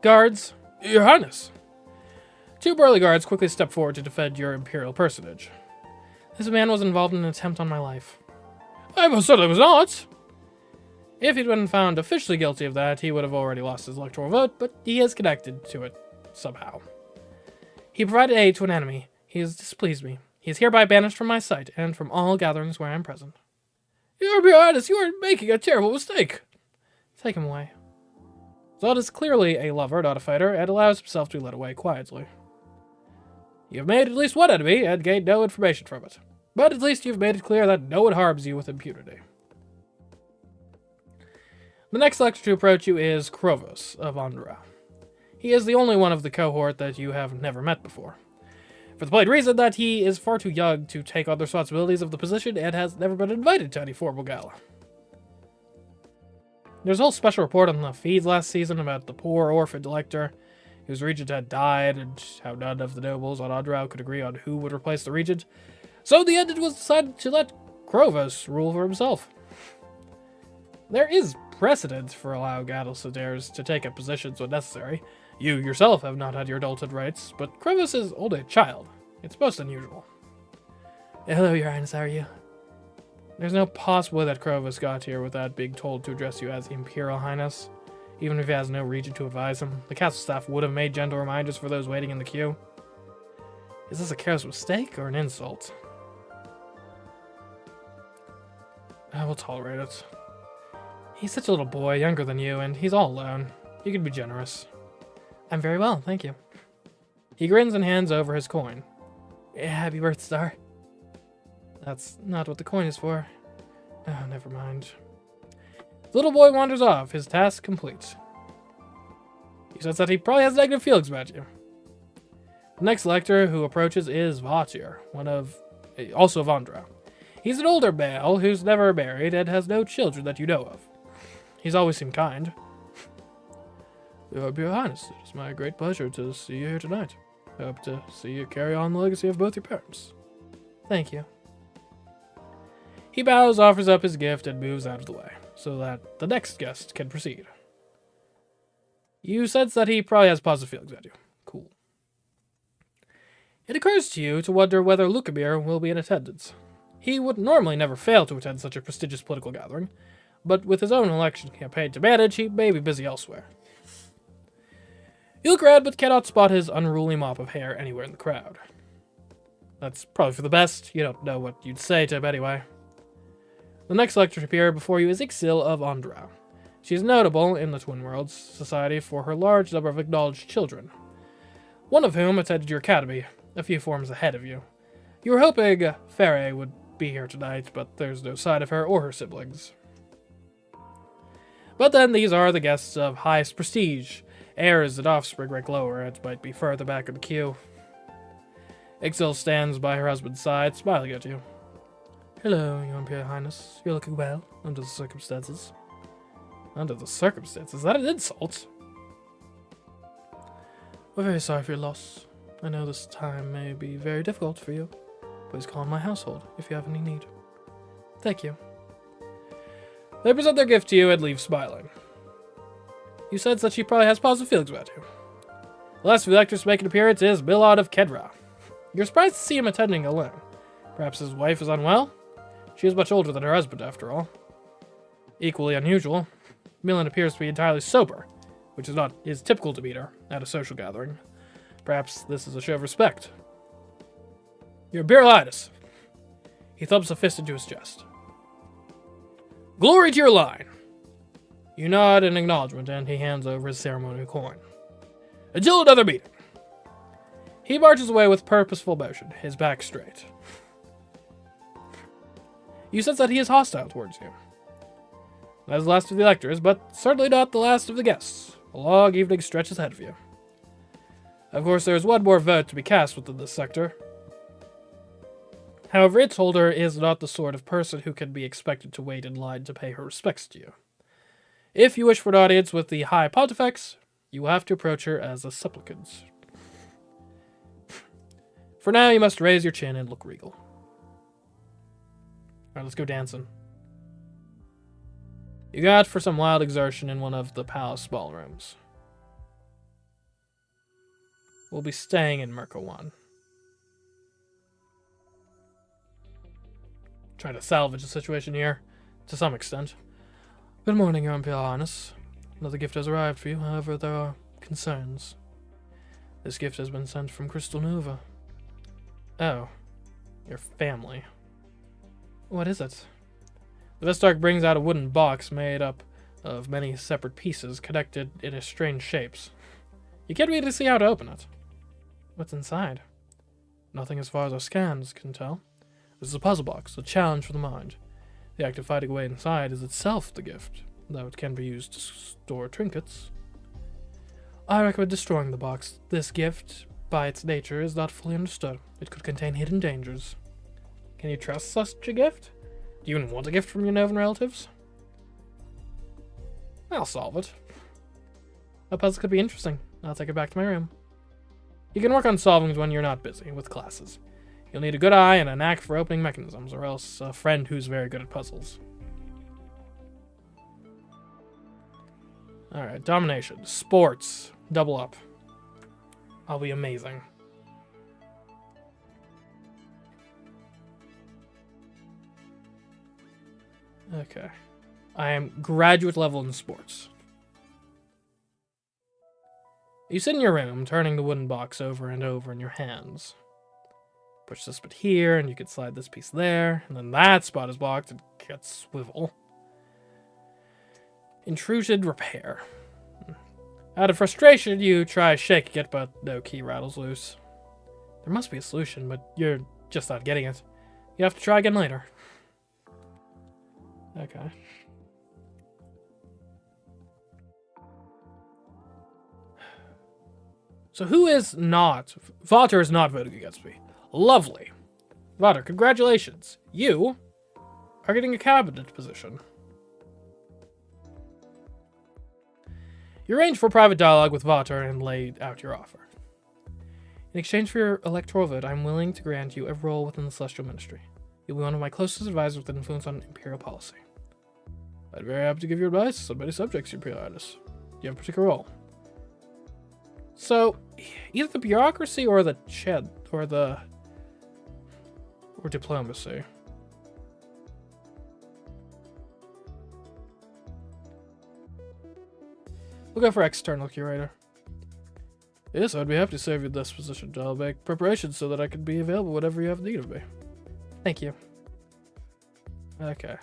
Guards, Your Highness. 2 burly guards quickly step forward to defend your Imperial personage. This man was involved in an attempt on my life. I most certainly was not. If he'd been found officially guilty of that, he would have already lost his electoral vote, but he is connected to it somehow. He provided aid to an enemy. He has displeased me. He is hereby banished from my sight and from all gatherings where I am present. Your Highness, you are making a terrible mistake. Take him away. Zod is clearly a lover, not a fighter, and allows himself to be led away quietly. You have made at least one enemy and gained no information from it. But at least you've made it clear that no one harms you with impunity. The next elector to approach you is Krovos of Andra. He is the only one of the cohort that you have never met before. For the plain reason that he is far too young to take on the responsibilities of the position and has never been invited to any formal gala. There's a whole special report on the feeds last season about the poor orphaned elector whose regent had died and how none of the nobles on Andra could agree on who would replace the regent. So in the end it was decided to let Krovos rule for himself. There is precedent for allowing Adelsadaires to take up positions when necessary. You yourself have not had your adulthood rights, but Krovos is only a child. It's most unusual. Hello, Your Highness, how are you? There's no possible way that Krovos got here without being told to address you as Imperial Highness. Even if he has no regent to advise him, the castle staff would have made gentle reminders for those waiting in the queue. Is this a careless mistake or an insult? I will tolerate it. He's such a little boy, younger than you, and he's all alone. You can be generous. I'm very well, thank you. He grins and hands over his coin. Happy birthday, Star. That's not what the coin is for. Oh, never mind. The little boy wanders off, his task complete. He says that he probably has negative feelings about you. The next elector who approaches is Vatir, also of Andra. He's an older male who's never married and has no children that you know of. He's always seemed kind. Your Highness, it is my great pleasure to see you here tonight. I hope to see you carry on the legacy of both your parents. Thank you. He bows, offers up his gift, and moves out of the way, so that the next guest can proceed. You sense that he probably has positive feelings about you. Cool. It occurs to you to wonder whether Lukamir will be in attendance. He would normally never fail to attend such a prestigious political gathering, but with his own election campaign to manage, he may be busy elsewhere. You look around, but cannot spot his unruly mop of hair anywhere in the crowd. That's probably for the best. You don't know what you'd say to him anyway. The next elector to appear before you is Ixil of Andra. She is notable in the Twin Worlds Society for her large number of acknowledged children, one of whom attended your academy, a few forms ahead of you. You were hoping Faye would be here tonight, but there's no sign of her or her siblings. But then these are the guests of highest prestige. Heirs and offspring rank lower, and might be further back in the queue. Ixil stands by her husband's side, smiling at you. Hello, Your Imperial Highness. You're looking well, under the circumstances. Under the circumstances? Is that an insult? We're very sorry for your loss. I know this time may be very difficult for you. Please call in my household if you have any need. Thank you. They present their gift to you and leave smiling. You sense that she probably has positive feelings about you. The last of the electors to make an appearance is Milad of Kedra. You're surprised to see him attending alone. Perhaps his wife is unwell? She is much older than her husband, after all. Equally unusual, Milad appears to be entirely sober, which is not his typical demeanor at a social gathering. Perhaps this is a show of respect. Your Imperial Highness. He thumps a fist into his chest. Glory to your line. You nod in acknowledgement, and he hands over his ceremonial coin. Until another meeting. He marches away with purposeful motion, his back straight. You sense that he is hostile towards you. That is the last of the electors, but certainly not the last of the guests. A long evening stretches ahead of you. Of course, there is one more vote to be cast within this sector. However, its holder is not the sort of person who can be expected to wait in line to pay her respects to you. If you wish for an audience with the High Pontifex, you will have to approach her as a supplicant. For now, you must raise your chin and look regal. Alright, let's go dancing. You got for some wild exertion in one of the palace ballrooms. We'll be staying in Merca 1. Trying to salvage the situation here, to some extent. Good morning, Your Imperial Highness. Another gift has arrived for you, however, there are concerns. This gift has been sent from Crystal Nova. Oh, your family. What is it? The Vestarch brings out a wooden box made up of many separate pieces connected in strange shapes. You can't really see how to open it. What's inside? Nothing as far as our scans can tell. This is a puzzle box, a challenge for the mind. The act of fighting away inside is itself the gift, though it can be used to store trinkets. I recommend destroying the box. This gift, by its nature, is not fully understood. It could contain hidden dangers. Can you trust such a gift? Do you even want a gift from your Novan relatives? I'll solve it. A puzzle could be interesting. I'll take it back to my room. You can work on solving it when you're not busy with classes. You'll need a good eye and a knack for opening mechanisms, or else a friend who's very good at puzzles. Alright, domination. Sports. Double up. I'll be amazing. Okay. I am graduate level in sports. You sit in your room, turning the wooden box over and over in your hands. Push this bit here, and you can slide this piece there, and then that spot is blocked and gets swivel. Intruded repair. Out of frustration, you try shaking it, but no key rattles loose. There must be a solution, but you're just not getting it. You have to try again later. Okay. So who is not... Vater is not voting against me. Lovely. Vater, congratulations. You are getting a cabinet position. You arrange for private dialogue with Vater and laid out your offer. In exchange for your electoral vote, I'm willing to grant you a role within the Celestial Ministry. You'll be one of my closest advisors with an influence on Imperial policy. I'd be very happy to give you advice on many subjects, Your Imperial Highness. You have a particular role. So, either the bureaucracy or the Ched, or diplomacy. We'll go for external curator. Yes, I'd be happy to serve you this position. I'll make preparations so that I can be available whenever you have need of me. Thank you. Okay.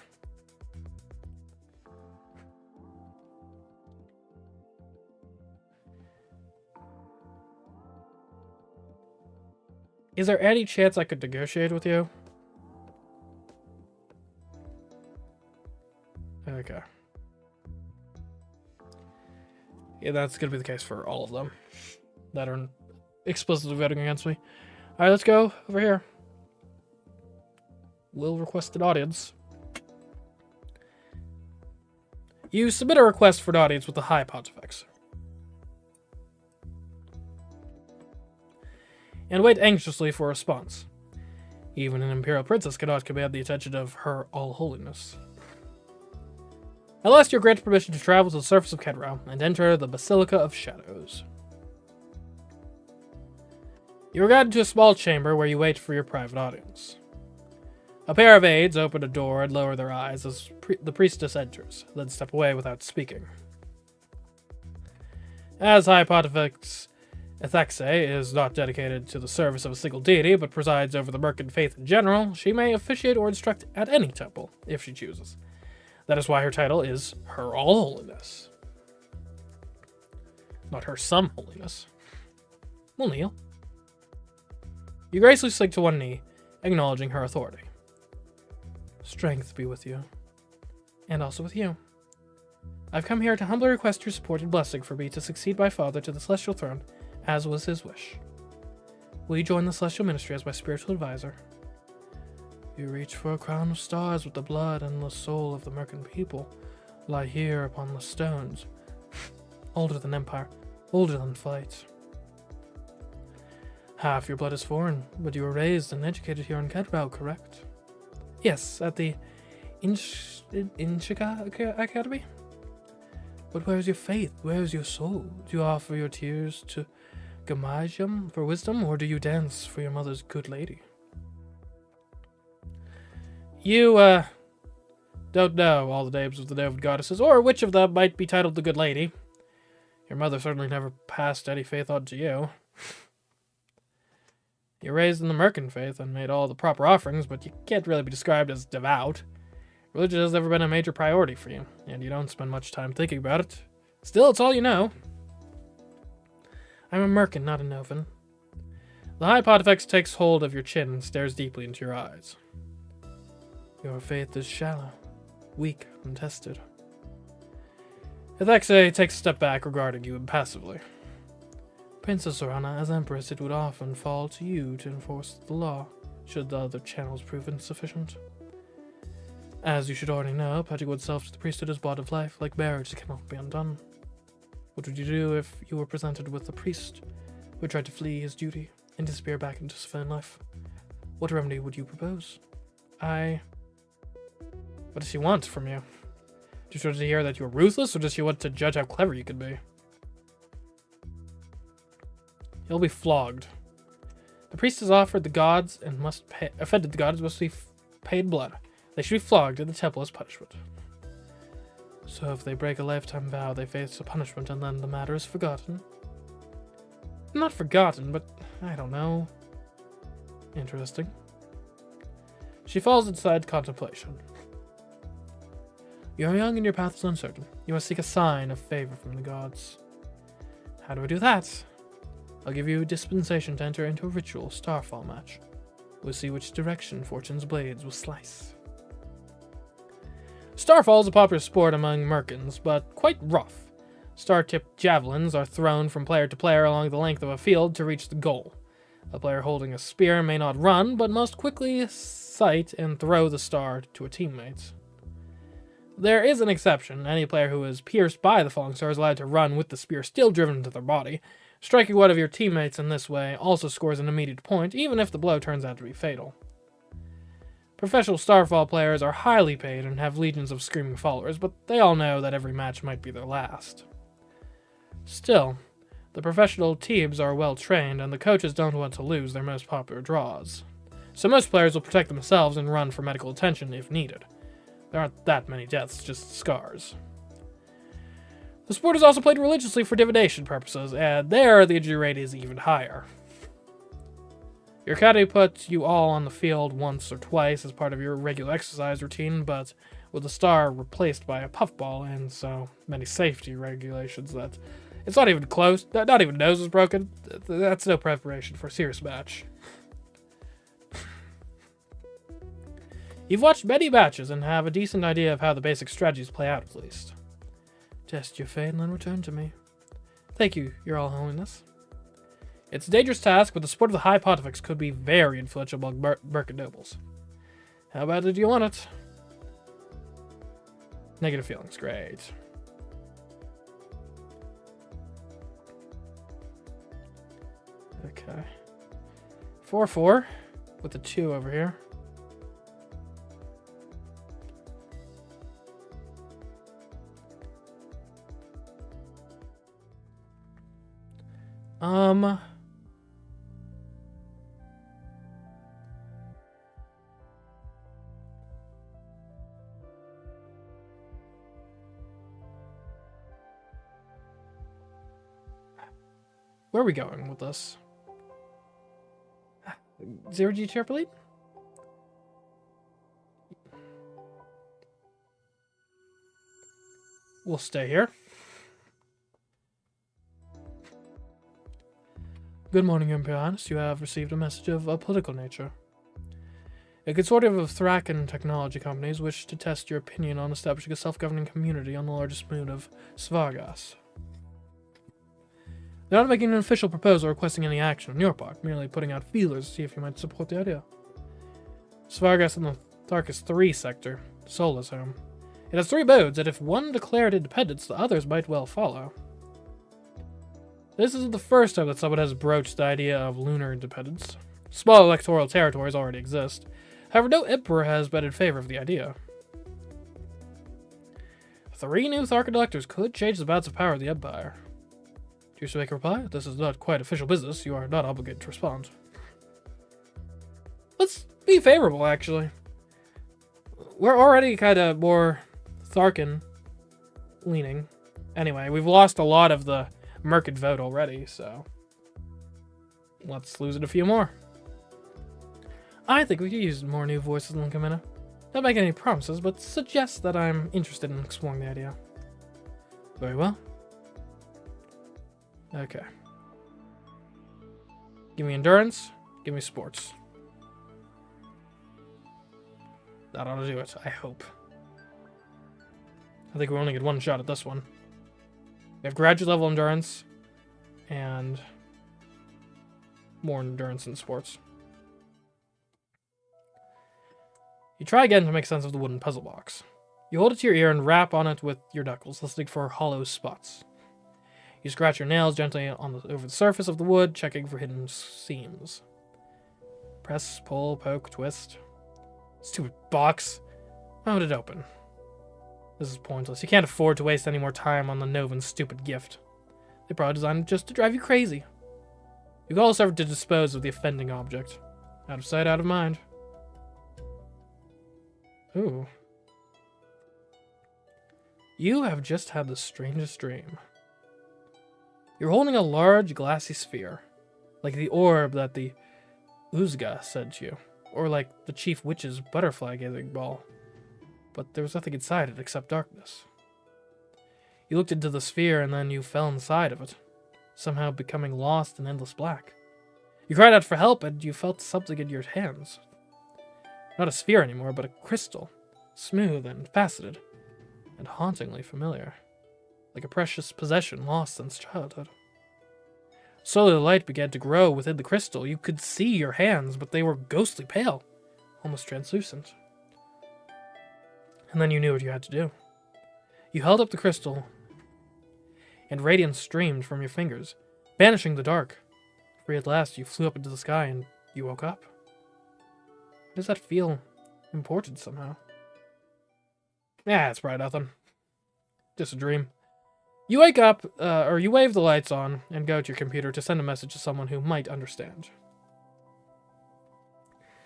Is there any chance I could negotiate with you? Okay. Yeah, that's gonna be the case for all of them that are explicitly voting against me. Alright, let's go over here. Will request an audience. You submit a request for an audience with the High Pontifex. And wait anxiously for a response. Even an Imperial Princess cannot command the attention of Her All-Holiness. At last you're granted permission to travel to the surface of Kenrau and enter the Basilica of Shadows. You are guided to a small chamber where you wait for your private audience. A pair of aides open a door and lower their eyes as the priestess enters, then step away without speaking. As High Pontifex Ethaxe is not dedicated to the service of a single deity, but presides over the Mercan faith in general, she may officiate or instruct at any temple, if she chooses. That is why her title is Her All-Holiness. Not Her Some Holiness. We'll kneel. You gracefully sink to one knee, acknowledging her authority. Strength be with you. And also with you. I've come here to humbly request your support and blessing for me to succeed my father to the Celestial Throne, as was his wish. Will you join the Celestial Ministry as my spiritual advisor? You reach for a crown of stars with the blood and the soul of the Mercan people. lie here upon the stones. Older than empire, older than flight. Half your blood is foreign, but you were raised and educated here in Kedrow, correct? Yes, at the Inchika Academy? But where is your faith? Where is your soul? Do you offer your tears to Gamajam for wisdom, or do you dance for your mother's good lady? You, don't know all the names of the noted goddesses, or which of them might be titled the good lady. Your mother certainly never passed any faith on to you. You're raised in the Merkin faith and made all the proper offerings, but you can't really be described as devout. Religion has never been a major priority for you, and you don't spend much time thinking about it. Still, it's all you know. I'm a Merkin, not a Novan. The High Pontifex takes hold of your chin and stares deeply into your eyes. Your faith is shallow, weak, and tested. Ethexe takes a step back, regarding you impassively. Princess Zorana, as Empress, it would often fall to you to enforce the law, should the other channels prove insufficient. As you should already know, pledging oneself to the priesthood is bought of life, like marriage, cannot be undone. What would you do if you were presented with a priest who tried to flee his duty and disappear back into civilian life? What remedy would you propose? What does she want from you? Does she want to hear that you're ruthless, or does she want to judge how clever you can be? You'll be flogged. The priest has offered the gods and offended the gods must be paid blood. They should be flogged in the temple as punishment. So if they break a lifetime vow, they face a punishment, and then the matter is forgotten. Not forgotten, but I don't know. Interesting. She falls inside contemplation. You are young and your path is uncertain. You must seek a sign of favor from the gods. How do I do that? I'll give you a dispensation to enter into a ritual starfall match. We'll see which direction fortune's blades will slice. Starfall is a popular sport among Merkins, but quite rough. Star-tipped javelins are thrown from player to player along the length of a field to reach the goal. A player holding a spear may not run, but must quickly sight and throw the star to a teammate. There is an exception. Any player who is pierced by the falling star is allowed to run with the spear still driven into their body. Striking one of your teammates in this way also scores an immediate point, even if the blow turns out to be fatal. Professional Starfall players are highly paid and have legions of screaming followers, but they all know that every match might be their last. Still, the professional teams are well trained, and the coaches don't want to lose their most popular draws. So most players will protect themselves and run for medical attention if needed. There aren't that many deaths, just scars. The sport is also played religiously for divination purposes, and there the injury rate is even higher. Your academy puts you all on the field once or twice as part of your regular exercise routine, but with the star replaced by a puffball and so many safety regulations that it's not even close, not even nose is broken, that's no preparation for a serious match. You've watched many matches and have a decent idea of how the basic strategies play out at least. Test your fate and then return to me. Thank you, your all holiness. It's a dangerous task, but the support of the High Pontifex could be very influential among Merkin nobles. How badly do you want it? Negative feelings, great. Okay. 4-4 with the 2 over here. Where are we going with this? 0G Chirplead? We'll stay here. Good morning, Imperial Highness. You have received a message of a political nature. A consortium of Thraken technology companies wish to test your opinion on establishing a self-governing community on the largest moon of Svargas. They're not making an official proposal or requesting any action on your part, merely putting out feelers to see if you might support the idea. Svargas in the Tharkas 3 sector, Sola's home. It has 3 modes, and if one declared independence, the others might well follow. This isn't the first time that someone has broached the idea of lunar independence. Small electoral territories already exist. However, no emperor has been in favor of the idea. 3 new Tharkan electors could change the balance of power of the Empire. Do you wish to make a reply? This is not quite official business. You are not obligated to respond. Let's be favorable, actually. We're already kind of more Tharkan leaning. Anyway, we've lost a lot of the Merkin vote already, so let's lose it a few more. I think we could use more new voices in Kamina. Not making any promises, but suggest that I'm interested in exploring the idea. Very well. Okay. Give me endurance, give me sports. That ought to do it, I hope. I think we only get 1 shot at this one. We have graduate level endurance and more endurance in sports. You try again to make sense of the wooden puzzle box. You hold it to your ear and rap on it with your knuckles, listening for hollow spots. You scratch your nails gently over the surface of the wood, checking for hidden seams. Press, pull, poke, twist. Stupid box. Why would it open? This is pointless. You can't afford to waste any more time on the Novan's stupid gift. They probably designed it just to drive you crazy. You can also have to dispose of the offending object. Out of sight, out of mind. Ooh. You have just had the strangest dream. You're holding a large glassy sphere, like the orb that the Uzga sent you, or like the Chief Witch's butterfly gazing ball. But there was nothing inside it except darkness. You looked into the sphere and then you fell inside of it, somehow becoming lost in endless black. You cried out for help and you felt something in your hands. Not a sphere anymore, but a crystal, smooth and faceted, and hauntingly familiar, like a precious possession lost since childhood. Slowly the light began to grow within the crystal. You could see your hands, but they were ghostly pale, almost translucent. And then you knew what you had to do. You held up the crystal, and radiance streamed from your fingers, banishing the dark. Free at last, you flew up into the sky and you woke up. Does that feel important somehow? Yeah, it's probably nothing. Just a dream. You wake up, or you wave the lights on and go to your computer to send a message to someone who might understand.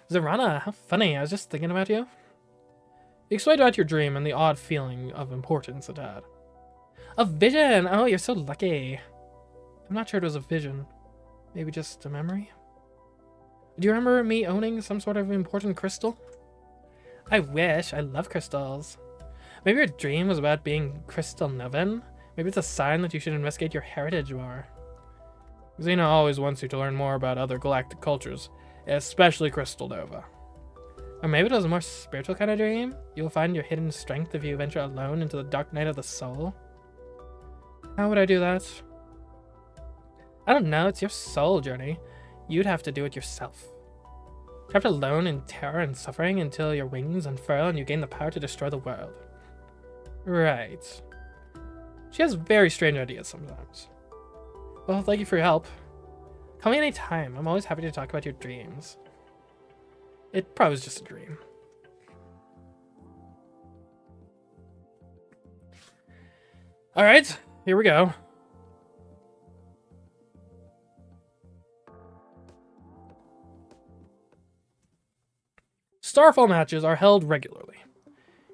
Zorana, how funny, I was just thinking about you. You explained about your dream and the odd feeling of importance it had. A vision! Oh, you're so lucky. I'm not sure it was a vision. Maybe just a memory? Do you remember me owning some sort of important crystal? I wish. I love crystals. Maybe your dream was about being Crystal Novan? Maybe it's a sign that you should investigate your heritage more. Xena always wants you to learn more about other galactic cultures, especially Crystal Nova. Or maybe it was a more spiritual kind of dream? You will find your hidden strength if you venture alone into the dark night of the soul? How would I do that? I don't know, it's your soul journey. You'd have to do it yourself. Trapped alone in terror and suffering until your wings unfurl and you gain the power to destroy the world. Right. She has very strange ideas sometimes. Well, thank you for your help. Call me anytime. I'm always happy to talk about your dreams. It probably was just a dream. Alright, here we go. Starfall matches are held regularly.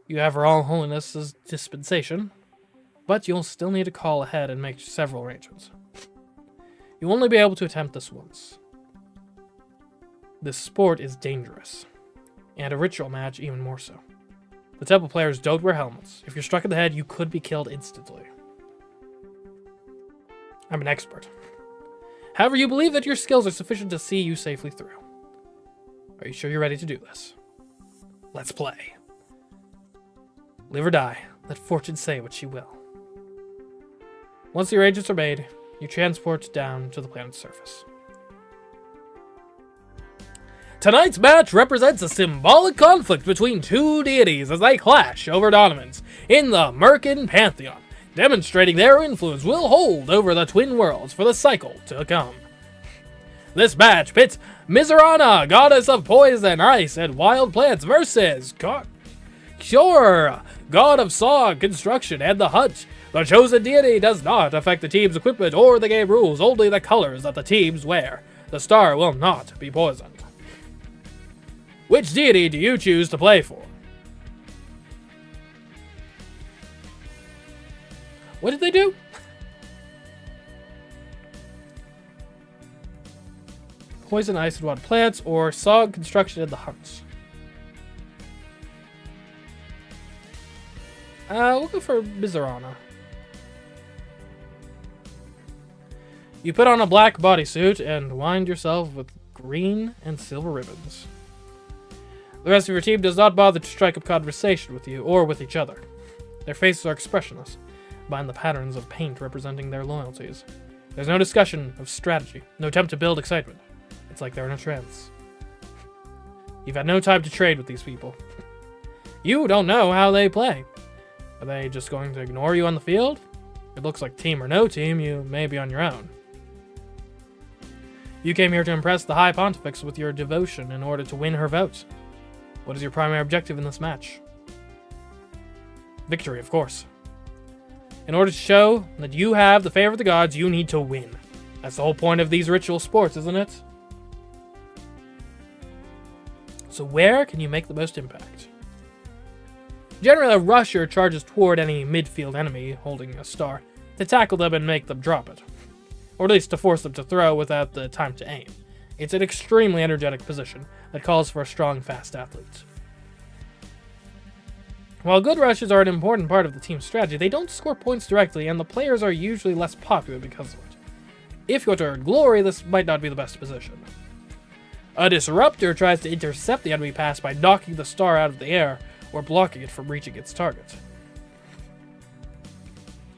You have Her All Holiness's dispensation, but you'll still need to call ahead and make several arrangements. You'll only be able to attempt this once. This sport is dangerous, and a ritual match even more so. The temple players don't wear helmets. If you're struck in the head, you could be killed instantly. I'm an expert. However, you believe that your skills are sufficient to see you safely through. Are you sure you're ready to do this? Let's play. Live or die, let fortune say what she will. Once the arrangements are made, you transport down to the planet's surface. Tonight's match represents a symbolic conflict between two deities as they clash over dominance in the Merkin Pantheon, demonstrating their influence will hold over the twin worlds for the cycle to come. This match pits Zorana, goddess of poison, ice, and wild plants, versus Cure, god of song, construction, and the hunt. The chosen deity does not affect the team's equipment or the game rules, only the colors that the teams wear. The star will not be poisoned. Which deity do you choose to play for? What did they do? Poison, ice, and wild plants, or song, construction, and the hunt. We'll go for Zorana. You put on a black bodysuit and wind yourself with green and silver ribbons. The rest of your team does not bother to strike up conversation with you or with each other. Their faces are expressionless, behind the patterns of paint representing their loyalties. There's no discussion of strategy, no attempt to build excitement. It's like they're in a trance. You've had no time to trade with these people. You don't know how they play. Are they just going to ignore you on the field? It looks like team or no team, you may be on your own. You came here to impress the High Pontifex with your devotion in order to win her vote. What is your primary objective in this match? Victory, of course. In order to show that you have the favor of the gods, you need to win. That's the whole point of these ritual sports, isn't it? So where can you make the most impact? Generally, a rusher charges toward any midfield enemy holding a star to tackle them and make them drop it. Or at least to force them to throw without the time to aim. It's an extremely energetic position that calls for a strong, fast athlete. While good rushes are an important part of the team's strategy, they don't score points directly, and the players are usually less popular because of it. If you want to earn glory, this might not be the best position. A disruptor tries to intercept the enemy pass by knocking the star out of the air or blocking it from reaching its target.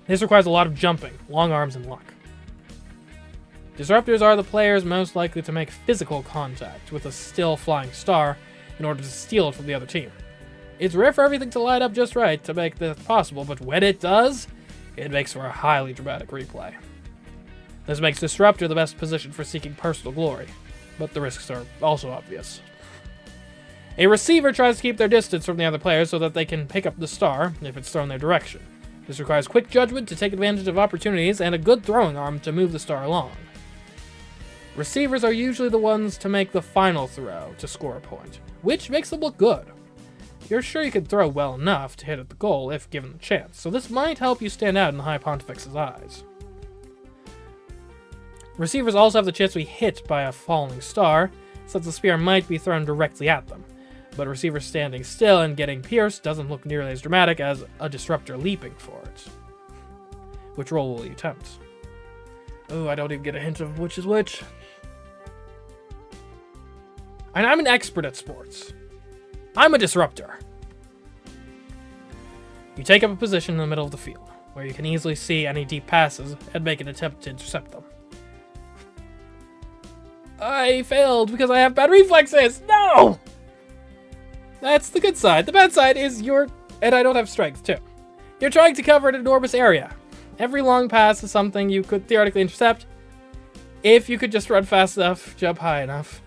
This requires a lot of jumping, long arms, and luck. Disruptors are the players most likely to make physical contact with a still flying star in order to steal it from the other team. It's rare for everything to line up just right to make this possible, but when it does, it makes for a highly dramatic replay. This makes Disruptor the best position for seeking personal glory, but the risks are also obvious. A receiver tries to keep their distance from the other players so that they can pick up the star if it's thrown their direction. This requires quick judgment to take advantage of opportunities and a good throwing arm to move the star along. Receivers are usually the ones to make the final throw to score a point, which makes them look good. You're sure you can throw well enough to hit at the goal if given the chance, so this might help you stand out in the High Pontifex's eyes. Receivers also have the chance to be hit by a falling star, since the spear might be thrown directly at them, but a receiver standing still and getting pierced doesn't look nearly as dramatic as a disruptor leaping for it. Which role will you attempt? Oh, I don't even get a hint of which is which. And I'm an expert at sports. I'm a disruptor. You take up a position in the middle of the field, where you can easily see any deep passes and make an attempt to intercept them. I failed because I have bad reflexes! No! That's the good side. The bad side is and I don't have strength, too. You're trying to cover an enormous area. Every long pass is something you could theoretically intercept if you could just run fast enough, jump high enough.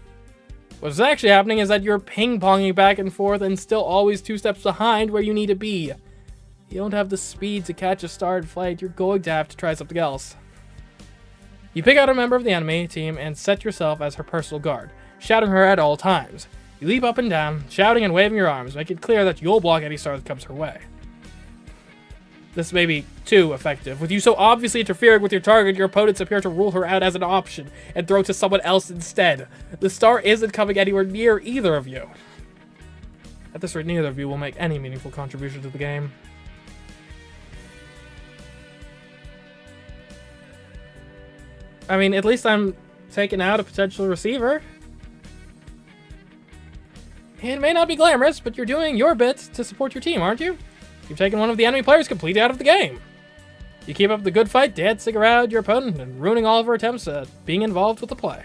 What's actually happening is that you're ping-ponging back and forth and still always 2 steps behind where you need to be. You don't have the speed to catch a star in flight. You're going to have to try something else. You pick out a member of the enemy team and set yourself as her personal guard, shouting her at all times. You leap up and down, shouting and waving your arms, make it clear that you'll block any star that comes her way. This may be too effective. With you so obviously interfering with your target, your opponents appear to rule her out as an option and throw to someone else instead. The star isn't coming anywhere near either of you. At this rate, neither of you will make any meaningful contribution to the game. I mean, at least I'm taking out a potential receiver. It may not be glamorous, but you're doing your bit to support your team, aren't you? You've taken one of the enemy players completely out of the game. You keep up the good fight, dancing around your opponent and ruining all of her attempts at being involved with the play.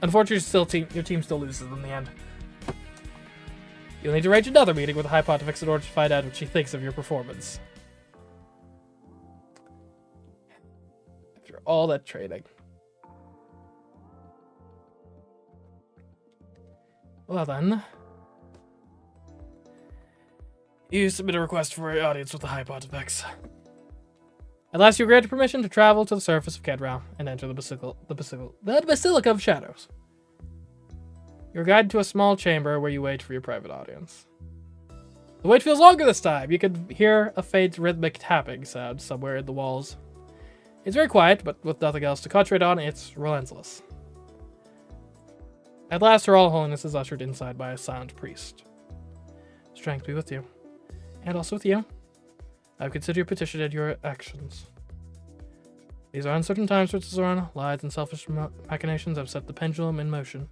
Unfortunately, your team still loses in the end. You'll need to arrange another meeting with the High Pontifex in order to find out what she thinks of your performance. After all that training. Well then. You submit a request for an audience with the High Pontifex. At last you are granted permission to travel to the surface of Kedrao and enter the Basilica of Shadows. You're guided to a small chamber where you wait for your private audience. The wait feels longer this time. You can hear a faint rhythmic tapping sound somewhere in the walls. It's very quiet, but with nothing else to concentrate on, it's relentless. At last, Her All Holiness is ushered inside by a silent priest. Strength be with you. And also with you. I've considered your petition and your actions. These are uncertain times, Princess Zorana. Lies and selfish machinations have set the pendulum in motion,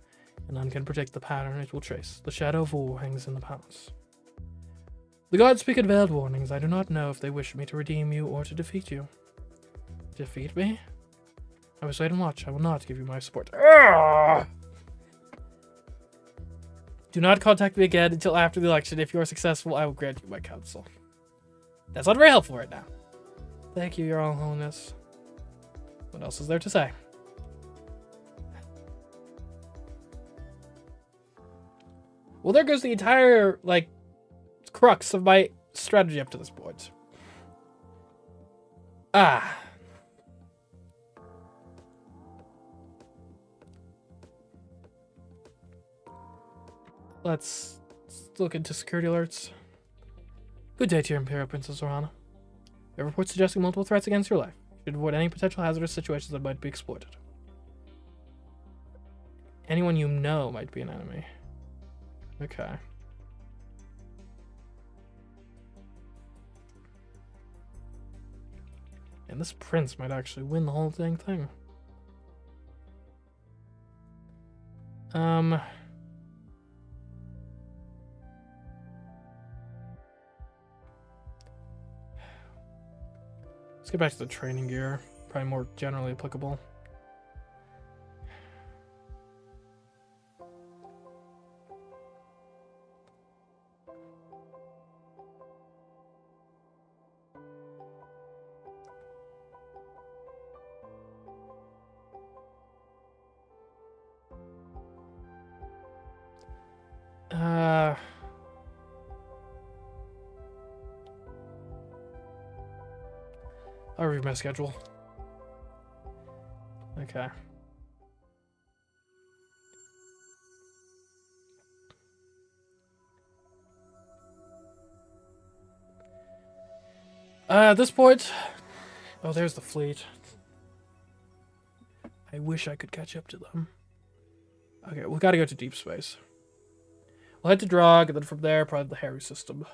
and none can predict the pattern it will trace. The shadow of war hangs in the palace. The gods speak in veiled warnings. I do not know if they wish me to redeem you or to defeat you. Defeat me? I will wait and watch. I will not give you my support. Urgh! Do not contact me again until after the election. If you are successful, I will grant you my counsel. That's not very helpful right now. Thank you, Your All Holiness. What else is there to say? Well, there goes the entire, crux of my strategy up to this point. Let's look into security alerts. Good day to your Imperial Princess Zorana. We have reports suggesting multiple threats against your life. You should avoid any potential hazardous situations that might be exploited. Anyone you know might be an enemy. Okay. And this prince might actually win the whole dang thing. Let's get back to the training gear. Probably more generally applicable. I'll review my schedule. Okay. At this point... Oh, there's the fleet. I wish I could catch up to them. Okay, we've got to go to deep space. We'll head to Drog, and then from there, probably the Harry system.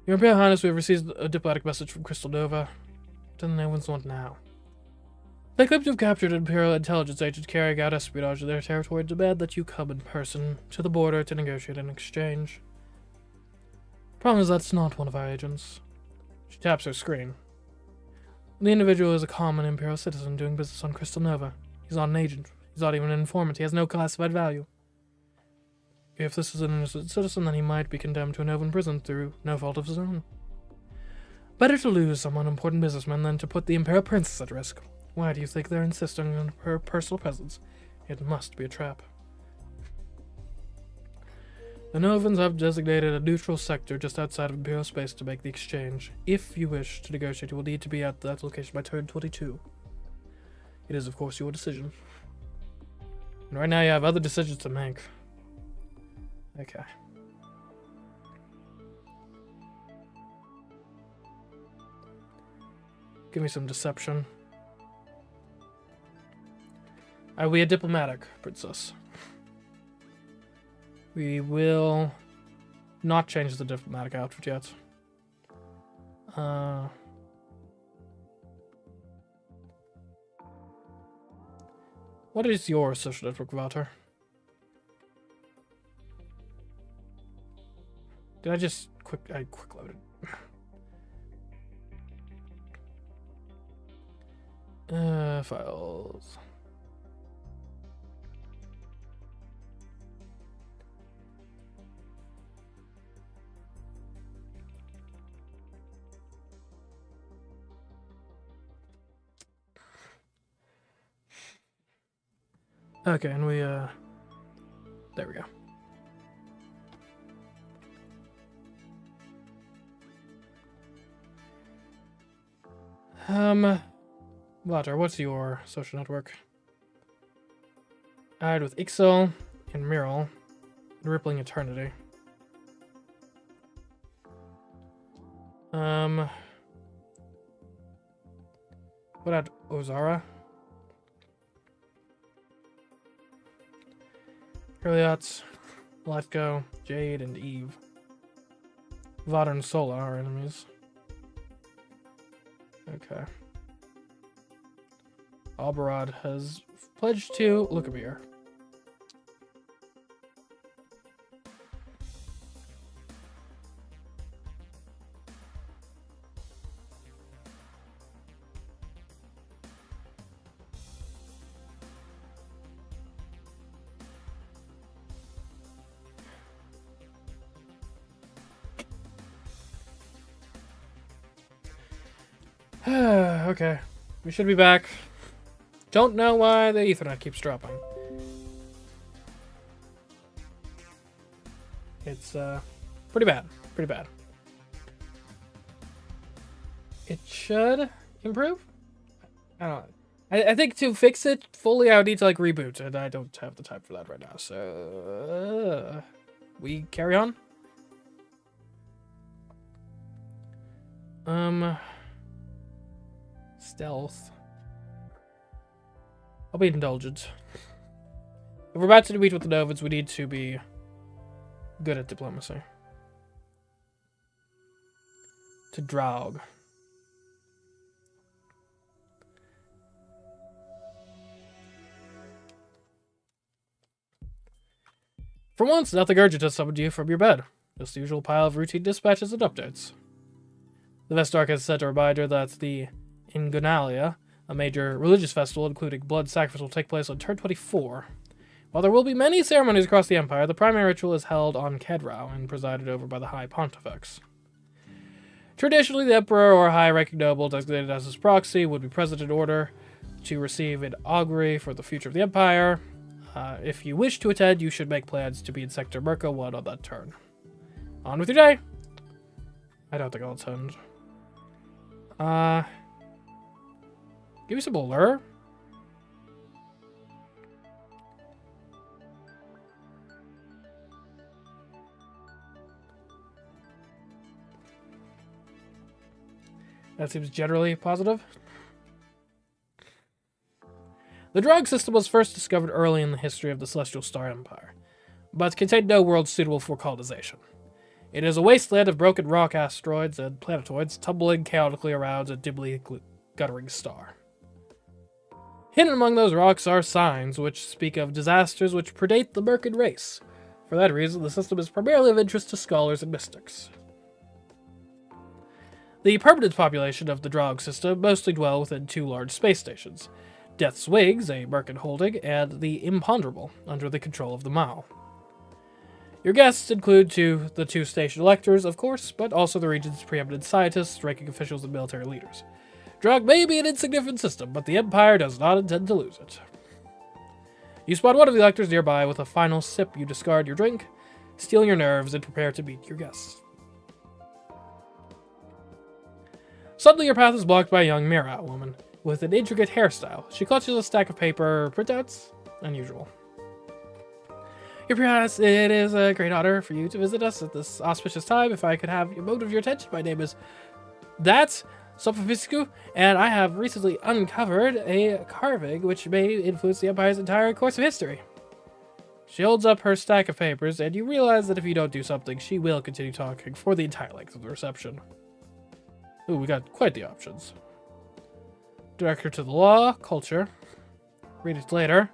Your Imperial Highness, we have received a diplomatic message from Crystal Nova. Doesn't anyone's want now. They claim to have captured an Imperial intelligence agent carrying out espionage in their territory and demand that you come in person to the border to negotiate an exchange. Problem is that's not one of our agents. She taps her screen. The individual is a common Imperial citizen doing business on Crystal Nova. He's not an agent. He's not even an informant. He has no classified value. If this is an innocent citizen, then he might be condemned to an open prison through no fault of his own. Better to lose some unimportant businessman than to put the Imperial Princess at risk. Why do you think they're insisting on her personal presence? It must be a trap. The Novans have designated a neutral sector just outside of Imperial space to make the exchange. If you wish to negotiate, you will need to be at that location by turn 22. It is, of course, your decision. And right now you have other decisions to make. Okay. Give me some deception. I will be a diplomatic princess. We will not change the diplomatic outfit yet. What is your social network, Walter? Did I just quick loaded? Files. Okay, and we, there we go. Water, what's your social network? I had with Ixel and Miral and Rippling Eternity. What about Ozara? Hurliots, Letgo, Jade, and Eve. Vada and Sola are enemies. Okay. Albarad has pledged to Lukabir. Okay. We should be back. Don't know why the Ethernet keeps dropping. It's, pretty bad. Pretty bad. It should improve? I don't know. I think to fix it fully, I would need to, like, reboot, and I don't have the time for that right now, so... we carry on? Stealth. I'll be indulgent. If we're about to meet with the Novans, we need to be good at diplomacy. To Draug. For once, nothing urgent has summoned you from your bed. Just the usual pile of routine dispatches and updates. The Vestark has sent a reminder that the Ingunalia, a major religious festival including blood sacrifice, will take place on turn 24. While there will be many ceremonies across the Empire, the primary ritual is held on Kedrau and presided over by the High Pontifex. Traditionally, the Emperor or high-ranking noble designated as his proxy would be present in order to receive an augury for the future of the Empire. If you wish to attend, you should make plans to be in Sector Merca 1 on that turn. On with your day! I don't think I'll attend. Give me some allure. That seems generally positive. The drug system was first discovered early in the history of the Celestial Star Empire, but contained no world suitable for colonization. It is a wasteland of broken rock asteroids and planetoids tumbling chaotically around a dimly guttering star. Hidden among those rocks are signs which speak of disasters which predate the Mercan race. For that reason, the system is primarily of interest to scholars and mystics. The permanent population of the Draug system mostly dwell within two large space stations, Death's Wings, a Mercan holding, and the Imponderable, under the control of the Mao. Your guests include the two station electors, of course, but also the region's preeminent scientists, ranking officials, and military leaders. Draug may be an insignificant system, but the Empire does not intend to lose it. You spot one of the electors nearby. With a final sip, you discard your drink, steeling your nerves, and prepare to meet your guests. Suddenly, your path is blocked by a young Mira woman with an intricate hairstyle. She clutches a stack of paper printouts. Unusual. Your Princess, it is a great honor for you to visit us at this auspicious time. If I could have your mode of your attention, my name is Sophiscu, and I have recently uncovered a carving which may influence the Empire's entire course of history. She holds up her stack of papers, and you realize that if you don't do something, she will continue talking for the entire length of the reception. Ooh, we got quite the options. Director to the Law, Culture, Read It Later,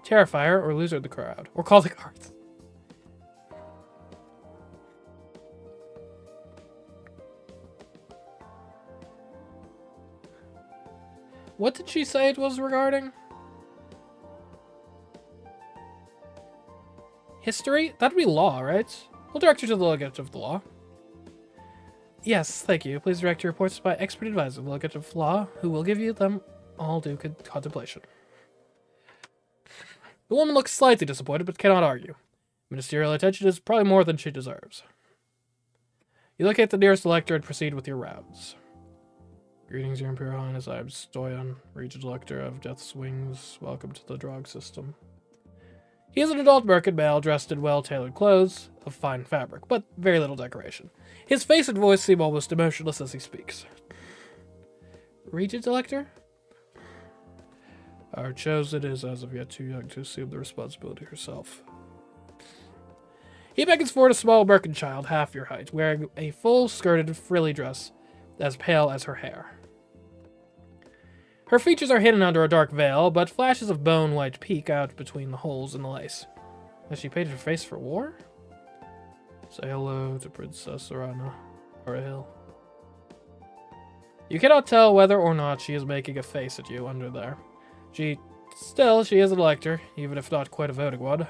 Terrifier, or Loser of the Crowd, or Call the Cards. What did she say it was regarding? History? That'd be law, right? We'll direct you to the Legate of the Law. Yes, thank you. Please direct your reports by expert advisor, the Legate of Law, who will give you them all due contemplation. The woman looks slightly disappointed, but cannot argue. Ministerial attention is probably more than she deserves. You locate the nearest elector and proceed with your rounds. Greetings, Your Imperial Highness. I am Stoyan, Regent Elector of Death's Wings. Welcome to the Drog System. He is an adult merchant male dressed in well-tailored clothes of fine fabric, but very little decoration. His face and voice seem almost emotionless as he speaks. Regent Elector? Our chosen is as of yet too young to assume the responsibility herself. He beckons forward a small merchant child, half your height, wearing a full-skirted, frilly dress, as pale as her hair. Her features are hidden under a dark veil, but flashes of bone white peek out between the holes in the lace. Has she painted her face for war? Say hello to Princess Zorana, Ariel. You cannot tell whether or not she is making a face at you under there. She is an elector, even if not quite a voting one.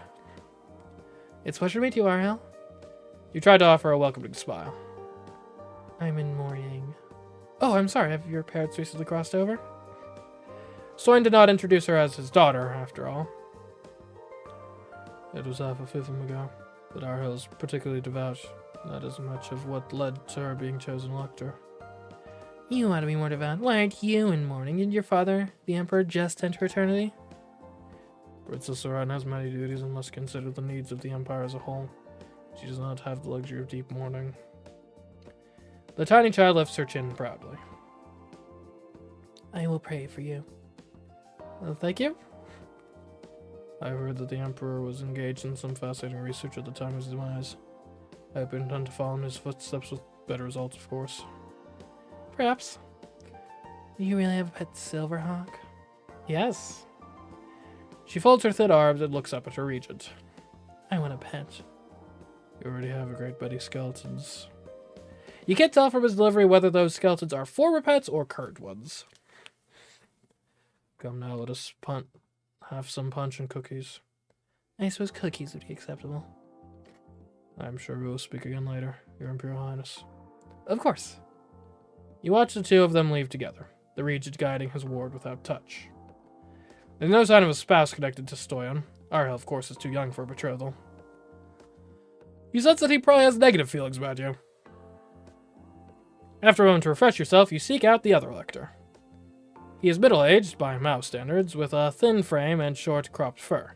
It's a pleasure to meet you, Ariel. You tried to offer a welcoming smile. I'm in mourning. Oh, I'm sorry, have your parents recently crossed over? Stoyan did not introduce her as his daughter, after all. It was half a fifth ago, but Ariel is particularly devout. That is much of what led to her being chosen elector. You ought to be more devout. Why aren't you in mourning? Did your father, the Emperor, just enter eternity? Princess Zorana has many duties and must consider the needs of the Empire as a whole. She does not have the luxury of deep mourning. The tiny child lifts her chin proudly. I will pray for you. Well, thank you. I heard that the Emperor was engaged in some fascinating research at the time of his demise. I hope you intend to follow in his footsteps with better results, of course. Perhaps. Do you really have a pet silverhawk? Yes. She folds her thin arms and looks up at her regent. I want a pet. You already have a great many skeletons. You can't tell from his delivery whether those skeletons are former pets or current ones. Come now, let us have some punch and cookies. I suppose cookies would be acceptable. I'm sure we will speak again later, Your Imperial Highness. Of course. You watch the two of them leave together, the regent guiding his ward without touch. There's no sign of a spouse connected to Stoyan. Ariel, of course, is too young for a betrothal. You sense that he probably has negative feelings about you. After a moment to refresh yourself, you seek out the other elector. He is middle-aged, by Mao standards, with a thin frame and short, cropped fur.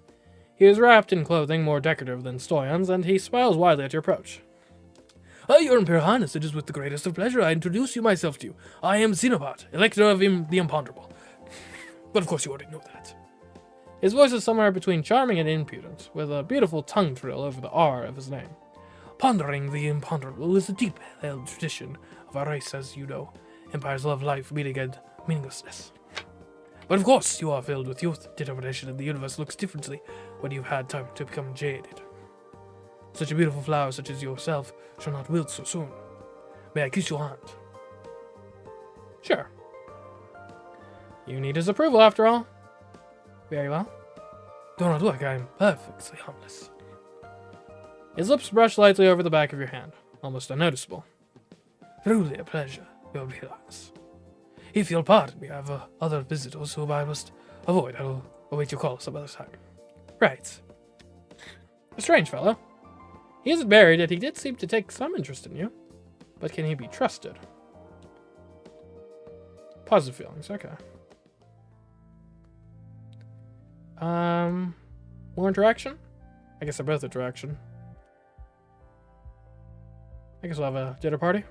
He is wrapped in clothing more decorative than Stoyan's, and he smiles widely at your approach. Your Imperial Highness, it is with the greatest of pleasure I introduce myself to you. I am Xenobot, Elector of the Imponderable. But of course you already know that. His voice is somewhere between charming and impudent, with a beautiful tongue thrill over the R of his name. Pondering the imponderable is a deep-held tradition of our race, as you know. Empires love life, meaning, and meaninglessness. But of course, you are filled with youth, determination, and the universe looks differently when you've had time to become jaded. Such a beautiful flower such as yourself shall not wilt so soon. May I kiss your hand? Sure. You need his approval, after all. Very well. Do not look, I am perfectly harmless. His lips brush lightly over the back of your hand, almost unnoticeable. Truly a pleasure, Your Imperial Highness. If you'll pardon me, I have other visitors whom I must avoid. I will await your call some other time. Right. A strange fellow. He isn't married, yet he did seem to take some interest in you. But can he be trusted? Positive feelings, okay. More interaction? I guess they're both interaction. I guess we'll have a dinner party.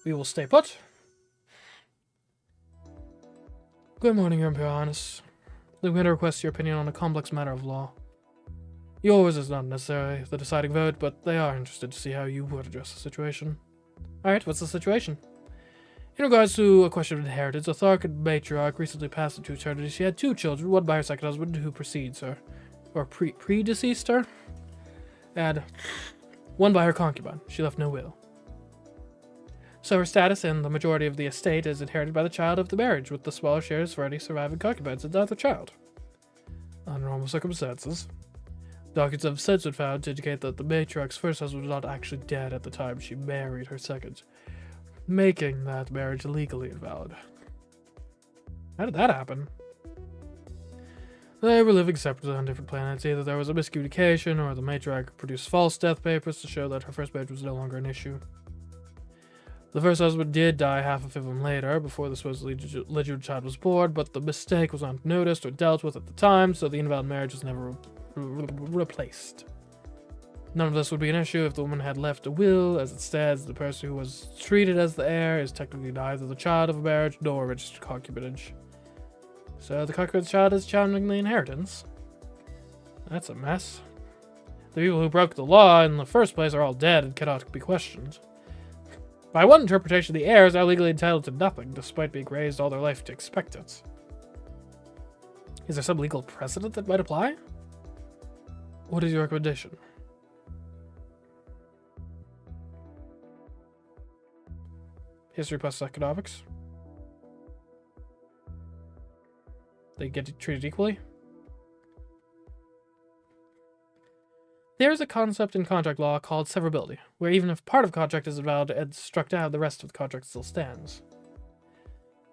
We will stay put. Good morning, Your Imperial Highness. I'm going to request your opinion on a complex matter of law. Yours is not necessarily the deciding vote, but they are interested to see how you would address the situation. Alright, what's the situation? In regards to a question of inheritance, a Tharkan matriarch recently passed into eternity. She had 2 children, one by her second husband who precedes her, or predeceased her, and one by her concubine. She left no will. So her status in the majority of the estate is inherited by the child of the marriage, with the smaller shares for any surviving concubines and the other child. Under normal circumstances, documents have since been found to indicate that the matriarch's first husband was not actually dead at the time she married her second, making that marriage legally invalid. How did that happen? They were living separately on different planets. Either there was a miscommunication, or the matriarch produced false death papers to show that her first marriage was no longer an issue. The first husband did die half of him later, before the supposedly legitimate child was born, but the mistake was not noticed or dealt with at the time, so the invalid marriage was never replaced. None of this would be an issue if the woman had left a will. As it stands, the person who was treated as the heir is technically neither the child of a marriage nor a registered concubinage. So the concubine's child is challenging the inheritance. That's a mess. The people who broke the law in the first place are all dead and cannot be questioned. By one interpretation, the heirs are legally entitled to nothing, despite being raised all their life to expect it. Is there some legal precedent that might apply? What is your recommendation? History plus economics. They get treated equally. There is a concept in contract law called severability, where even if part of a contract is invalid and struck down, the rest of the contract still stands.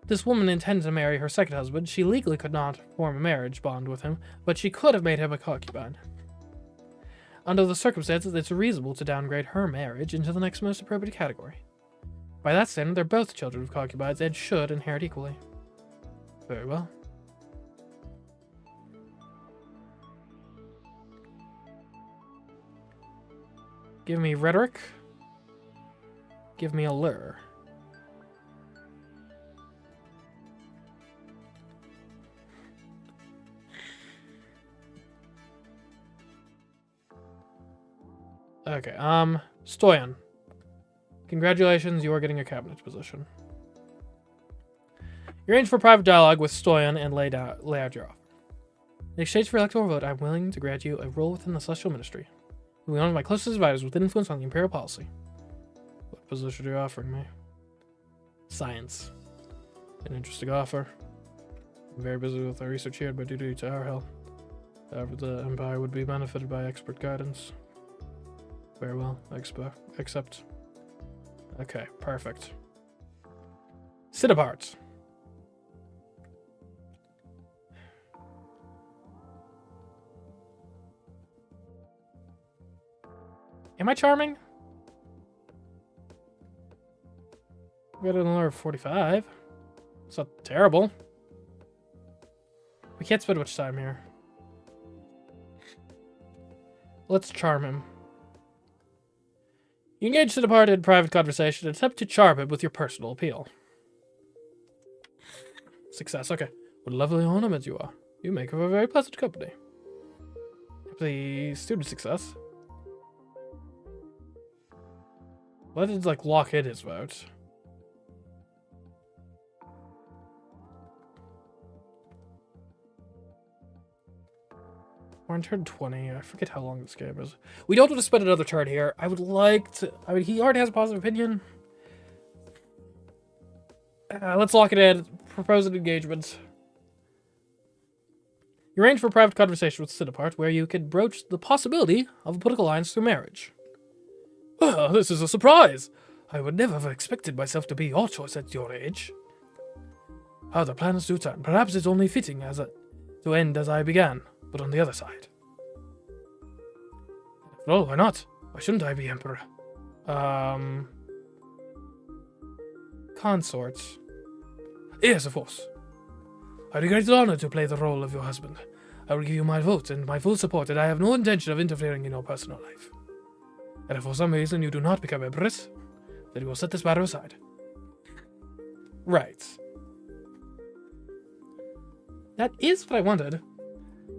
This woman intended to marry her second husband. She legally could not form a marriage bond with him, but she could have made him a concubine. Under the circumstances, it's reasonable to downgrade her marriage into the next most appropriate category. By that standard, they're both children of concubines and should inherit equally. Very well. Give me rhetoric. Give me allure. Okay, Stoyan. Congratulations, you are getting a cabinet position. You arrange for private dialogue with Stoyan and lay out your offer. In exchange for electoral vote, I'm willing to grant you a role within the Celestial Ministry. You'll be one of my closest advisors with influence on the Imperial policy. What position are you offering me? Science. An interesting offer. I'm very busy with our research here, but due to our help. However, the Empire would be benefited by expert guidance. Very well, accept. Okay, perfect. Sit apart. Am I charming? We got another 45. It's not terrible. We can't spend much time here. Let's charm him. You engage to depart in private conversation and attempt to charm him with your personal appeal. Success, okay. What a lovely ornament you are. You make for a very pleasant company. The student success. Let it, like, lock in his vote. We're on turn 20. I forget how long this game is. We don't want to spend another turn here. I would like to... I mean, he already has a positive opinion. Let's lock it in. Propose an engagement. You arrange for a private conversation with Cinepart, where you can broach the possibility of a political alliance through marriage. Oh, this is a surprise! I would never have expected myself to be your choice at your age. How the plans do turn. Perhaps it's only fitting to end as I began, but on the other side. Oh, why not? Why shouldn't I be emperor? Consorts. Yes, of course. I regret the honor to play the role of your husband. I will give you my vote and my full support, and I have no intention of interfering in your personal life. And if for some reason you do not become empress, then we will set this matter aside. Right. That is what I wanted.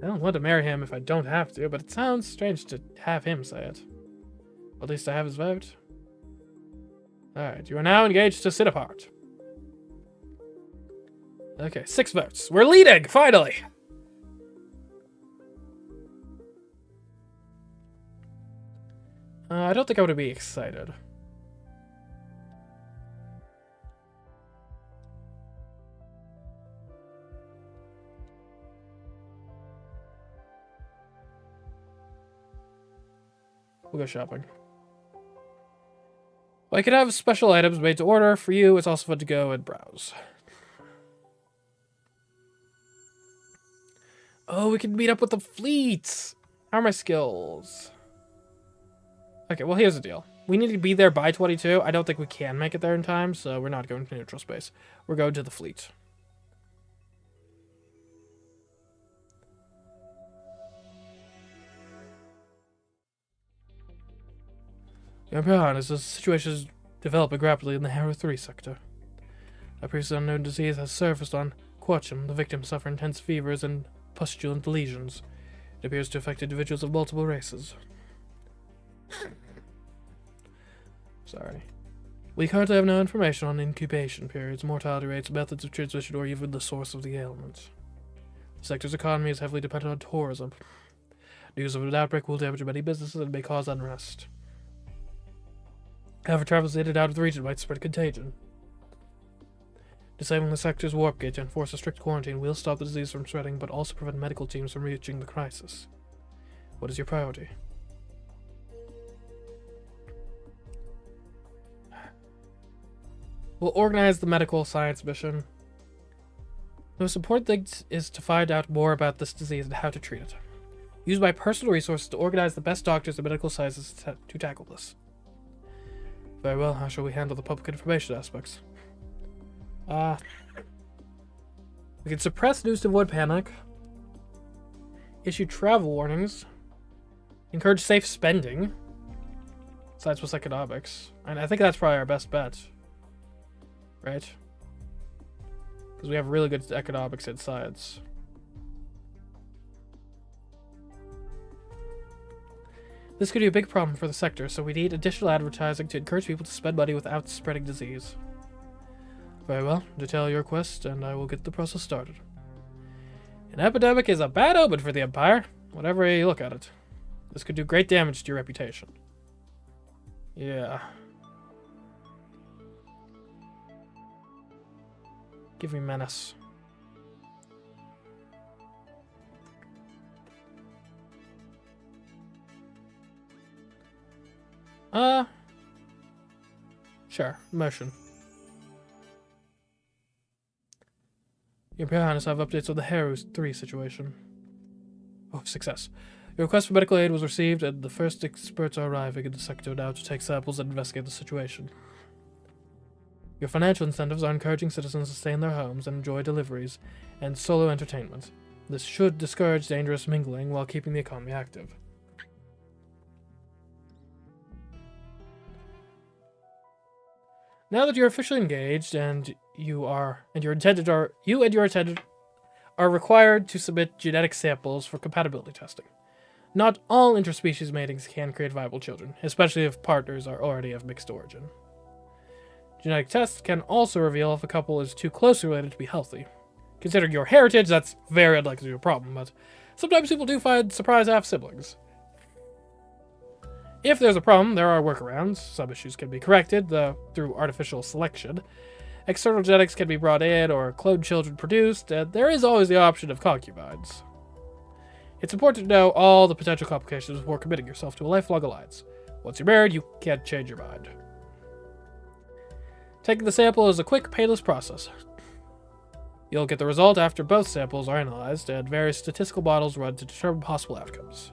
I don't want to marry him if I don't have to, but it sounds strange to have him say it. At least I have his vote. Alright, you are now engaged to sit apart. Okay, 6 votes. We're leading, finally! I don't think I would be excited. We'll go shopping. Well, I could have special items made to order. For you, it's also fun to go and browse. Oh, we can meet up with the fleets. How are my skills? Okay, well, here's the deal. We need to be there by 22. I don't think we can make it there in time, so we're not going to neutral space. We're going to the fleet. Your Imperial Highness, the situation is developing rapidly in the Harrow 3 sector. A previously unknown disease has surfaced on Quatcham. The victims suffer intense fevers and pustulent lesions. It appears to affect individuals of multiple races. Sorry. We currently have no information on incubation periods, mortality rates, methods of transmission, or even the source of the ailment. The sector's economy is heavily dependent on tourism. News of an outbreak will damage many businesses and may cause unrest. However, travels in and out of the region might spread contagion. Disabling the sector's warp gate to enforce a strict quarantine will stop the disease from spreading, but also prevent medical teams from reaching the crisis. What is your priority? We'll organize the medical science mission. The most important thing is to find out more about this disease and how to treat it. Use my personal resources to organize the best doctors and medical scientists to tackle this. Very well, how shall we handle the public information aspects? We can suppress news to avoid panic. Issue travel warnings. Encourage safe spending. Sides with economics. And I think that's probably our best bet. Right? Because we have really good economics in science. This could be a big problem for the sector, so we need additional advertising to encourage people to spend money without spreading disease. Very well, detail your quest, and I will get the process started. An epidemic is a bad omen for the Empire, whatever way you look at it. This could do great damage to your reputation. Yeah. Give me menace. Sure. Motion. Your Imperial Highness, I have updates on the Harrow 3 situation. Oh, success. Your request for medical aid was received, and the first experts are arriving in the sector now to take samples and investigate the situation. Your financial incentives are encouraging citizens to stay in their homes and enjoy deliveries and solo entertainment. This should discourage dangerous mingling while keeping the economy active. Now that you're officially engaged and you and your intended are required to submit genetic samples for compatibility testing. Not all interspecies matings can create viable children, especially if partners are already of mixed origin. Genetic tests can also reveal if a couple is too closely related to be healthy. Considering your heritage, that's very unlikely to be a problem, but sometimes people do find surprise half-siblings. If there's a problem, there are workarounds. Some issues can be corrected through artificial selection. External genetics can be brought in or cloned children produced, and there is always the option of concubines. It's important to know all the potential complications before committing yourself to a lifelong alliance. Once you're married, you can't change your mind. Taking the sample is a quick, painless process. You'll get the result after both samples are analyzed and various statistical models run to determine possible outcomes.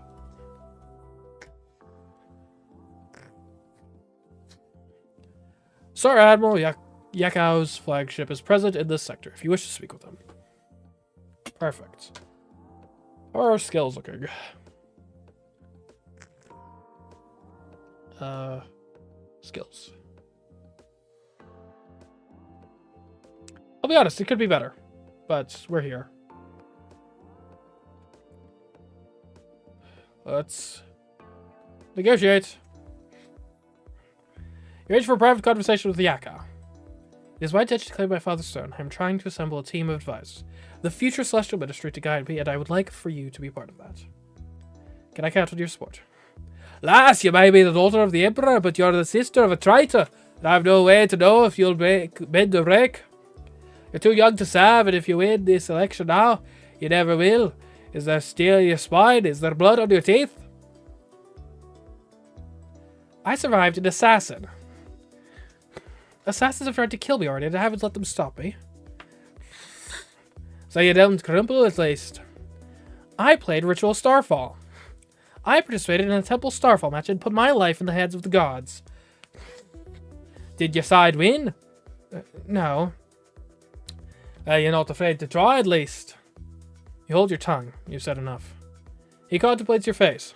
Sir Admiral Yako's flagship is present in this sector, if you wish to speak with him. Perfect. How are our skills looking? Skills. I'll be honest, it could be better, but we're here. Let's negotiate. You're ready for a private conversation with Yaka. It is my intention to claim my father's throne. I am trying to assemble a team of advisors, the future Celestial Ministry, to guide me, and I would like for you to be part of that. Can I count on your support? Lass, you may be the daughter of the Emperor, but you're the sister of a traitor, and I have no way to know if you'll bend or break. You're too young to serve, and if you win this election now, you never will. Is there steel in your spine? Is there blood on your teeth? I survived an assassin. Assassins have tried to kill me already, and I haven't let them stop me. So you don't crumple, at least. I played Ritual Starfall. I participated in a Temple Starfall match and put my life in the hands of the gods. Did your side win? No. You're not afraid to try, at least. You hold your tongue. You've said enough. He contemplates your face.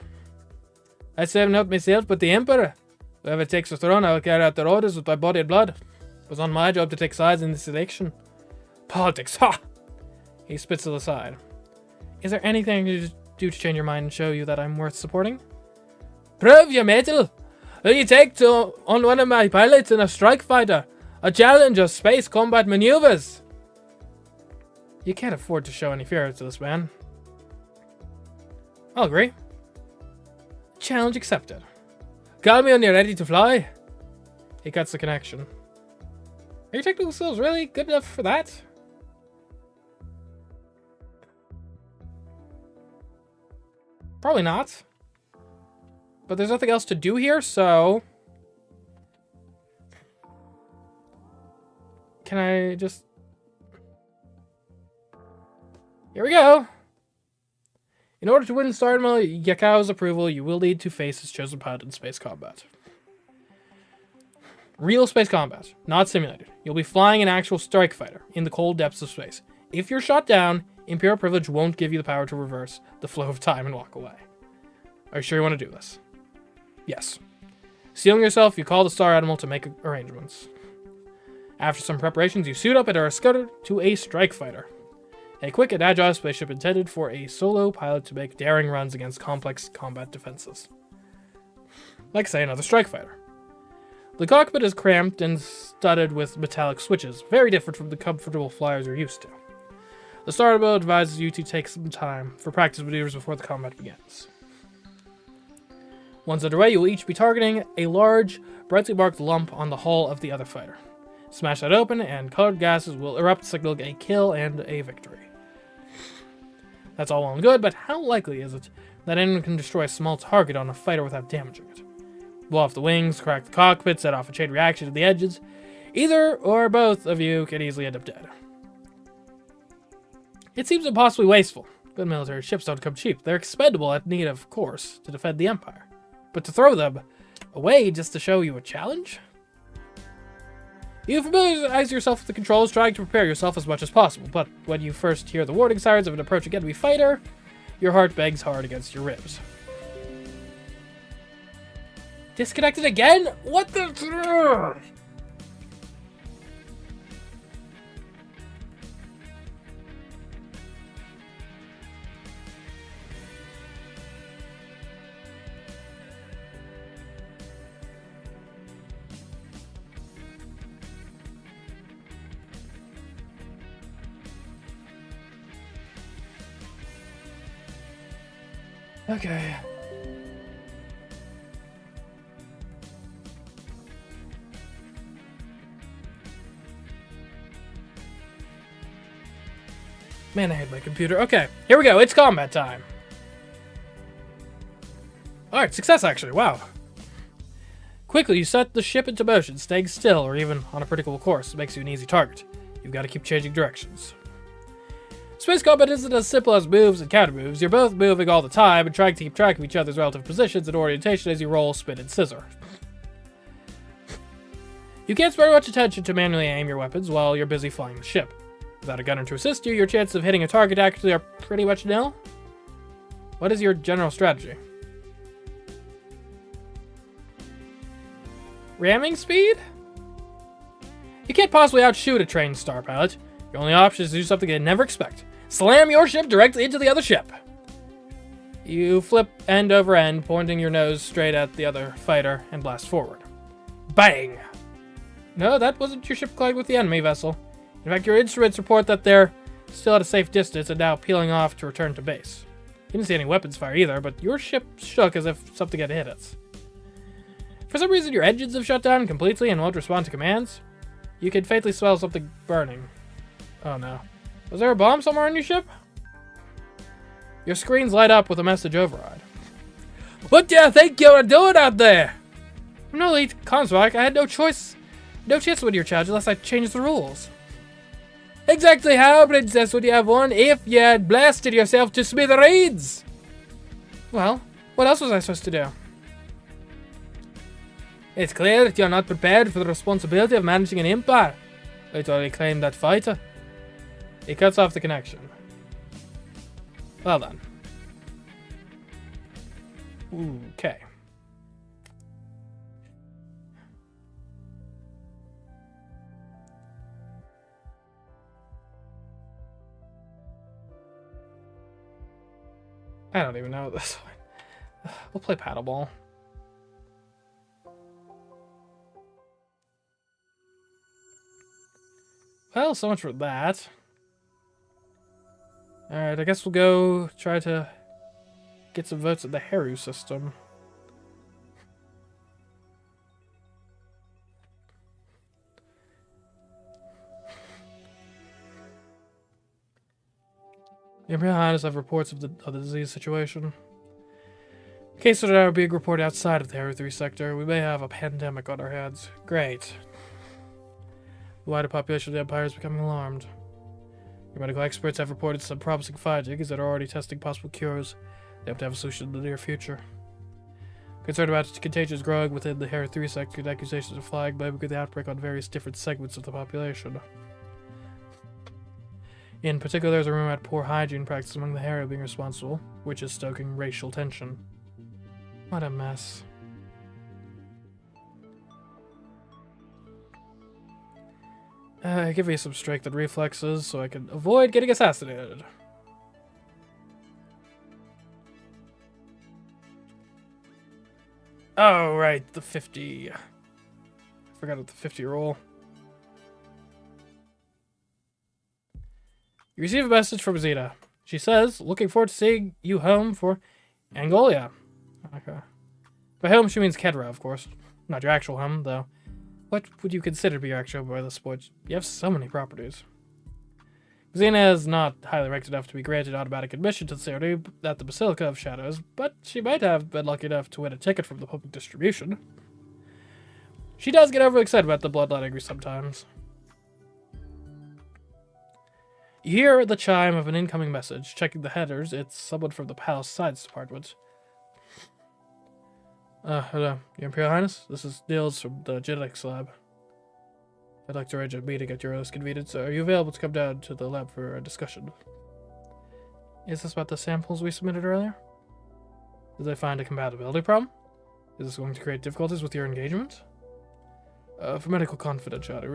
I say not myself, but the Emperor. Whoever takes the throne, I will carry out their orders with my body and blood. It was on my job to take sides in this election. Politics, ha! He spits to the side. Is there anything I can do to change your mind and show you that I'm worth supporting? Prove your mettle! Will you take on one of my pilots in a strike fighter? A challenge of space combat maneuvers? You can't afford to show any fear to this man. I'll agree. Challenge accepted. Call me when you're ready to fly. He cuts the connection. Are your technical skills really good enough for that? Probably not. But there's nothing else to do here, so... Can I just... Here we go! In order to win Star Admiral Yakao's approval, you will need to face his chosen pilot in space combat. Real space combat, not simulated. You'll be flying an actual strike fighter in the cold depths of space. If you're shot down, Imperial privilege won't give you the power to reverse the flow of time and walk away. Are you sure you want to do this? Yes. Sealing yourself, you call the Star Admiral to make arrangements. After some preparations, you suit up and are escorted to a strike fighter. A quick and agile spaceship intended for a solo pilot to make daring runs against complex combat defenses. Like, say, another strike fighter. The cockpit is cramped and studded with metallic switches, very different from the comfortable flyers you're used to. The Star Admiral advises you to take some time for practice maneuvers before the combat begins. Once underway, you will each be targeting a large, brightly marked lump on the hull of the other fighter. Smash that open, and colored gases will erupt, signaling a kill and a victory. That's all well and good, but how likely is it that anyone can destroy a small target on a fighter without damaging it? Blow off the wings, crack the cockpit, set off a chain reaction at the edges. Either or both of you can easily end up dead. It seems impossibly wasteful. Good military ships don't come cheap. They're expendable at need, of course, to defend the Empire. But to throw them away just to show you a challenge? You familiarize yourself with the controls, trying to prepare yourself as much as possible, but when you first hear the warning sirens of an approaching enemy fighter, your heart bangs hard against your ribs. Disconnected again? What the... Okay. Man, I hate my computer. Okay, here we go. It's combat time. Alright, success actually. Wow. Quickly, you set the ship into motion, staying still or even on a predictable course. It makes you an easy target. You've got to keep changing directions. Space combat isn't as simple as moves and counter moves. You're both moving all the time and trying to keep track of each other's relative positions and orientation as you roll, spin, and scissor. You can't spare much attention to manually aim your weapons while you're busy flying the ship. Without a gunner to assist you, your chances of hitting a target accurately are pretty much nil. What is your general strategy? Ramming speed? You can't possibly outshoot a trained star pilot. Your only option is to do something they never expect. Slam your ship directly into the other ship. You flip end over end, pointing your nose straight at the other fighter, and blast forward. Bang! No, that wasn't your ship colliding with the enemy vessel. In fact, your instruments report that they're still at a safe distance and now peeling off to return to base. You didn't see any weapons fire either, but your ship shook as if something had hit it. For some reason, your engines have shut down completely and won't respond to commands. You can faintly smell something burning. Oh no. Was there a bomb somewhere on your ship? Your screens light up with a message override. What do you think you're doing out there? No, late Consmark, I had no choice. No chance with your charge unless I changed the rules. Exactly how, Princess, would you have won if you had blasted yourself to smithereens? Well, what else was I supposed to do? It's clear that you're not prepared for the responsibility of managing an empire. Wait till you claim that fighter. He cuts off the connection. Well done. Okay. I don't even know this one. We'll play paddleball. Well, so much for that. Alright, I guess we'll go try to get some votes at the Haru system. The Imperial Highness have reports of the disease situation. In case there are a big report outside of the Haru 3 sector, we may have a pandemic on our hands. Great. The wider population of the Empire is becoming alarmed. Your medical experts have reported some promising findings that are already testing possible cures. They hope to have a solution in the near future. Concerned about contagions growing within the Haru 3 sector, and accusations are flying, blaming the outbreak on various different segments of the population. In particular, there's a rumor about poor hygiene practices among the Haru being responsible, which is stoking racial tension. What a mess. Give me some strength and reflexes so I can avoid getting assassinated. Oh, right, the 50. I forgot about the 50 roll. You receive a message from Zeta. She says, looking forward to seeing you home for Angolia. Okay. By home, she means Kedra, of course. Not your actual home, though. What would you consider to be your actual home by this point? You have so many properties. Xena is not highly ranked enough to be granted automatic admission to the ceremony at the Basilica of Shadows, but she might have been lucky enough to win a ticket from the public distribution. She does get overly excited about the bloodline angry sometimes. You hear the chime of an incoming message. Checking the headers, it's someone from the Palace Science Department. Hello, Your Imperial Highness. This is Nils from the Genetics Lab. I'd like to arrange a meeting at your earliest convenience. Are you available to come down to the lab for a discussion? Is this about the samples we submitted earlier? Did they find a compatibility problem? Is this going to create difficulties with your engagement? For medical confidentiality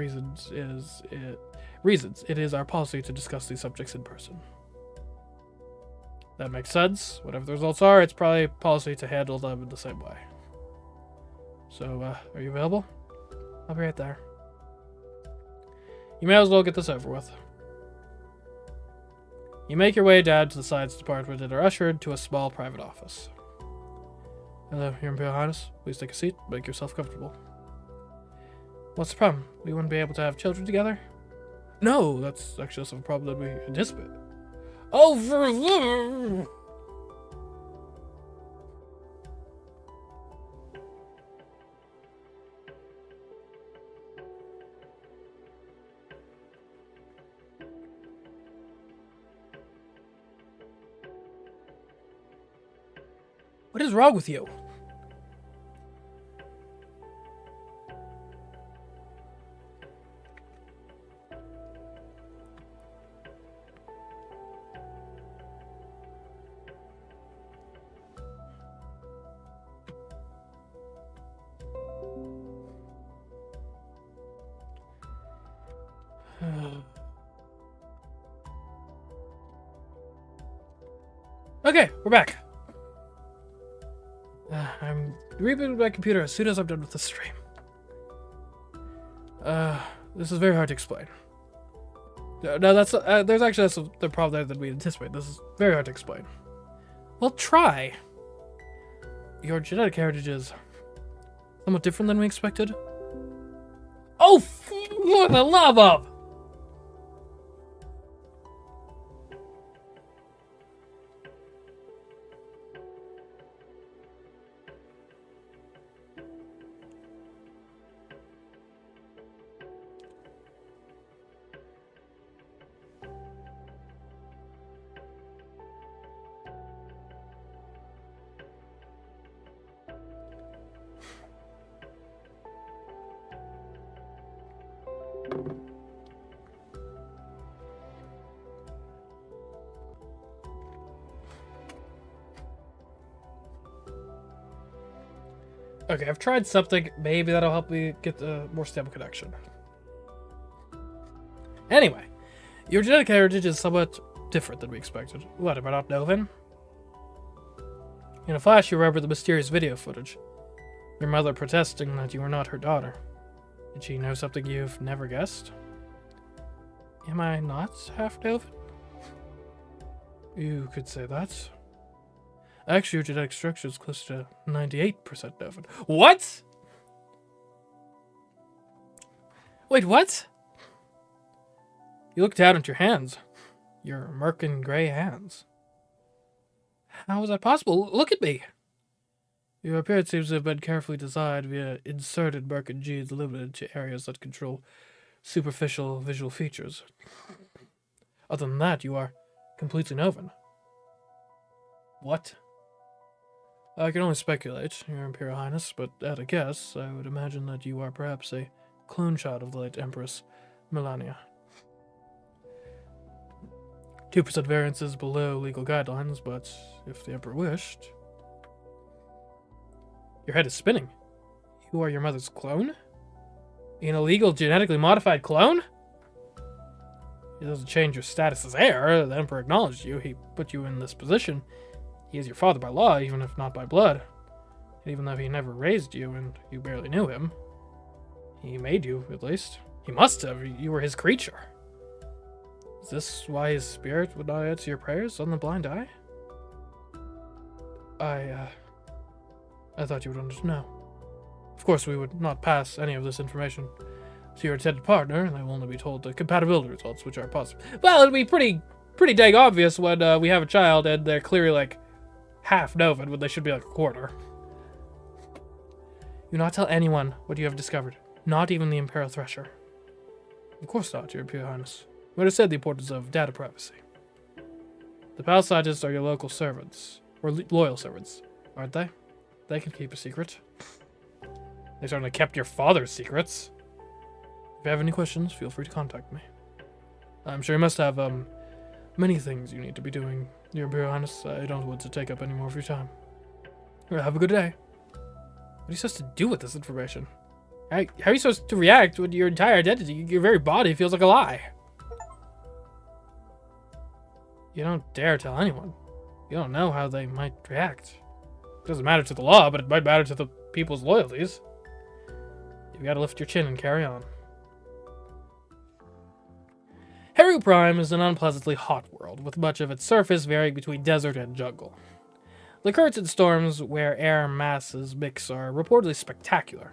reasons, it is our policy to discuss these subjects in person. That makes sense. Whatever the results are, it's probably policy to handle them in the same way. So, are you available? I'll be right there. You may as well get this over with. You make your way down to the science department and are ushered to a small private office. Hello, Your Imperial Highness. Please take a seat. Make yourself comfortable. What's the problem? We wouldn't be able to have children together? No, that's actually also a problem that we anticipate. Oh, for... What is wrong with you? Okay, we're back. I'm rebooting my computer as soon as I'm done with the stream. This is very hard to explain. No, that's there's actually the problem there that we anticipate. This is very hard to explain. Well, try. Your genetic heritage is somewhat different than we expected. Oh, for the love of! Okay, I've tried something. Maybe that'll help me get a more stable connection. Anyway, your genetic heritage is somewhat different than we expected. What, am I not Novan? In a flash, you remember the mysterious video footage. Your mother protesting that you were not her daughter. Did she know something you've never guessed? Am I not half Novan? You could say that. Actually, your genetic structure is close to 98% Novan. What? Wait, what? You look down at your hands. Your merkin gray hands. How is that possible? Look at me! Your appearance seems to have been carefully designed via inserted merkin genes limited to areas that control superficial visual features. Other than that, you are completely Novan. What? I can only speculate, Your Imperial Highness, but at a guess, I would imagine that you are perhaps a clone child of the late Empress Melania. 2% variance is below legal guidelines, but if the Emperor wished... Your head is spinning. You are your mother's clone? An illegal, genetically modified clone? It doesn't change your status as heir. The Emperor acknowledged you. He put you in this position. He is your father by law, even if not by blood. And even though he never raised you and you barely knew him, he made you, at least. He must have. You were his creature. Is this why his spirit would not answer your prayers on the blind eye? I thought you would want to know. Of course, we would not pass any of this information to your intended partner, and they will only be told the compatibility results, which are positive. Well, it'll be pretty dang obvious when we have a child and they're clearly like half Novan when they should be like a quarter. Do not tell anyone what you have discovered, not even the Imperial Thresher. Of course not, Your Imperial Highness. We would have said the importance of data privacy. The palace scientists are your local servants, or loyal servants, aren't they? They can keep a secret. They certainly kept your father's secrets. If you have any questions, feel free to contact me. I'm sure you must have, many things you need to be doing, Your Imperial Highness. I don't want to take up any more of your time. Have a good day. What are you supposed to do with this information? How are you supposed to react when your entire identity, your very body, feels like a lie? You don't dare tell anyone. You don't know how they might react. It doesn't matter to the law, but it might matter to the people's loyalties. You've got to lift your chin and carry on. Heru Prime is an unpleasantly hot world, with much of its surface varying between desert and jungle. The currents and storms where air masses mix are reportedly spectacular.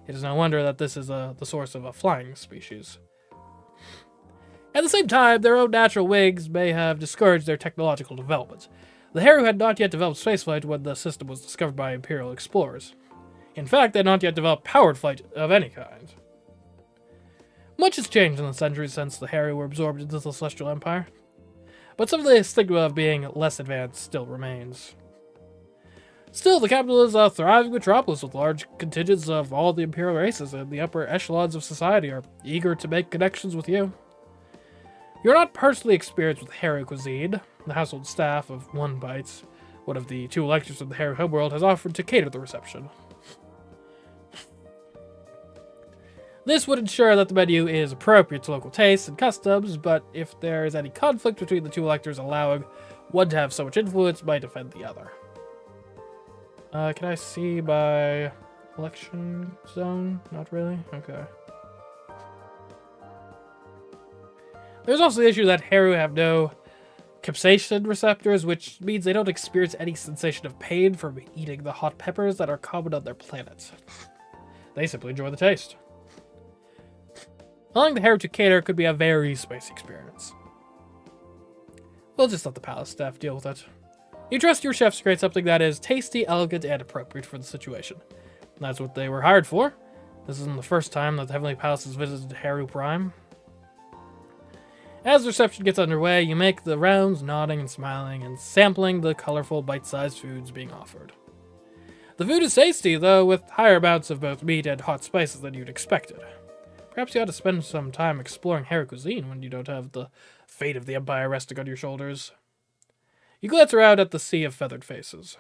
It is no wonder that this is the source of a flying species. At the same time, their own natural wings may have discouraged their technological development. The Heru had not yet developed spaceflight when the system was discovered by Imperial explorers. In fact, they had not yet developed powered flight of any kind. Much has changed in the centuries since the Heru were absorbed into the Celestial Empire, but some of the stigma of being less advanced still remains. Still, the capital is a thriving metropolis with large contingents of all the Imperial races, and the upper echelons of society are eager to make connections with you. You're not personally experienced with Heru cuisine. The household staff of One Bites, one of the 2 electors of the Heru homeworld, has offered to cater the reception. This would ensure that the menu is appropriate to local tastes and customs, but if there is any conflict between the 2 electors, allowing one to have so much influence might offend the other. Can I see by election zone? Not really? Okay. There's also the issue that Heru have no capsaicin receptors, which means they don't experience any sensation of pain from eating the hot peppers that are common on their planet. They simply enjoy the taste. Allowing the Heru to cater could be a very spicy experience. We'll just let the palace staff deal with it. You trust your chefs to create something that is tasty, elegant, and appropriate for the situation. That's what they were hired for. This isn't the first time that the Heavenly Palace has visited Heru Prime. As the reception gets underway, you make the rounds, nodding and smiling, and sampling the colorful, bite-sized foods being offered. The food is tasty, though, with higher amounts of both meat and hot spices than you'd expected. Perhaps you ought to spend some time exploring Heru cuisine when you don't have the fate of the Empire resting on your shoulders. You glance around at the sea of feathered faces.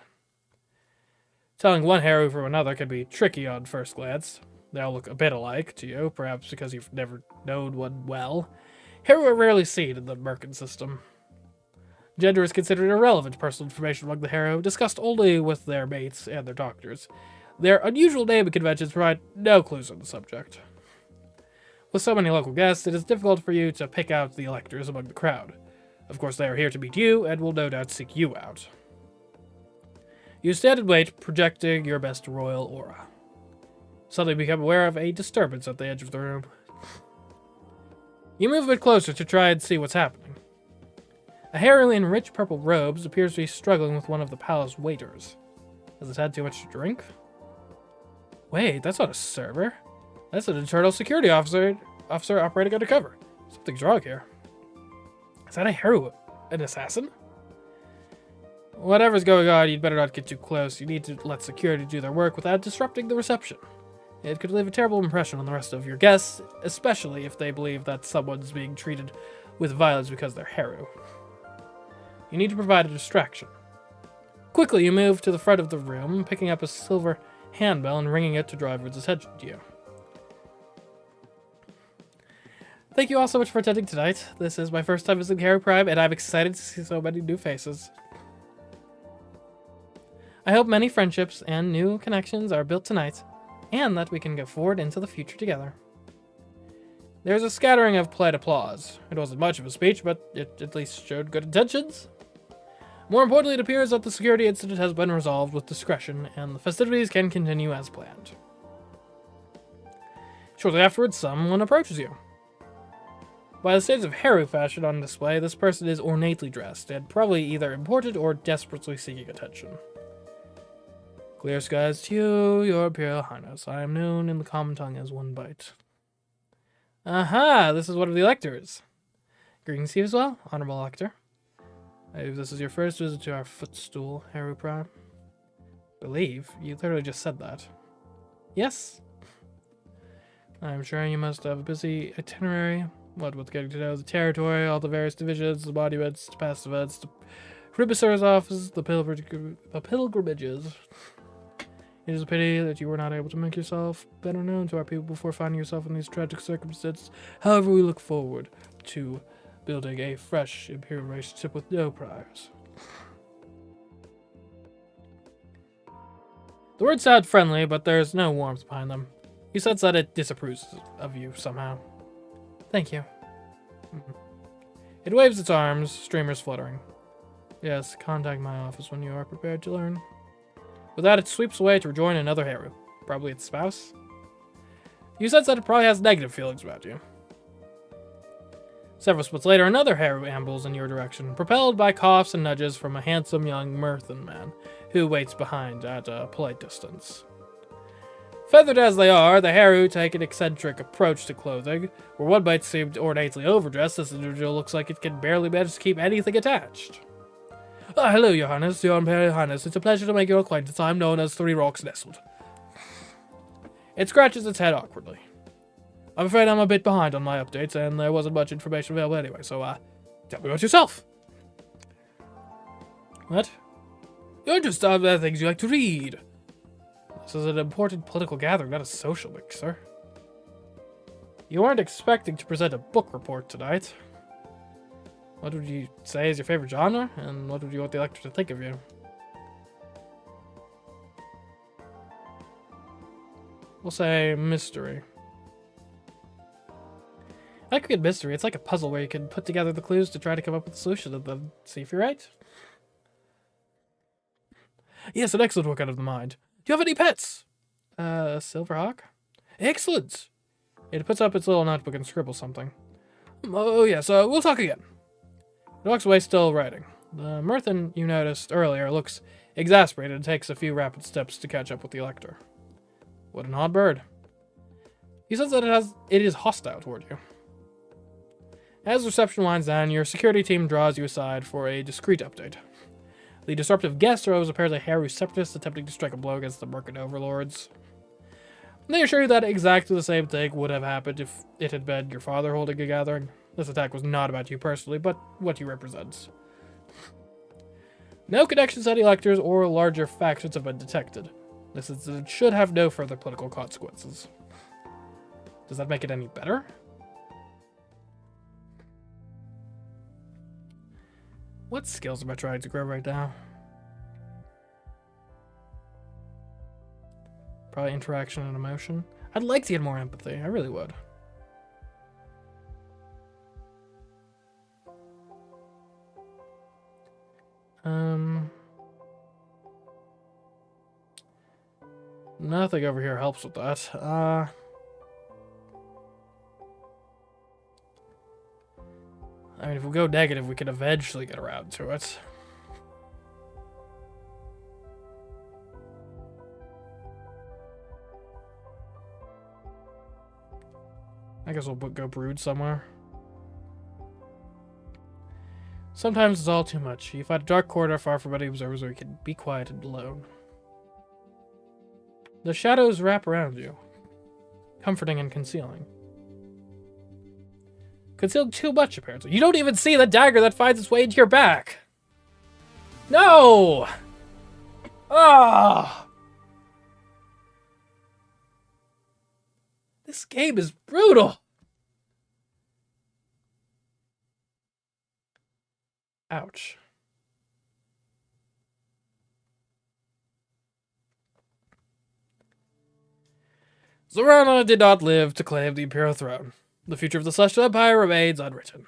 Telling one Haru from another can be tricky on first glance. They all look a bit alike to you, perhaps because you've never known one well. Haru are rarely seen in the Merkin system. Gender is considered irrelevant personal information among the Haru, discussed only with their mates and their doctors. Their unusual naming conventions provide no clues on the subject. With so many local guests, it is difficult for you to pick out the electors among the crowd. Of course, they are here to meet you, and will no doubt seek you out. You stand and wait, projecting your best royal aura. Suddenly become aware of a disturbance at the edge of the room. You move a bit closer to try and see what's happening. A Haru in rich purple robes appears to be struggling with one of the palace waiters. Has it had too much to drink? Wait, that's not a server. That's an internal security officer operating undercover. Something's wrong here. Is that a Haru? An assassin? Whatever's going on, you'd better not get too close. You need to let security do their work without disrupting the reception. It could leave a terrible impression on the rest of your guests, especially if they believe that someone's being treated with violence because they're Haru. You need to provide a distraction. Quickly, you move to the front of the room, picking up a silver handbell and ringing it to draw everyone's attention to you. Thank you all so much for attending tonight. This is my first time visiting Haru Prime, and I'm excited to see so many new faces. I hope many friendships and new connections are built tonight, and that we can go forward into the future together. There's a scattering of polite applause. It wasn't much of a speech, but it at least showed good intentions. More importantly, it appears that the security incident has been resolved with discretion, and the festivities can continue as planned. Shortly afterwards, someone approaches you. By the standards of Haru fashion on display, this person is ornately dressed, and probably either important or desperately seeking attention. Clear skies to you, your Imperial Highness. I am known in the common tongue as One Bite. Aha! This is one of the electors. Greetings to you as well, Honorable Elector. If this is your first visit to our footstool, Haru Prime. Believe? You literally just said that. Yes? I'm sure you must have a busy itinerary. What with getting to know the territory, all the various divisions, the monuments, the past events, the Ribisar's office, the pilgrimages. It is a pity that you were not able to make yourself better known to our people before finding yourself in these tragic circumstances. However, we look forward to building a fresh Imperial relationship with no priors. The words sound friendly, but there's no warmth behind them. You sense that it disapproves of you somehow. Thank you. It waves its arms, streamers fluttering. Yes, contact my office when you are prepared to learn. With that, it sweeps away to rejoin another Haru, probably its spouse. You sense that it probably has negative feelings about you. Several splits later, another Haru ambles in your direction, propelled by coughs and nudges from a handsome young Merthin man, who waits behind at a polite distance. Feathered as they are, the Haru take an eccentric approach to clothing. Where one might seem ornately overdressed, this individual looks like it can barely manage to keep anything attached. Hello, Your Highness, Your Imperial Highness. It's a pleasure to make your acquaintance. I'm known as Three Rocks Nestled. It scratches its head awkwardly. I'm afraid I'm a bit behind on my updates, and there wasn't much information available anyway, so, tell me about yourself. What? You're just the things you like to read. This is an important political gathering, not a social mixer. You weren't expecting to present a book report tonight. What would you say is your favorite genre, and what would you want the elector to think of you? We'll say mystery. I like a good mystery. It's like a puzzle where you can put together the clues to try to come up with a solution and then see if you're right. Yes, an excellent work out of the mind. Do you have any pets? Silverhawk? Excellent! It puts up its little notebook and scribbles something. Oh yes, we'll talk again. It walks away still writing. The Merthin you noticed earlier looks exasperated and takes a few rapid steps to catch up with the elector. What an odd bird. He says that it is hostile toward you. As reception winds down, your security team draws you aside for a discreet update. The disruptive guest rows appears a Haru separatist attempting to strike a blow against the Merkin overlords. They assure you that exactly the same thing would have happened if it had been your father holding a gathering. This attack was not about you personally, but what you represent. No connections to any electors or larger factions have been detected. It should have no further political consequences. Does that make it any better? What skills am I trying to grow right now? Probably interaction and emotion. I'd like to get more empathy. I really would. Nothing over here helps with that. I mean, if we go negative, we can eventually get around to it. I guess we'll go brood somewhere. Sometimes it's all too much. You find a dark corridor far from any observers where you can be quiet and alone. The shadows wrap around you, comforting and concealing. Concealed too much, apparently. You don't even see the dagger that finds its way into your back! No! Ah! This game is brutal! Ouch. Zorana did not live to claim the Imperial throne. The future of the Celestial Empire remains unwritten.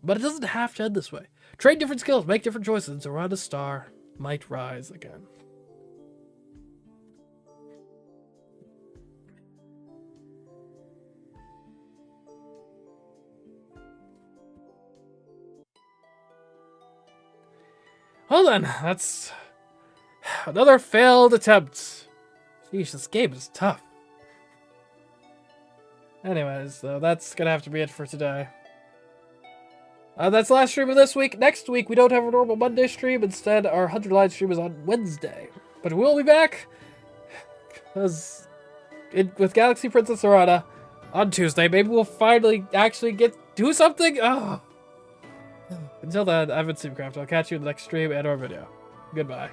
But it doesn't have to end this way. Train different skills, make different choices, and Zorana's star might rise again. Well then, that's another failed attempt. Jeez, this game is tough. Anyways, though, that's gonna have to be it for today. That's the last stream of this week. Next week, we don't have a normal Monday stream. Instead, our 100 line stream is on Wednesday. But we'll be back with Galaxy Princess Zorana on Tuesday. Maybe we'll finally actually do something. Oh. Until then, I've been CMeeCraft. I'll catch you in the next stream and or video. Goodbye.